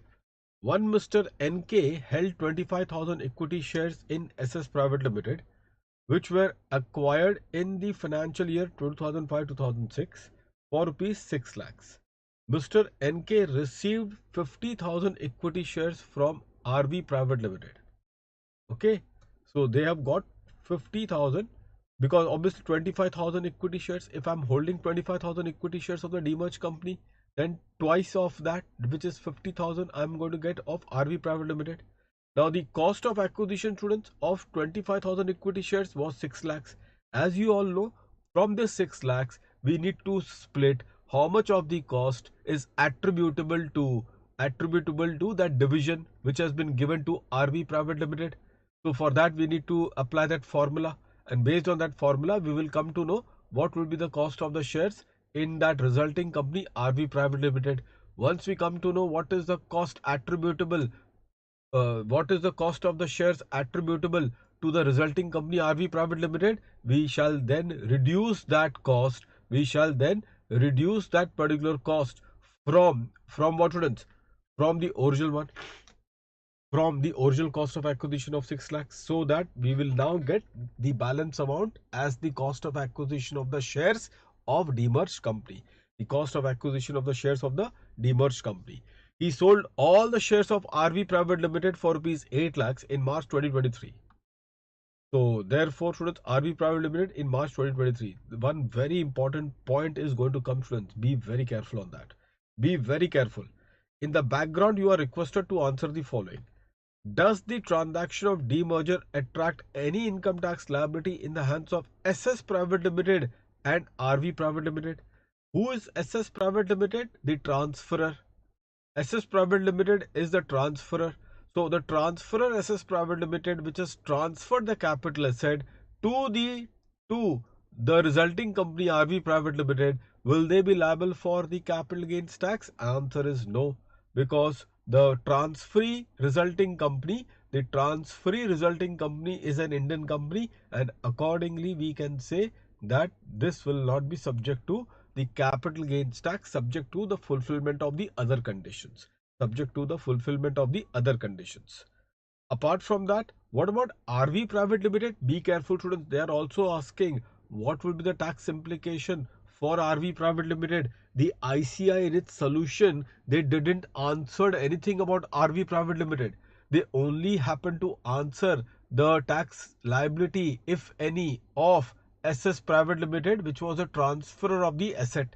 One Mr. NK held 25,000 equity shares in SS Private Limited, which were acquired in the financial year 2005-2006 for rupees 6 lakhs. Mr. NK received 50,000 equity shares from RV Private Limited. Okay, so they have got 50,000, because obviously 25,000 equity shares. If I'm holding 25,000 equity shares of the demerged company, then twice of that, which is 50,000, I'm going to get of RV Private Limited. Now the cost of acquisition, students, of 25,000 equity shares was 6 lakhs. As you all know, from this 6 lakhs, we need to split how much of the cost is attributable to that division which has been given to RV Private Limited. So for that, we need to apply that formula, and based on that formula, we will come to know what will be the cost of the shares in that resulting company, RV Private Limited. once we come to know what is the cost attributable, what is the cost of the shares attributable to the resulting company RV Private Limited, we shall then reduce that cost. We shall then reduce that particular cost from what, students? From the original one, from the original cost of acquisition of 6 lakhs, so that we will now get the balance amount as the cost of acquisition of the shares of demerged company. The cost of acquisition of the shares of the demerged company. He sold all the shares of RV Private Limited for rupees 8 lakhs in March 2023. So therefore, students, RV Private Limited in March 2023. One very important point is going to come, students. Be very careful on that. Be very careful. In the background, you are requested to answer the following. Does the transaction of demerger attract any income tax liability in the hands of SS Private Limited and RV Private Limited? Who is SS Private Limited? The transferor. SS Private Limited is the transferor. So the transferor SS Private Limited, which has transferred the capital asset to the resulting company RV Private Limited, will they be liable for the capital gains tax? Answer is no, because the transferee resulting company is an Indian company, and accordingly we can say that this will not be subject to the capital gains tax, subject to the fulfillment of the other conditions. Apart from that, what about RV Private Limited? Be careful, students. They are also asking what will be the tax implication for RV Private Limited. The ICI in its solution, they didn't answer anything about RV Private Limited. They only happened to answer the tax liability, if any, of SS Private Limited, which was a transfer of the asset.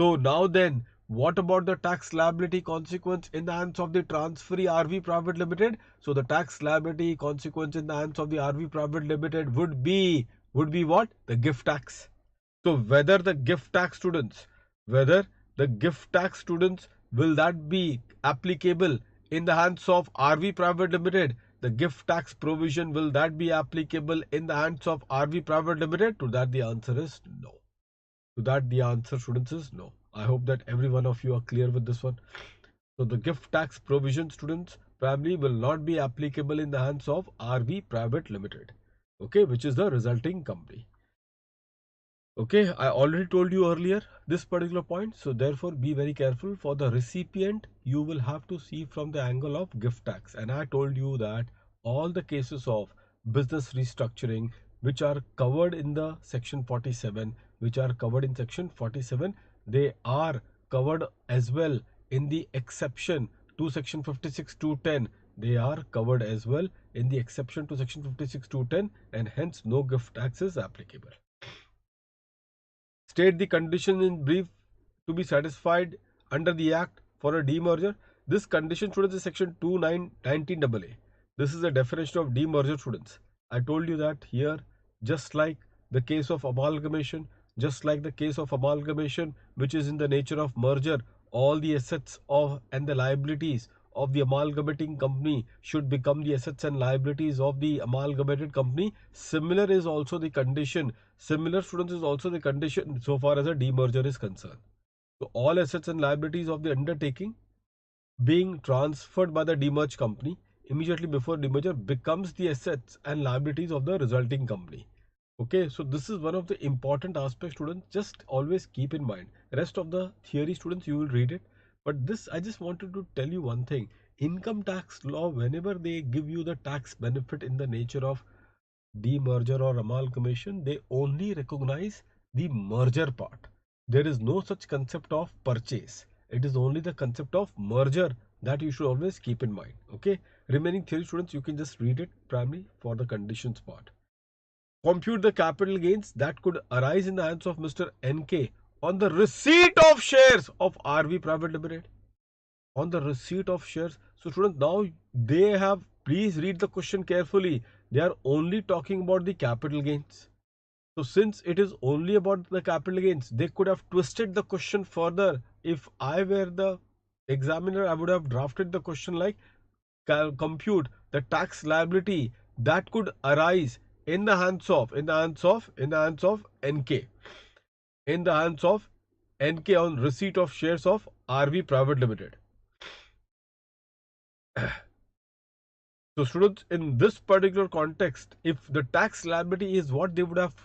So now then, what about the tax liability consequence in the hands of the transferee RV Private Limited? So the tax liability consequence in the hands of the RV Private Limited would be what? The gift tax. So whether the gift tax, students, will that be applicable in the hands of RV Private Limited? The gift tax provision, will that be applicable in the hands of RV Private Limited? To that the answer is no. Students, is no. I hope that every one of you are clear with this one. So the gift tax provision, students, probably will not be applicable in the hands of RV Private Limited, okay, which is the resulting company. Okay, I already told you earlier this particular point, so therefore be very careful. For the recipient, you will have to see from the angle of gift tax, and I told you that all the cases of business restructuring which are covered in the section 47, they are covered as well in the exception to section 56(2)(10). They are covered as well in the exception to section 56(2)(10), and hence no gift tax is applicable. State the condition in brief to be satisfied under the Act for a demerger. This condition, students, is section 19AA. This is the definition of demerger, students. I told you that here, just like the case of amalgamation, which is in the nature of merger, all the assets of and the liabilities of the amalgamating company should become the assets and liabilities of the amalgamated company. Similar is also the condition. Similar, students, is also the condition so far as a demerger is concerned. So all assets and liabilities of the undertaking being transferred by the demerged company immediately before demerger becomes the assets and liabilities of the resulting company. Okay, so this is one of the important aspects, students. Just always keep in mind. Rest of the theory, students, you will read it. But this, I just wanted to tell you one thing. Income tax law, whenever they give you the tax benefit in the nature of demerger or amalgamation, they only recognize the merger part. There is no such concept of purchase. It is only the concept of merger that you should always keep in mind. Okay, remaining theory, students, you can just read it primarily for the conditions part. Compute the capital gains that could arise in the hands of Mr. NK on the receipt of shares of RV Private Limited. On the receipt of shares. So students, now they have, please read the question carefully. They are only talking about the capital gains. So since it is only about the capital gains, they could have twisted the question further. If I were the examiner, I would have drafted the question like, compute the tax liability that could arise in the hands of NK on receipt of shares of RV Private Limited. So students, in this particular context, if the tax liability is what they would have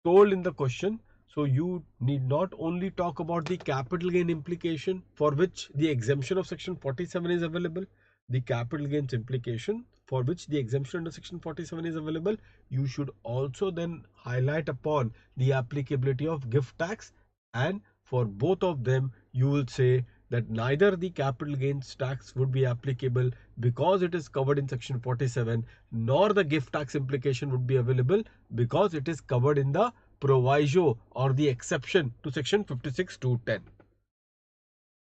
told in the question, so you need not only talk about the capital gain implication for which the exemption of section 47 is available, the capital gains implication for which the exemption under section 47 is available, you should also then highlight upon the applicability of gift tax, and for both of them you will say that neither the capital gains tax would be applicable because it is covered in section 47, nor the gift tax implication would be available because it is covered in the proviso or the exception to section 56 to 10.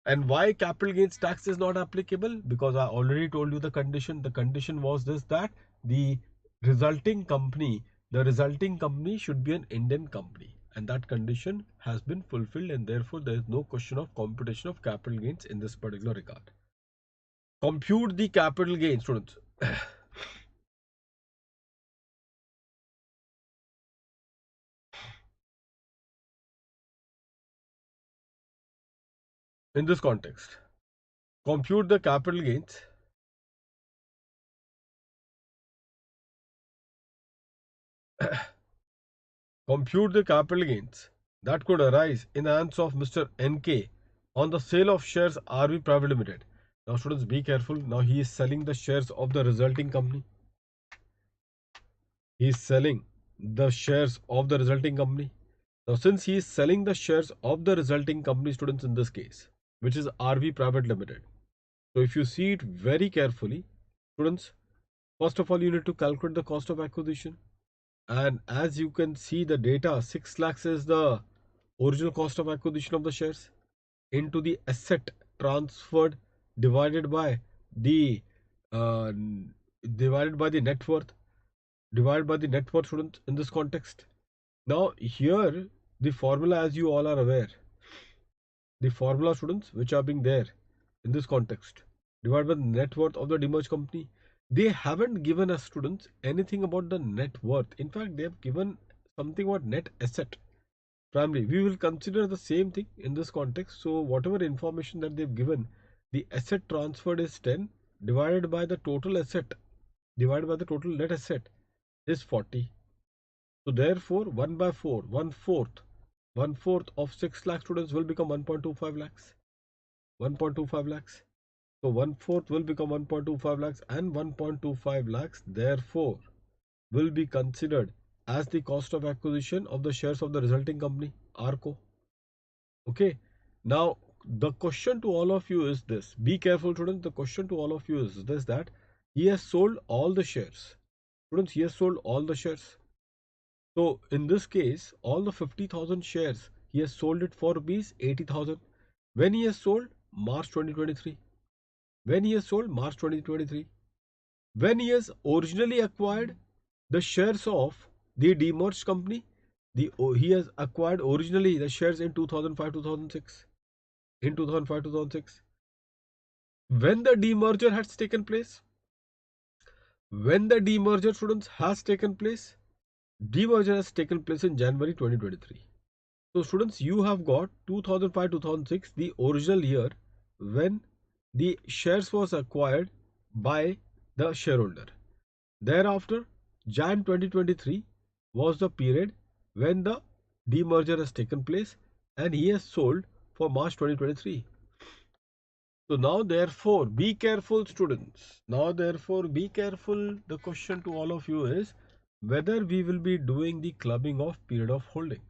And why capital gains tax is not applicable? Because I already told you the condition. The condition was this, that the resulting company should be an Indian company, and that condition has been fulfilled, and therefore there is no question of computation of capital gains in this particular regard. Compute the capital gain, students. In this context, compute the capital gains compute the capital gains that could arise in the hands of Mr. NK on the sale of shares RV Private Limited. Now students, be careful. Now he is selling the shares of the resulting company. He is selling the shares of the resulting company. Now since he is selling the shares of the resulting company, students, in this case, which is RV Private Limited. So if you see it very carefully, students, first of all, you need to calculate the cost of acquisition. And as you can see the data, 6 lakhs is the original cost of acquisition of the shares into the asset transferred divided by the uh, net worth, students, in this context. Now here the formula, as you all are aware, the formula, students, which are being there in this context, divided by the net worth of the demerged company. They haven't given us, students, anything about the net worth. In fact, they have given something about net asset. Primarily, we will consider the same thing in this context. So whatever information that they've given, the asset transferred is 10 divided by the total asset divided by the total net asset is 40. So therefore, 1 by 4, one fourth of 6 lakh, students, will become 1.25 lakhs. 1.25 lakhs. So one fourth will become 1.25 lakhs, and 1.25 lakhs therefore will be considered as the cost of acquisition of the shares of the resulting company, ARCO. Okay. Now the question to all of you is this. Be careful, students. The question to all of you is this, that he has sold all the shares. Students, he has sold all the shares. So in this case, all the 50,000 shares, he has sold it for rupees 80,000. When he has sold? March 2023. When he has sold? March 2023. When he has originally acquired the shares of the demerged company, he has acquired originally the shares in 2005-2006. In 2005-2006. When the demerger has taken place? When the demerger, students, has taken place? Demerger has taken place in January 2023. So students, you have got 2005-2006, the original year when the shares was acquired by the shareholder. Thereafter, Jan 2023 was the period when the demerger has taken place, and he has sold for March 2023. So now therefore, be careful, students. Now therefore, be careful. The question to all of you is whether we will be doing the clubbing of period of holding.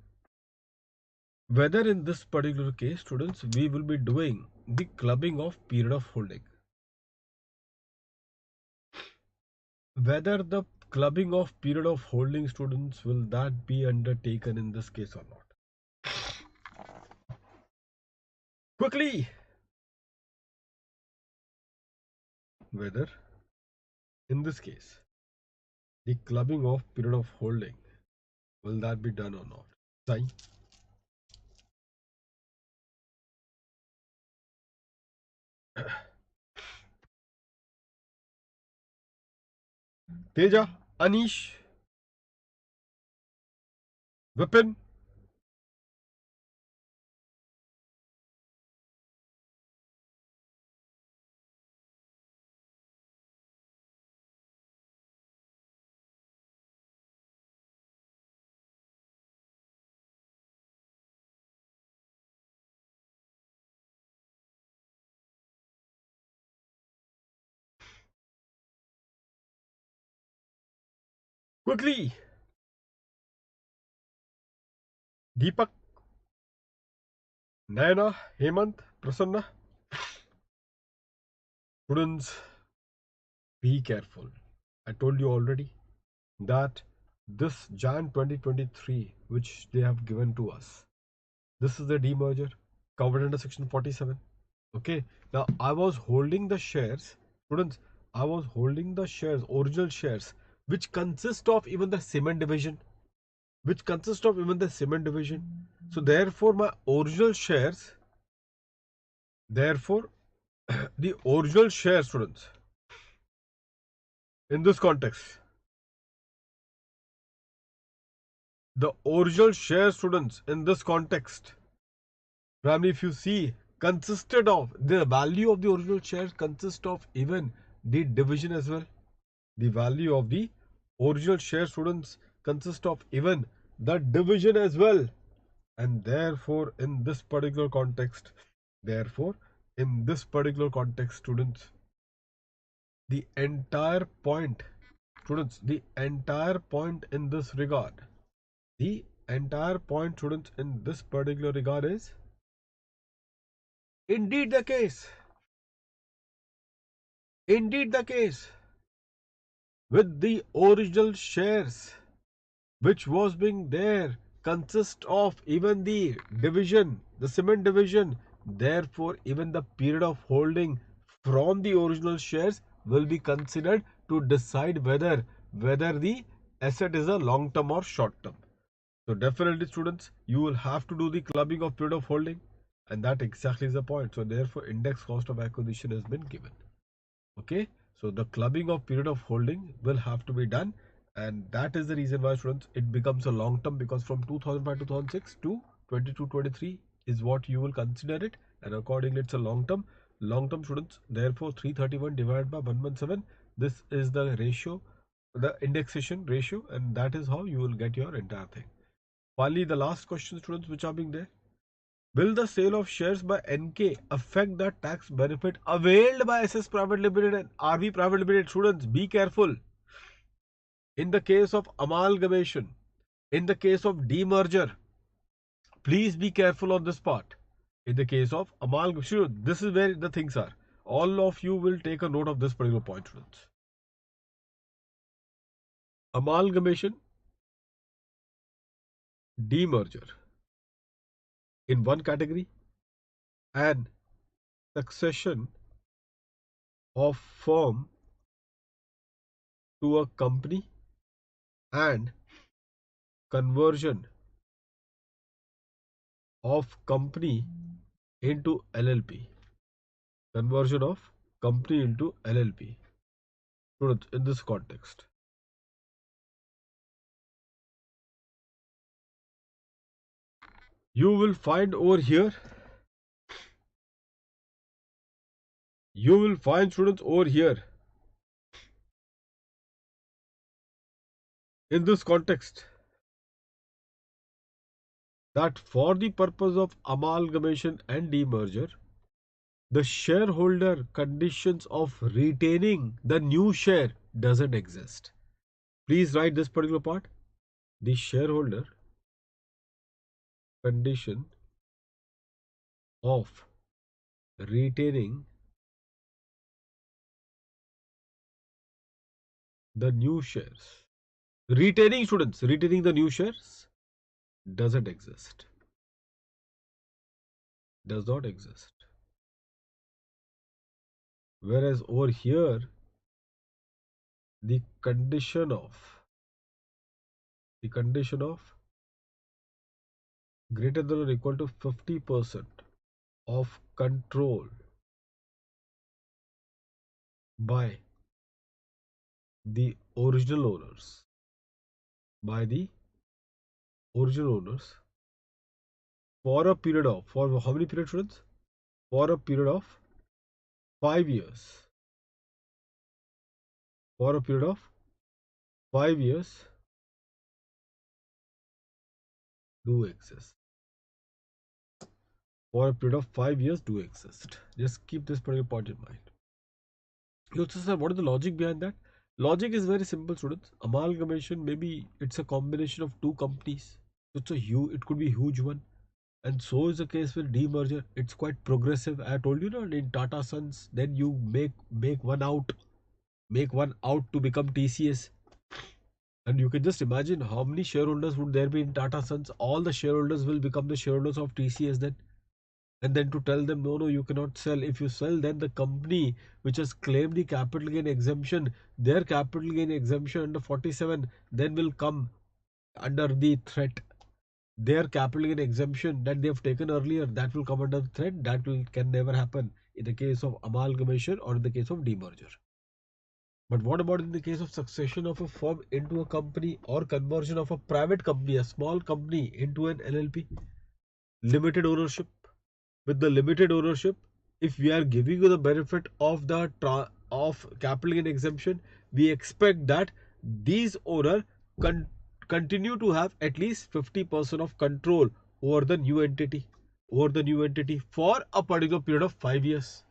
Whether in this particular case, students, we will be doing the clubbing of period of holding. Whether the clubbing of period of holding, students, will that be undertaken in this case or not? Quickly! Whether in this case the clubbing of period of holding, will that be done or not? Sai? Teja, Anish, Vipin, Quickly, Deepak, Naina, Hemant, Prasanna. Students, be careful. I told you already that this Jan 2023, which they have given to us, this is the demerger covered under section 47. Okay, now I was holding the shares, students. I was holding the shares, original shares, which consist of even the cement division, So therefore, my original shares, therefore, the original shares, students, in this context, the original share, students, in this context, primarily, if you see, consisted of the value of the original shares consist of even the division as well. The value of the original share, students, consist of even the division as well. And therefore, in this particular context, students, the entire point, the entire point in this regard, in this particular regard is indeed the case, with the original shares which was being there consist of even the division, the cement division. Therefore, even the period of holding from the original shares will be considered to decide whether the asset is a long term or short term. So definitely, students, you will have to do the clubbing of period of holding, and that exactly is the point. So therefore, index cost of acquisition has been given. Okay, so the clubbing of period of holding will have to be done, and that is the reason why, students, it becomes a long term, because from 2005 2006 to 22 23 is what you will consider it, and accordingly it's a long term, students. Therefore 331 divided by 117, this is the ratio, the indexation ratio, and that is how you will get your entire thing. Finally, the last question, students, which are being there: will the sale of shares by NK affect the tax benefit availed by SS Private Limited and RV Private Limited? Students, be careful. In the case of amalgamation, in the case of demerger, please be careful on this part. In the case of amalgamation, this is where the things are. All of you will take a note of this particular point, students. Amalgamation, demerger in one category, and succession of firm to a company, and conversion of company into LLP. Conversion of company into LLP. Students, in this context, you will find over here, students, over here, in this context, that for the purpose of amalgamation and demerger, the shareholder conditions of retaining the new share doesn't exist. Please write this particular part. The shareholder condition of retaining the new shares. Retaining, students, retaining the new shares doesn't exist. Does not exist. Whereas over here, the condition of greater than or equal to 50% of control by the original owners, for a period of, for how many period, students? For a period of 5 years. For a period of 5 years do exist. For a period of 5 years do exist. Just keep this particular point in mind. You also say, what is the logic behind that? Logic is very simple, students. Amalgamation, maybe it's a combination of two companies. It's a huge, it could be a huge one. And so is the case with demerger. It's quite progressive. I told you, in Tata Sons, then you make one out to become TCS. And you can just imagine how many shareholders would there be in Tata Sons. All the shareholders will become the shareholders of TCS then. And then to tell them, no, you cannot sell. If you sell, then the company which has claimed the capital gain exemption, their capital gain exemption under 47, then will come under the threat. Their capital gain exemption that they have taken earlier, that will come under threat. That can never happen in the case of amalgamation or in the case of demerger. But what about in the case of succession of a firm into a company or conversion of a private company, a small company, into an LLP? Limited ownership. With the limited ownership, if we are giving you the benefit of the capital gain exemption, we expect that these owner con- continue to have at least 50% of control over the new entity for a particular period of 5 years,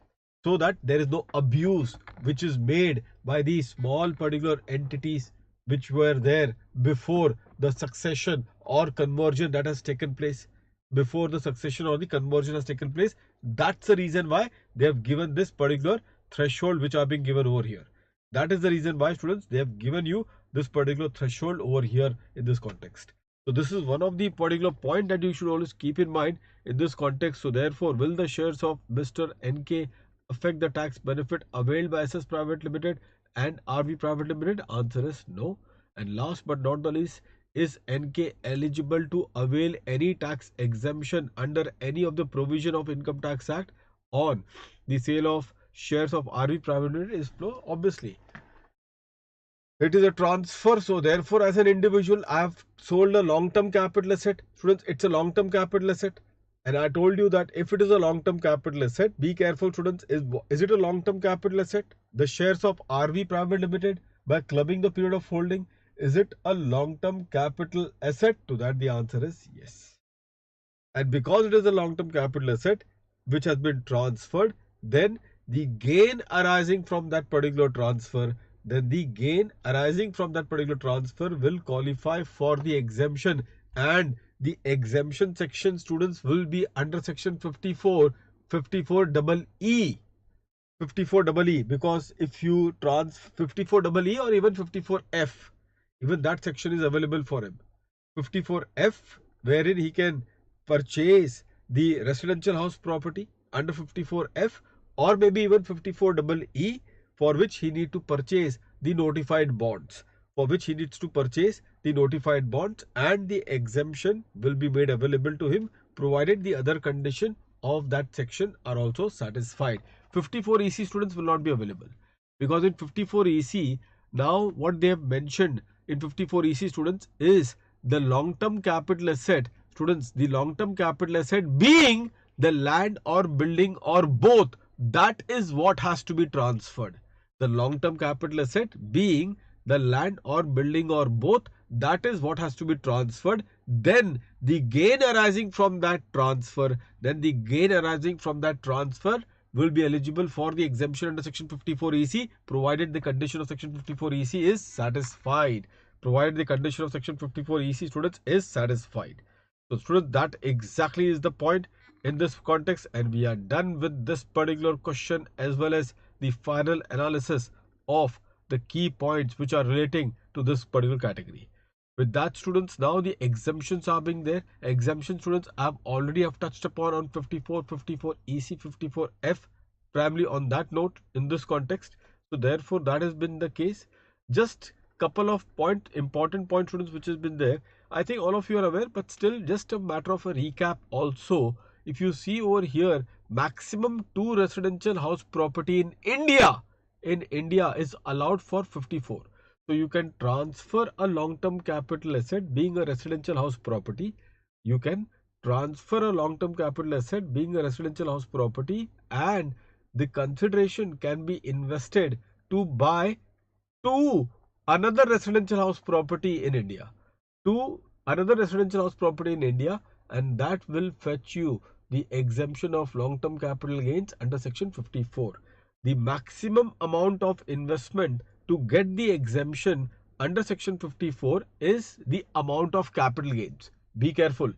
so that there is no abuse which is made by these small particular entities which were there before the succession or conversion that has taken place. Before the succession or the conversion has taken place, that's the reason why they have given this particular threshold which are being given over here. That is the reason why, students, they have given you this particular threshold over here in this context. So this is one of the particular point that you should always keep in mind in this context. So therefore, will the shares of Mr. NK affect the tax benefit availed by SS Private Limited and RV Private Limited? Answer is no. And last but not the least, is NK eligible to avail any tax exemption under any of the provision of Income Tax Act on the sale of shares of RV Private Limited? Is no, obviously. It is a transfer, so therefore, as an individual, I have sold a long-term capital asset. Students, it's a long-term capital asset. And I told you that if it is a long-term capital asset, be careful, students. Is it a long-term capital asset? The shares of RV Private Limited, by clubbing the period of holding, is it a long-term capital asset? To that, the answer is yes. And because it is a long-term capital asset which has been transferred, then the gain arising from that particular transfer, will qualify for the exemption, and the exemption section, students, will be under section 54 double E. 54 double E, because if you 54 double E or even 54F, even that section is available for him. 54F, wherein he can purchase the residential house property under 54F, or maybe even 54 double E, for which he need to purchase the notified bonds, and the exemption will be made available to him, provided the other condition of that section are also satisfied. 54 EC, students, will not be available, because in 54 EC, now what they have mentioned in 54 EC, students, is the long-term capital asset. Students, the long-term capital asset being the land or building or both, that is what has to be transferred. The long-term capital asset being the land or building or both, that is what has to be transferred. Then the gain arising from that transfer, will be eligible for the exemption under section 54 EC, provided the condition of section 54 EC is satisfied. Students, is satisfied. So students, that exactly is the point in this context, and we are done with this particular question as well as the final analysis of the key points which are relating to this particular category. With that, students, now the exemptions are being there. Exemption, students, I have already touched upon on 54, 54 EC, 54F, primarily on that note in this context. So therefore, that has been the case. Just couple of important point, students, which has been there. I think all of you are aware, but still just a matter of a recap also. If you see over here, maximum 2 residential house property in India is allowed for 54. So you can transfer a long-term capital asset being a residential house property. You can transfer a long-term capital asset being a residential house property, and the consideration can be invested to buy to another residential house property in India. And that will fetch you the exemption of long-term capital gains under section 54. The maximum amount of investment to get the exemption under section 54 is the amount of capital gains. Be careful.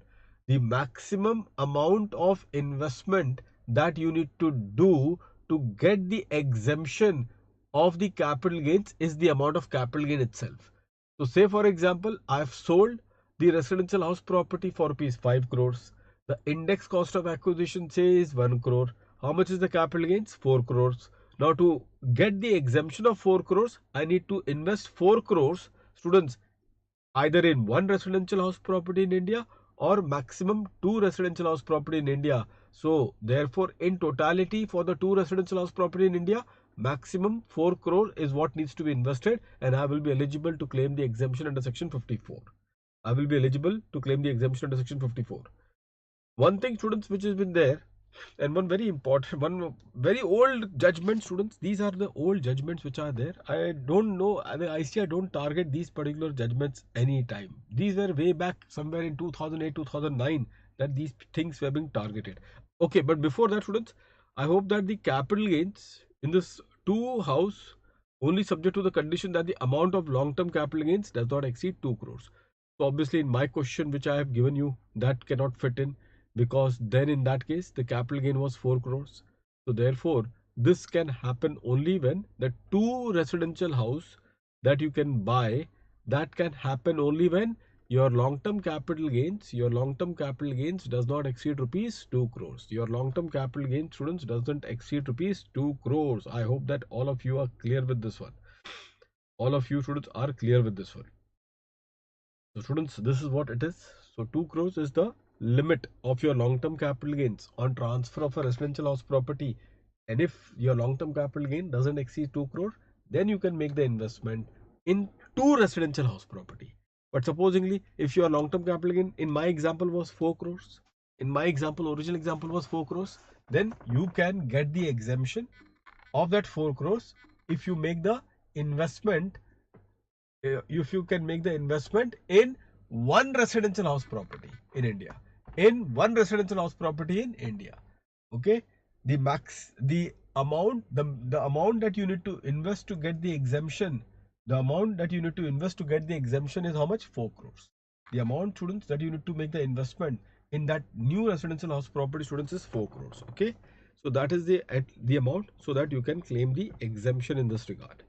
The maximum amount of investment that you need to do to get the exemption of the capital gains is the amount of capital gain itself. So say for example, I have sold the residential house property for rupees 5 crores. The index cost of acquisition say is 1 crore. How much is the capital gains? 4 crores. Now to get the exemption of 4 crores, I need to invest 4 crores, students, either in one residential house property in India or maximum two residential house property in India. So therefore, in totality for the two residential house property in India, maximum 4 crore is what needs to be invested, and I will be eligible to claim the exemption under section 54. I will be eligible to claim the exemption under section 54. One thing, students, which has been there, and one very important, one very old judgment, students, these are the old judgments which are there. I don't know, the ICI don't target these particular judgments anytime. These were way back somewhere in 2008, 2009 that these things were being targeted. Okay, but before that, students, I hope that the capital gains in this two house only subject to the condition that the amount of long-term capital gains does not exceed 2 crores. So obviously in my question which I have given you, that cannot fit in, because then in that case the capital gain was 4 crores. So therefore this can happen only when the two residential house that you can buy, that can happen only when your long-term capital gains does not exceed rupees 2 crores. Your long-term capital gain, students, doesn't exceed rupees 2 crores. I hope that all of you are clear with this one. All of you students are clear with this one. So students, this is what it is. So 2 crores is the limit of your long-term capital gains on transfer of a residential house property. And if your long-term capital gain doesn't exceed 2 crore, then you can make the investment in two residential house property. But supposingly, if your long-term capital gain in my example was 4 crores, in my example, original example was 4 crores, then you can get the exemption of that 4 crores if you make the investment, if you can make the investment in one residential house property in India, okay. The amount, the amount that you need to invest to get the exemption, is how much? 4 crores. The amount, students, that you need to make the investment in that new residential house property, students, is 4 crores. Okay, so that is the amount, so that you can claim the exemption in this regard.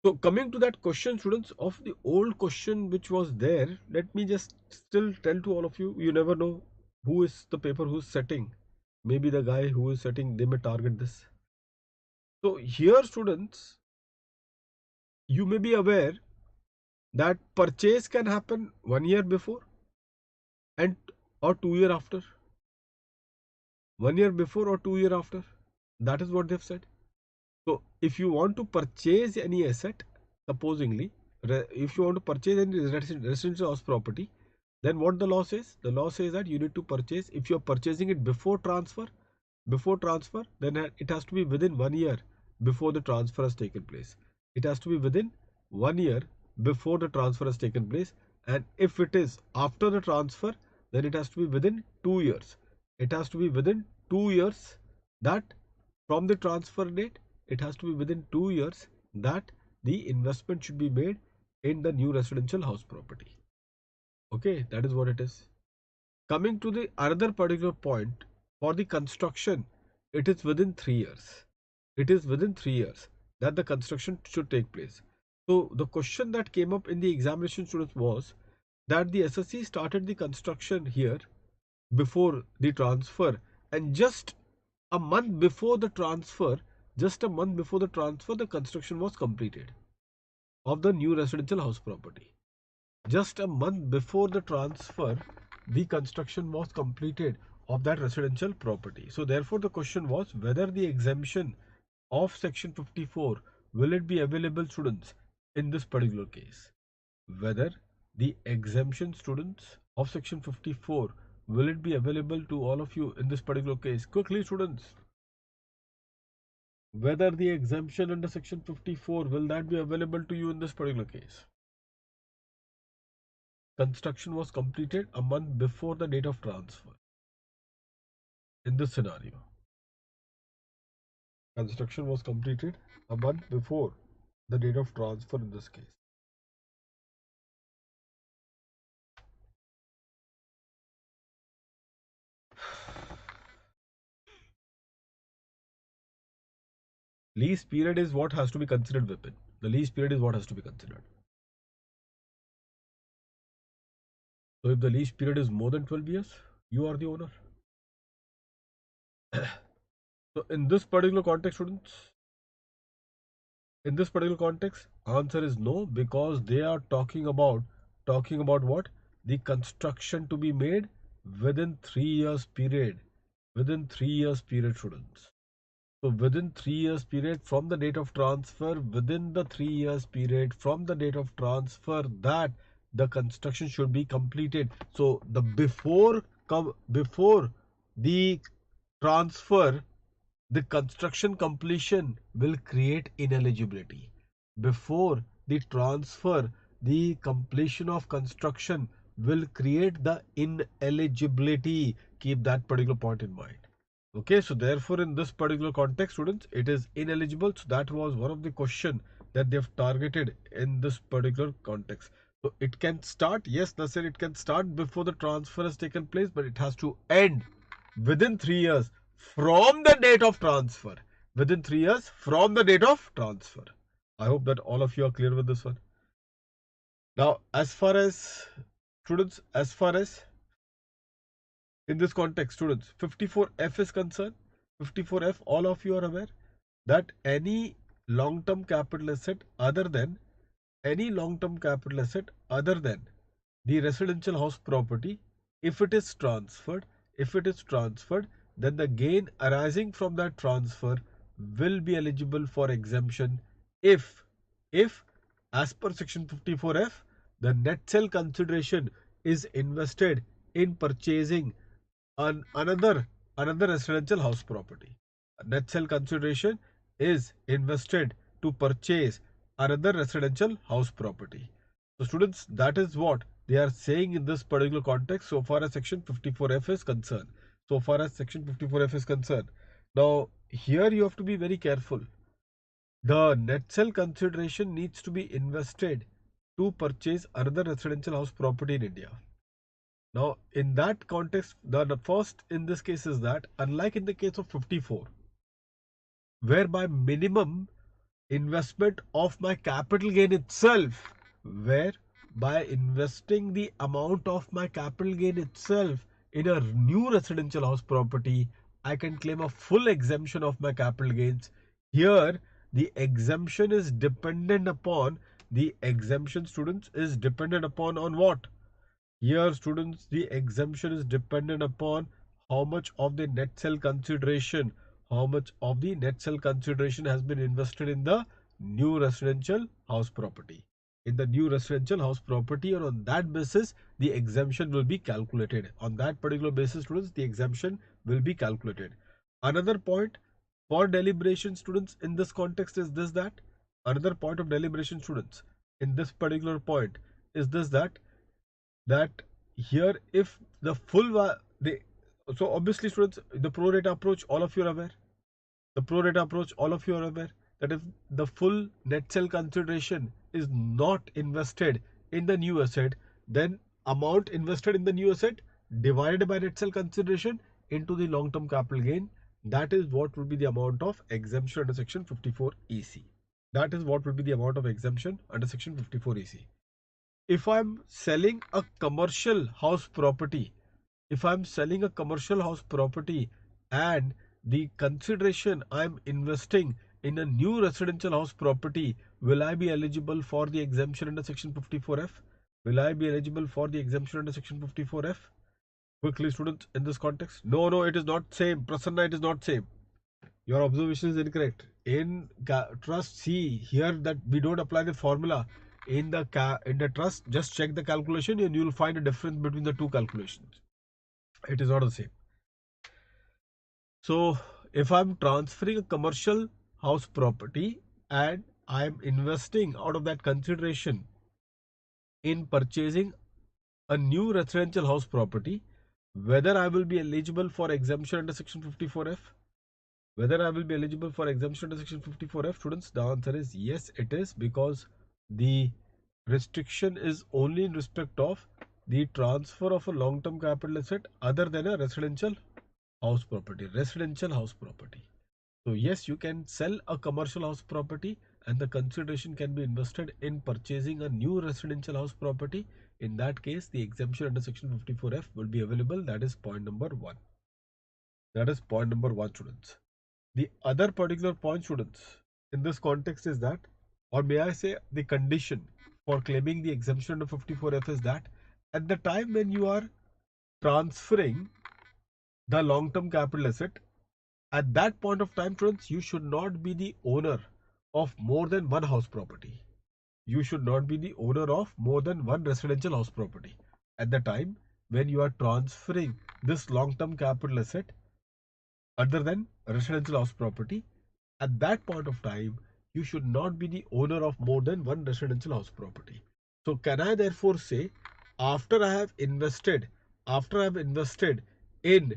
So coming to that question, students, of the old question which was there, let me just still tell to all of you, you never know who is the paper who's setting. Maybe the guy who is setting, they may target this. So here, students, you may be aware that purchase can happen 1 year before and or 2 year after. 1 year before or 2 year after. That is what they've said. So if you want to purchase any asset, supposingly, if you want to purchase any residential house property, then what the law says? The law says that you need to purchase, if you are purchasing it before transfer, then it has to be within 1 year before the transfer has taken place. It has to be within 1 year before the transfer has taken place. And if it is after the transfer, then it has to be within 2 years. It has to be within 2 years that from the transfer date, it has to be within 2 years that the investment should be made in the new residential house property. Okay, that is what it is. Coming to the another particular point, for the construction, it is within 3 years. It is within 3 years that the construction should take place. So the question that came up in the examination, students, was that the SSC started the construction here before the transfer, and just a month before the transfer, the construction was completed of the new residential house property. Just a month before the transfer, the construction was completed of that residential property. So therefore the question was whether the exemption of section 54 will it be available, students, in this particular case. Whether the exemption, students, of section 54 will it be available to all of you in this particular case. Quickly, students, whether the exemption under section 54 will that be available to you in this particular case. Construction was completed a month before the date of transfer. In this scenario, construction was completed a month before the date of transfer in this case. Lease period is what has to be considered, Vipin. The lease period is what has to be considered. So if the lease period is more than 12 years, you are the owner. So in this particular context, students, in this particular context, answer is no, because they are talking about what? The construction to be made within 3 years period. Within 3 years period, students. So within 3 years period from the date of transfer, within the 3 years period from the date of transfer, that the construction should be completed. So the before the transfer, the construction completion will create ineligibility. Before the transfer, the completion of construction will create the ineligibility. Keep that particular point in mind. Okay, so therefore in this particular context, students, it is ineligible. So that was one of the question that they've targeted in this particular context. So it can start, yes, Nasir, it can start before the transfer has taken place, but it has to end within 3 years from the date of transfer. Within 3 years from the date of transfer. I hope that all of you are clear with this one. Now, as far as students, as far as in this context, students, 54F is concerned. 54F, all of you are aware that any long-term capital asset other than the residential house property, if it is transferred, then the gain arising from that transfer will be eligible for exemption if as per section 54F, the net sale consideration is invested in purchasing another residential house property. Net sale consideration is invested to purchase another residential house property. So students, that is what they are saying in this particular context so far as section 54F is concerned. So far as section 54F is concerned. Now here you have to be very careful. The net sale consideration needs to be invested to purchase another residential house property in India. Now, in that context, the first in this case is that, unlike in the case of 54, whereby minimum investment of my capital gain itself, where by investing the amount of my capital gain itself in a new residential house property, I can claim a full exemption of my capital gains. Here, the exemption is dependent upon, students, is dependent upon on what? Here, students, the exemption is dependent upon how much of the net sale consideration, has been invested in the new residential house property. And on that basis, the exemption will be calculated. On that particular basis, students, the exemption will be calculated. Another point for deliberation, students, in this context is this, that another point of deliberation, students, in this particular point is this, that here if the full so obviously, students, the pro rata approach, all of you are aware, that if the full net sale consideration is not invested in the new asset, then amount invested in the new asset divided by net sale consideration into the long term capital gain, that is what will be the amount of exemption under section 54 EC. If I'm selling a commercial house property, and the consideration I'm investing in a new residential house property, will I be eligible for the exemption under section 54F? Quickly, students, in this context. No, it is not same. Prasanna, it is not same. Your observation is incorrect. In trust, see here that we don't apply the formula. In the trust, just check the calculation and you will find a difference between the two calculations. It is not the same. So if I'm transferring a commercial house property and I'm investing out of that consideration in purchasing a new residential house property, whether I will be eligible for exemption under section 54F? Whether I will be eligible for exemption under section 54F, students, the answer is yes, it is, because the restriction is only in respect of the transfer of a long-term capital asset other than a residential house property. Residential house property. So yes, you can sell a commercial house property and the consideration can be invested in purchasing a new residential house property. In that case, the exemption under section 54F will be available. That is point number one. That is point number one, students. The other particular point, students, in this context is that, or may I say, the condition for claiming the exemption under 54F is that at the time when you are transferring the long-term capital asset, at that point of time, students, you should not be the owner of more than one house property. You should not be the owner of more than one residential house property. At the time when you are transferring this long-term capital asset other than residential house property, at that point of time, you should not be the owner of more than one residential house property. So can I therefore say, after I have invested, in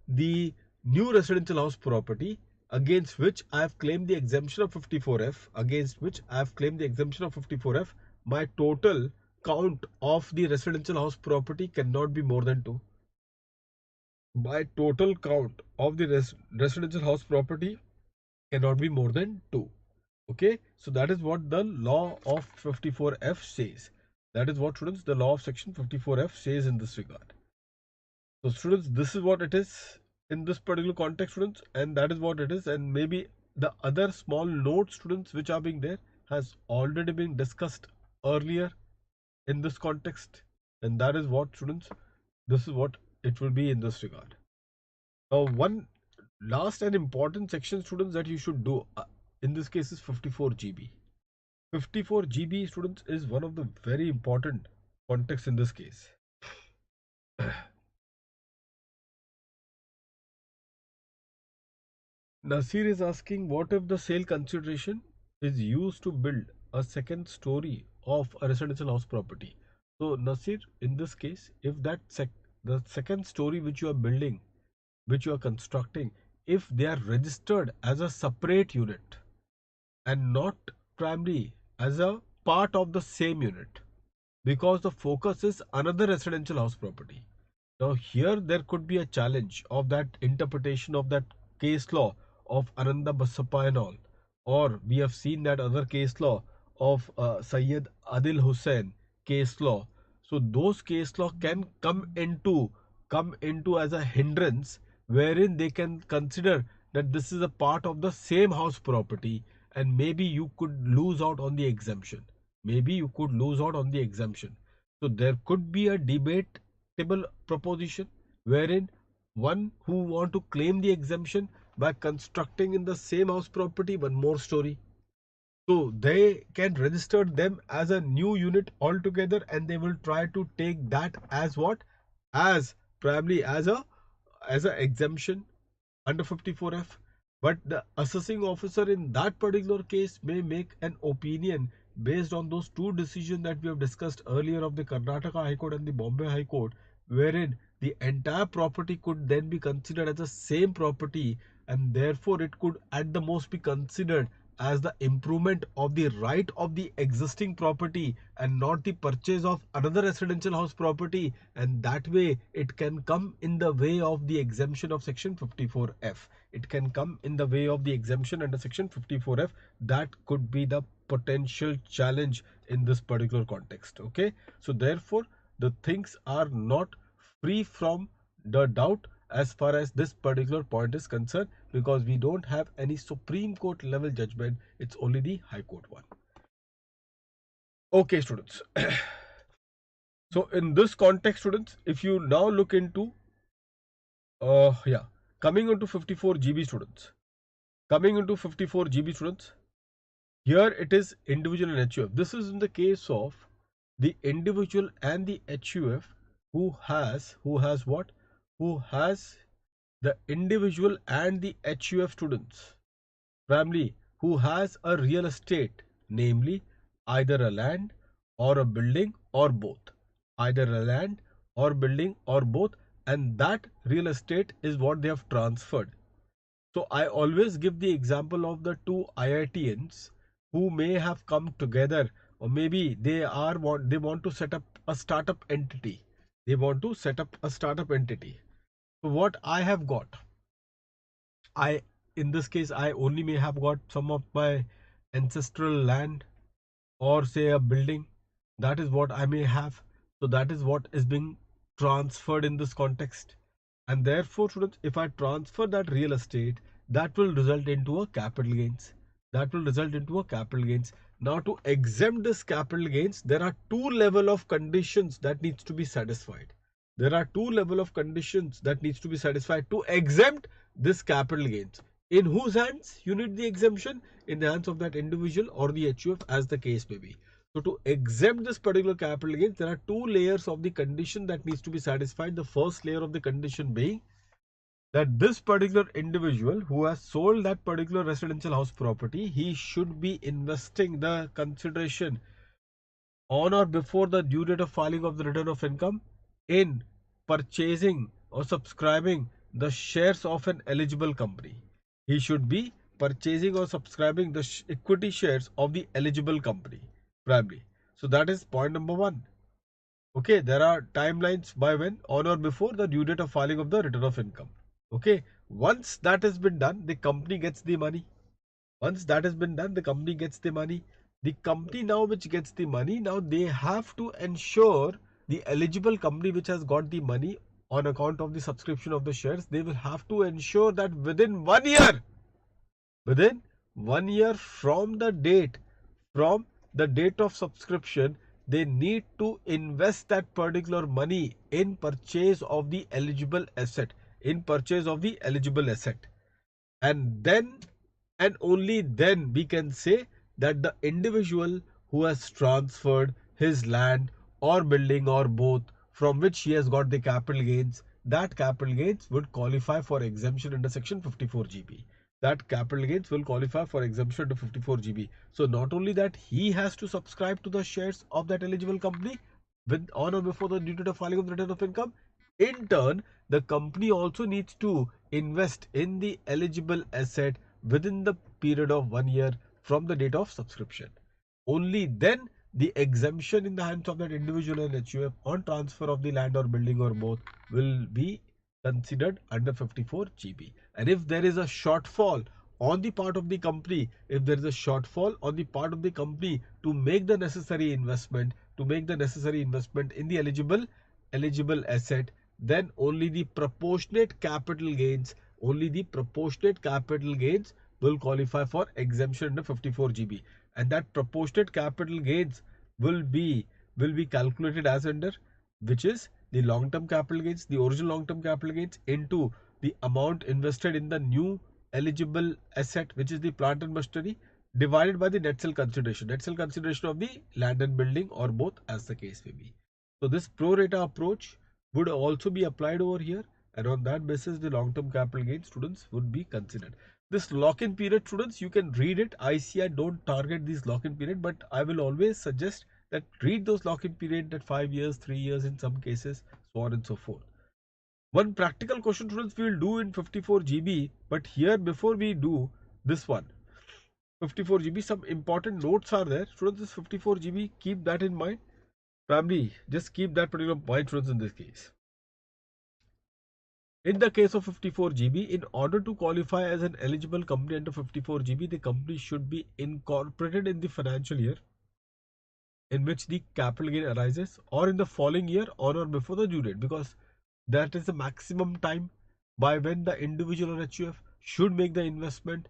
the new residential house property against which I have claimed the exemption of 54F, my total count of the residential house property cannot be more than 2. My total count of the residential house property cannot be more than 2. Okay, so that is what the law of 54F says. That is what, students, the law of section 54F says in this regard. So students, this is what it is in this particular context, students, and that is what it is. And maybe the other small notes, students, which are being there has already been discussed earlier in this context, and that is what, students, this is what it will be in this regard. Now, one last and important section, students, that you should do in this case is 54GB. 54GB, students, is one of the very important contexts in this case. Nasir is asking, what if the sale consideration is used to build a second story of a residential house property? So Nasir, in this case, if that the second story which you are building, which you are constructing, if they are registered as a separate unit and not primarily as a part of the same unit, because the focus is another residential house property. Now here there could be a challenge of that interpretation of that case law of Ananda Basappa and all, or we have seen that other case law of Sayyid Adil Hussain case law. So those case law can come into as a hindrance, wherein they can consider that this is a part of the same house property, and maybe you could lose out on the exemption. So there could be a debatable proposition wherein one who want to claim the exemption by constructing in the same house property one more story, so they can register them as a new unit altogether, and they will try to take that as what, as probably as a exemption under 54F. But the assessing officer in that particular case may make an opinion based on those two decisions that we have discussed earlier of the Karnataka High Court and the Bombay High Court, wherein the entire property could then be considered as the same property, and therefore it could at the most be considered as the improvement of the right of the existing property and not the purchase of another residential house property, and that way it can come in the way of the exemption of section 54F. It can come in the way of the exemption under section 54F. That could be the potential challenge in this particular context. Okay, so therefore the things are not free from the doubt as far as this particular point is concerned, because we don't have any Supreme Court level judgment, it's only the High Court one. Okay, students. So in this context, students, if you now look into coming into 54GB, students, here it is individual and HUF. This is in the case of the individual and the HUF who has what, who has the individual and the HUF, students, family, who has a real estate, namely either a land or a building or both, and that real estate is what they have transferred. So I always give the example of the two IITians who may have come together, or maybe they want to set up a startup entity. They want to set up a startup entity. So what I have got, I in this case I only may have got some of my ancestral land, or say a building. That is what I may have. So that is what is being transferred in this context. And therefore, students, if I transfer that real estate, that will result into a capital gains. That will result into a capital gains. Now, to exempt this capital gains, there are two level of conditions that needs to be satisfied. There are two level of conditions that needs to be satisfied to exempt this capital gains. In whose hands you need the exemption? In the hands of that individual or the HUF, as the case may be. So to exempt this particular capital gains, there are two layers of the condition that needs to be satisfied. The first layer of the condition being that this particular individual who has sold that particular residential house property, he should be investing the consideration on or before the due date of filing of the return of income in purchasing or subscribing the shares of an eligible company. He should be purchasing or subscribing the equity shares of the eligible company primarily. So that is point number one. Okay, there are timelines by when, on or before the due date of filing of the return of income. Okay, once that has been done, the company gets the money. Once that has been done, the company gets the money. The company now which gets the money, now they have to ensure the eligible company which has got the money on account of the subscription of the shares, they will have to ensure that within 1 year from the date of subscription, they need to invest that particular money in purchase of the eligible asset, and then and only then we can say that the individual who has transferred his land or building or both, from which he has got the capital gains, that capital gains would qualify for exemption under section 54GB. That capital gains will qualify for exemption under 54GB. So not only that he has to subscribe to the shares of that eligible company with on or before the due date of filing of the return of income, in turn the company also needs to invest in the eligible asset within the period of 1 year from the date of subscription. Only then the exemption in the hands of that individual and HUF on transfer of the land or building or both will be considered under 54GB. And if there is a shortfall on the part of the company, if there is a shortfall on the part of the company to make the necessary investment, in the eligible asset, then only the proportionate capital gains will qualify for exemption under 54GB. And that proportionate capital gains will be calculated as under, which is the long term capital gains, the original long term capital gains, into the amount invested in the new eligible asset, which is the plant and machinery, divided by the net sale consideration of the land and building or both, as the case may be. So this pro rata approach would also be applied over here, and on that basis the long term capital gain, students, would be considered. This lock-in period, students, you can read it. I don't target this lock-in period, but I will always suggest that read those lock-in period at 5 years, 3 years in some cases, so on and so forth. One practical question, students, we will do in 54GB, but here before we do this one 54GB, some important notes are there, students. This 54GB, keep that in mind. Probably just keep that particular point, students, in this case. In the case of 54GB, in order to qualify as an eligible company under 54GB, the company should be incorporated in the financial year in which the capital gain arises, or in the following year on or before the due date, because that is the maximum time by when the individual or HUF should make the investment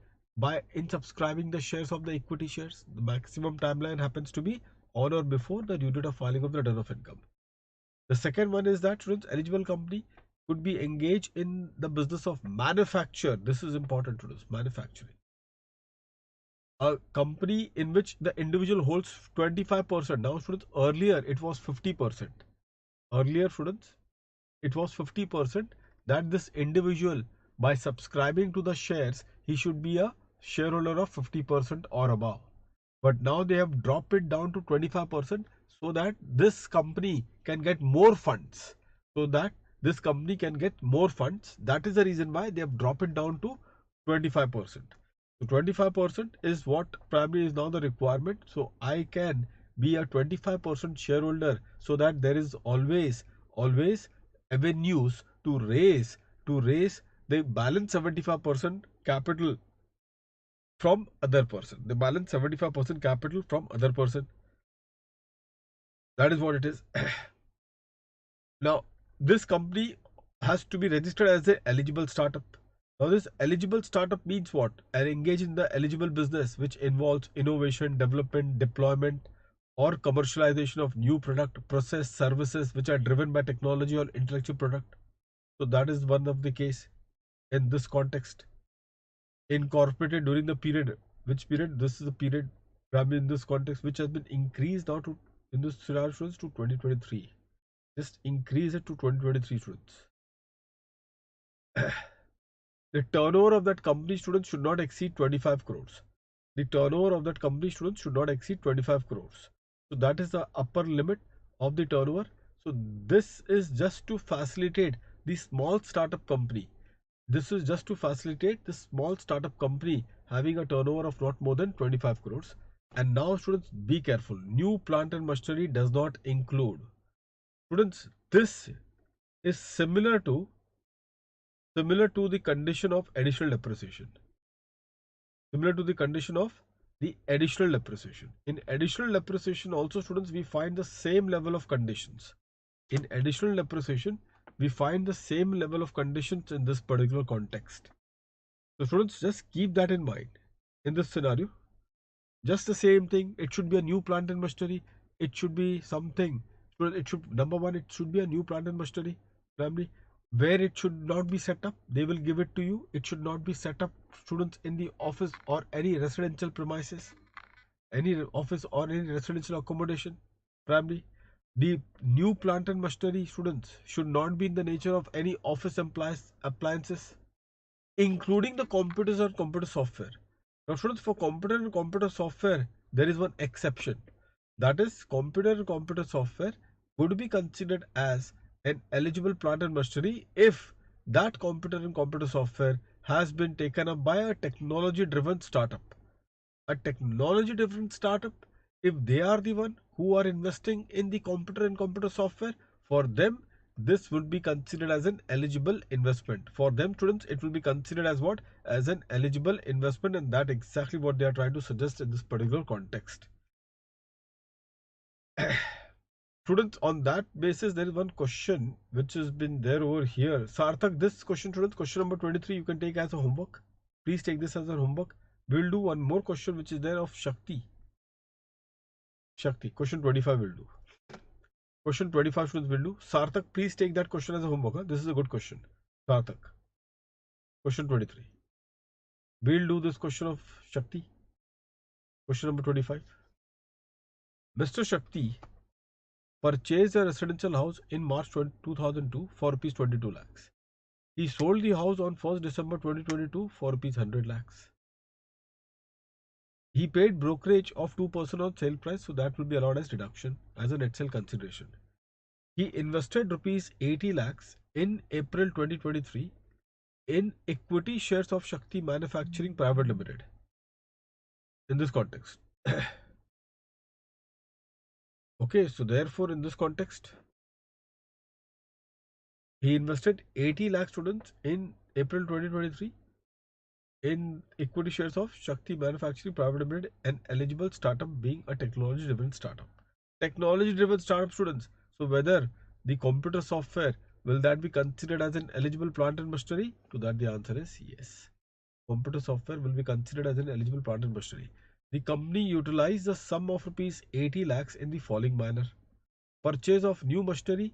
in subscribing the shares of the equity shares. The maximum timeline happens to be on or before the due date of filing of the return of income. The second one is that, students, eligible company could be engaged in the business of manufacture. This is important, students. Manufacturing. A company in which the individual holds 25%. Now, students, earlier it was 50%. Earlier, students, it was 50% that this individual, by subscribing to the shares, he should be a shareholder of 50% or above. But now they have dropped it down to 25%, so that this company can get more funds. That is the reason why they have dropped it down to 25%. So 25% is what probably is now the requirement. So I can be a 25% shareholder, so that there is always avenues to raise the balance 75% capital from other person. The balance 75% capital from other person. That is what it is. Now, this company has to be registered as an eligible startup. Now, this eligible startup means what? And engage in the eligible business, which involves innovation, development, deployment, or commercialization of new product, process, services which are driven by technology or intellectual product. So that is one of the case in this context. Incorporated during the period. Which period? This is the period probably in this context which has been increased now to, in this scenario, to 2023. Just increase it to 2023, students. The turnover of that company, students, should not exceed 25 crores. The turnover of that company, students, should not exceed 25 crores. So that is the upper limit of the turnover. So this is just to facilitate the small startup company. This is just to facilitate the small startup company having a turnover of not more than 25 crores. And now, students, be careful. New plant and machinery does not include. Students, this is similar to the condition of additional depreciation. Similar to the condition of the additional depreciation. In additional depreciation also, students, we find the same level of conditions. In additional depreciation, we find the same level of conditions in this particular context. So students, just keep that in mind. In this scenario, just the same thing. It should be a new plant and machinery. It should be something. It should, number one, it should be a new plant and machinery. Family, where it should not be set up, they will give it to you. It should not be set up, students, in the office or any residential premises, any office or any residential accommodation. Family, the new plant and machinery, students, should not be in the nature of any office appliances, including the computers or computer software. Now, students, for computer and computer software, there is one exception. That is, computer and computer software would be considered as an eligible plant and machinery if that computer and computer software has been taken up by a technology driven startup. A technology driven startup, if they are the one who are investing in the computer and computer software, for them this would be considered as an eligible investment. For them, students, it will be considered as what? As an eligible investment, and that exactly what they are trying to suggest in this particular context. Students, on that basis, there is one question which has been there over here. Sarthak, this question, students, question number 23, you can take as a homework. Please take this as a homework. We will do one more question which is there of Shakti. Shakti, question 25 will do. Question 25, students, will do. Sarthak, please take that question as a homework. Huh? This is a good question. Sarthak, question 23. We will do this question of Shakti. Question number 25. Mr. Shakti purchased a residential house in March 2002 for rupees 22 lakhs. He sold the house on 1st December 2022 for rupees 100 lakhs. He paid brokerage of 2% on sale price, so that will be allowed as deduction as a net sale consideration. He invested rupees 80 lakhs in April 2023 in equity shares of Shakti Manufacturing Private Limited. In this context. Okay, so therefore, in this context, he invested 80 lakh, students, in April 2023 in equity shares of Shakti Manufacturing Private Limited, an eligible startup being a technology driven startup. Technology driven startup, students. So whether the computer software, will that be considered as an eligible plant and machinery? To that the answer is yes. Computer software will be considered as an eligible plant and machinery. The company utilized the sum of rupees 80 lakhs in the following manner. Purchase of new machinery,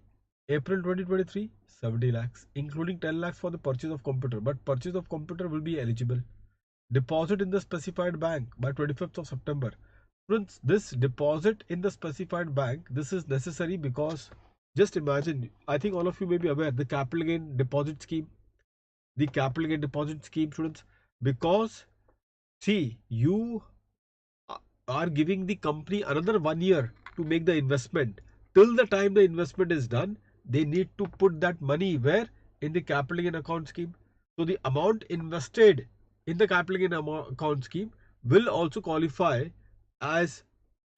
April 2023, 70 lakhs, including 10 lakhs for the purchase of computer. But purchase of computer will be eligible. Deposit in the specified bank by 25th of September. Friends, this deposit in the specified bank, this is necessary because just imagine, I think all of you may be aware, the capital gain deposit scheme. The capital gain deposit scheme, students, because see, you are giving the company another 1 year to make the investment. Till the time the investment is done, they need to put that money where? In the capital gain account scheme. So the amount invested in the capital gain account scheme will also qualify as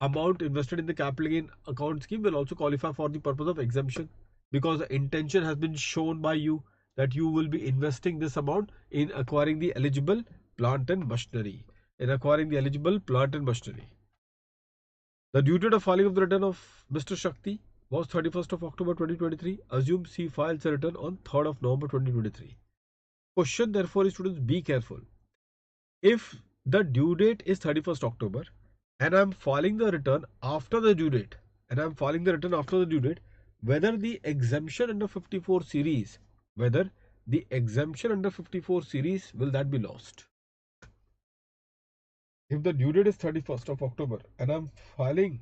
amount invested in the capital gain account scheme will also qualify for the purpose of exemption, because the intention has been shown by you that you will be investing this amount in acquiring the eligible plant and machinery. The due date of filing of the return of Mr. Shakti was 31st of October 2023. Assumes he files a return on 3rd of November 2023. Question therefore is, students, be careful. If the due date is 31st October and I'm filing the return after the due date, whether the exemption under 54 series, will that be lost? If the due date is 31st of October and I'm filing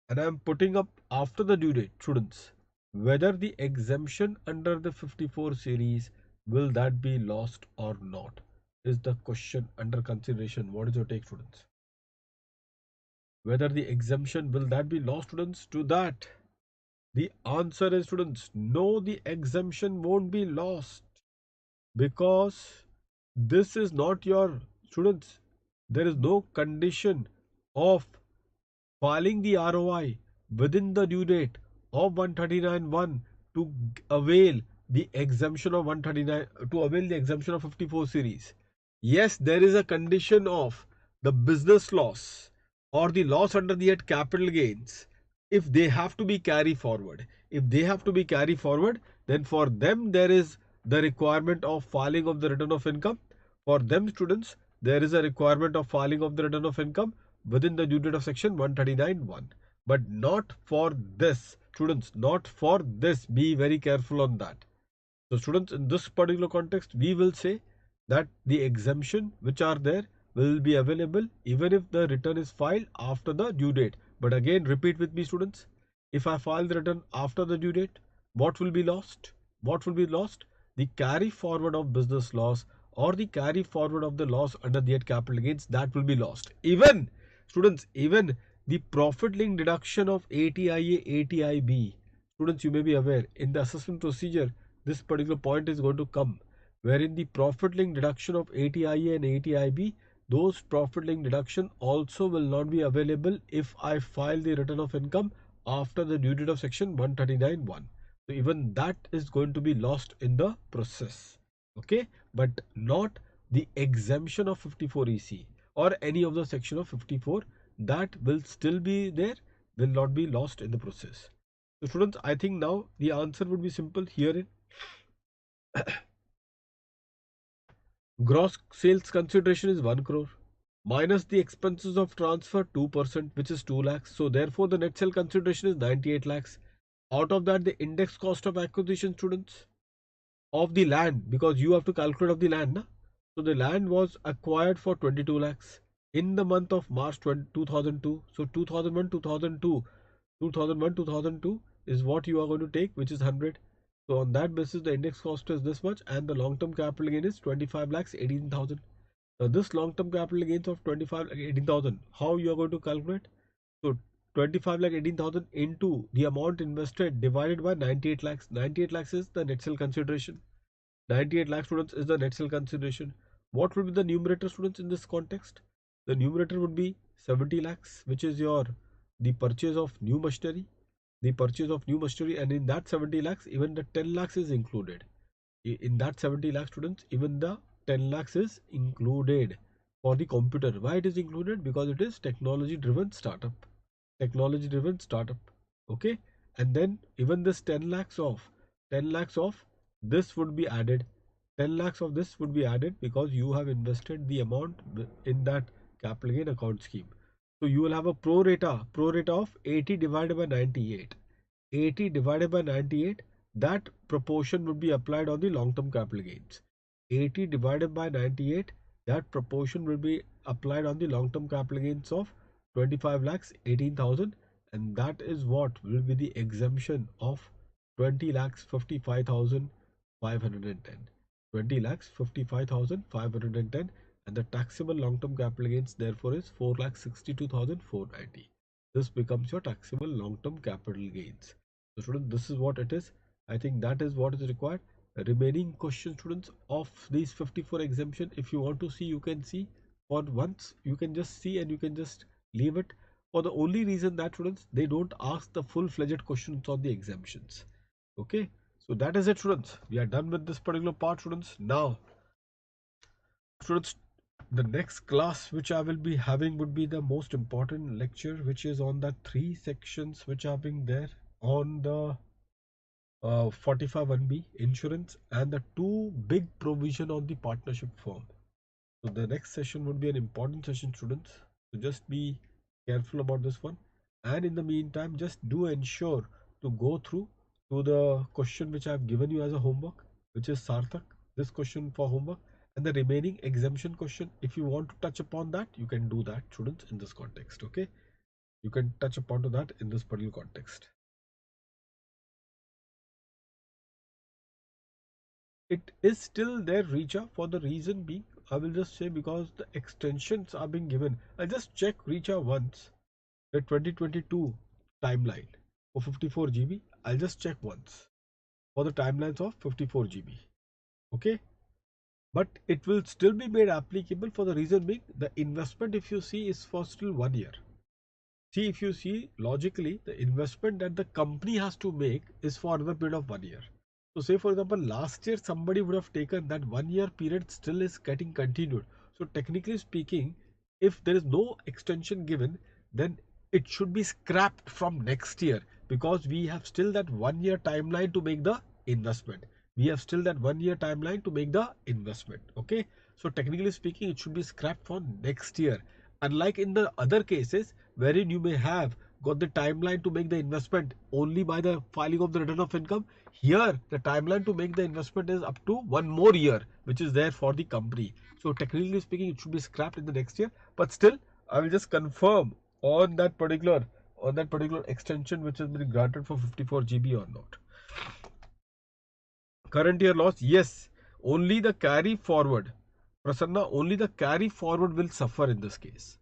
and I'm putting up after the due date, students, whether the exemption under the 54 series, will that be lost or not, is the question under consideration. What is your take, students? Whether the exemption, will that be lost, students? To that, the answer is, students, no, the exemption won't be lost, because this is not your, students, there is no condition of filing the ROI within the due date of 139(1) to avail the exemption of 139, to avail the exemption of 54 series. Yes, there is a condition of the business loss or the loss under the head capital gains. If they have to be carry forward, then for them there is the requirement of filing of the return of income. For them, students, there is a requirement of filing of the return of income within the due date of section 139(1). But not for this, students, not for this. Be very careful on that. So students, in this particular context, we will say that the exemption which are there will be available even if the return is filed after the due date. But again, repeat with me, students, if I file the return after the due date, what will be lost? The carry forward of business loss or the carry forward of the loss under the capital gains, that will be lost. Even, students, even the profit link deduction of ATIA, ATIB, students, you may be aware in the assessment procedure, this particular point is going to come, wherein the profit link deduction of ATIA and ATIB, those profit link deduction also will not be available if I file the return of income after the due date of section 139(1). So even that is going to be lost in the process. Okay, but not the exemption of 54 EC or any of the section of 54, that will still be there, will not be lost in the process. So students, I think now the answer would be simple herein. Gross sales consideration is 1 crore minus the expenses of transfer 2%, which is 2 lakhs. So therefore the net sale consideration is 98 lakhs. Out of that, the index cost of acquisition, students, of the land, because you have to calculate of the land, na? So the land was acquired for 22 lakhs in the month of March 2002. So 2001 2002 is what you are going to take, which is 100. So on that basis, the index cost is this much, and the long-term capital gain is 25 lakhs 18,000. Now this long-term capital gains of 25 lakh 18,000, how you are going to calculate? So 25 lakh 18,000 into the amount invested divided by 98 lakhs. 98 lakhs is the net sale consideration. 98 lakh, students, is the net sale consideration. What would be the numerator, students, in this context? The numerator would be 70 lakhs, which is your the purchase of new machinery. And in that 70 lakhs, even the 10 lakhs is included. In that 70 lakhs, students, even the 10 lakhs is included for the computer. Why it is included? Because it is technology driven startup. Okay, and then even this 10 lakhs of this would be added. 10 lakhs of this would be added because you have invested the amount in that capital gain account scheme. So you will have a pro rata of 80 divided by 98. 80 divided by 98, that proportion would be applied on the long term capital gains. 80 divided by 98, that proportion will be applied on the long term capital gains of 25 lakhs 18,000, and that is what will be the exemption of 20 lakhs 55,510. 20 lakhs 55,510, and the taxable long term capital gains therefore is 4 lakhs 62,490. This becomes your taxable long term capital gains. So students, this is what it is. I think that is what is required. remaining question, students, of these 54 exemption. If you want to see, you can see. For once you can just see and you can just leave it, for the only reason that, students, they don't ask the full-fledged questions on the exemptions. Okay, so that is it, students. We are done with this particular part, students. Now, students, the next class which I will be having would be the most important lecture, which is on the three sections which are being there on the 45(1)(b) insurance and the two big provision on the partnership form. So the next session would be an important session, students. So just be careful about this one. And in the meantime, just do ensure to go through to the question which I have given you as a homework, which is Sarthak. This question for homework and the remaining exemption question. If you want to touch upon that, you can do that, students, in this context. Okay, you can touch upon to that in this particular context. It is still there, Richa, for the reason being, I will just say, because the extensions are being given. I'll just check, Richa, once the 2022 timeline for 54 GB. I'll just check once for the timelines of 54 GB. Okay, but it will still be made applicable for the reason being the investment, if you see, is for still 1 year. See, if you see logically, the investment that the company has to make is for another period of 1 year. So say for example, last year somebody would have taken that 1 year period still is getting continued. So technically speaking, if there is no extension given, then it should be scrapped from next year, because we have still that 1 year timeline to make the investment. We have still that 1 year timeline to make the investment. Okay. So technically speaking, it should be scrapped for next year. Unlike in the other cases wherein you may have got the timeline to make the investment only by the filing of the return of income, here the timeline to make the investment is up to 1 more year, which is there for the company. So technically speaking, it should be scrapped in the next year. But still, I will just confirm on that particular extension which has been granted for 54 GB or not. Current year loss, yes, only the carry forward. Prasanna, only the carry forward will suffer in this case.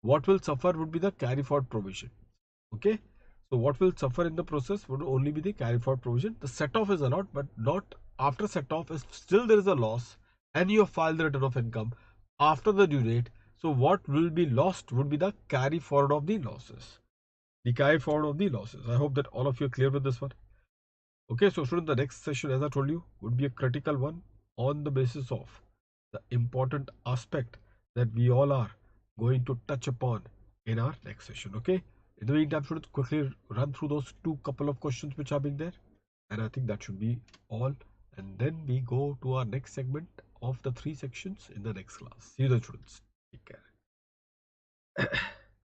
What will suffer would be the carry forward provision. Okay, so what will suffer in the process would only be the carry forward provision. The set off is allowed, but not after set off. If still there is a loss and you have filed the return of income after the due date, so what will be lost would be the carry forward of the losses. The carry forward of the losses. I hope that all of you are clear with this one. Okay, so student, the next session, as I told you, would be a critical one on the basis of the important aspect that we all are going to touch upon in our next session. Okay, in the meantime, students, quickly run through those two couple of questions which are being there, and I think that should be all. And then we go to our next segment of the three sections in the next class. See you then, students. Take care.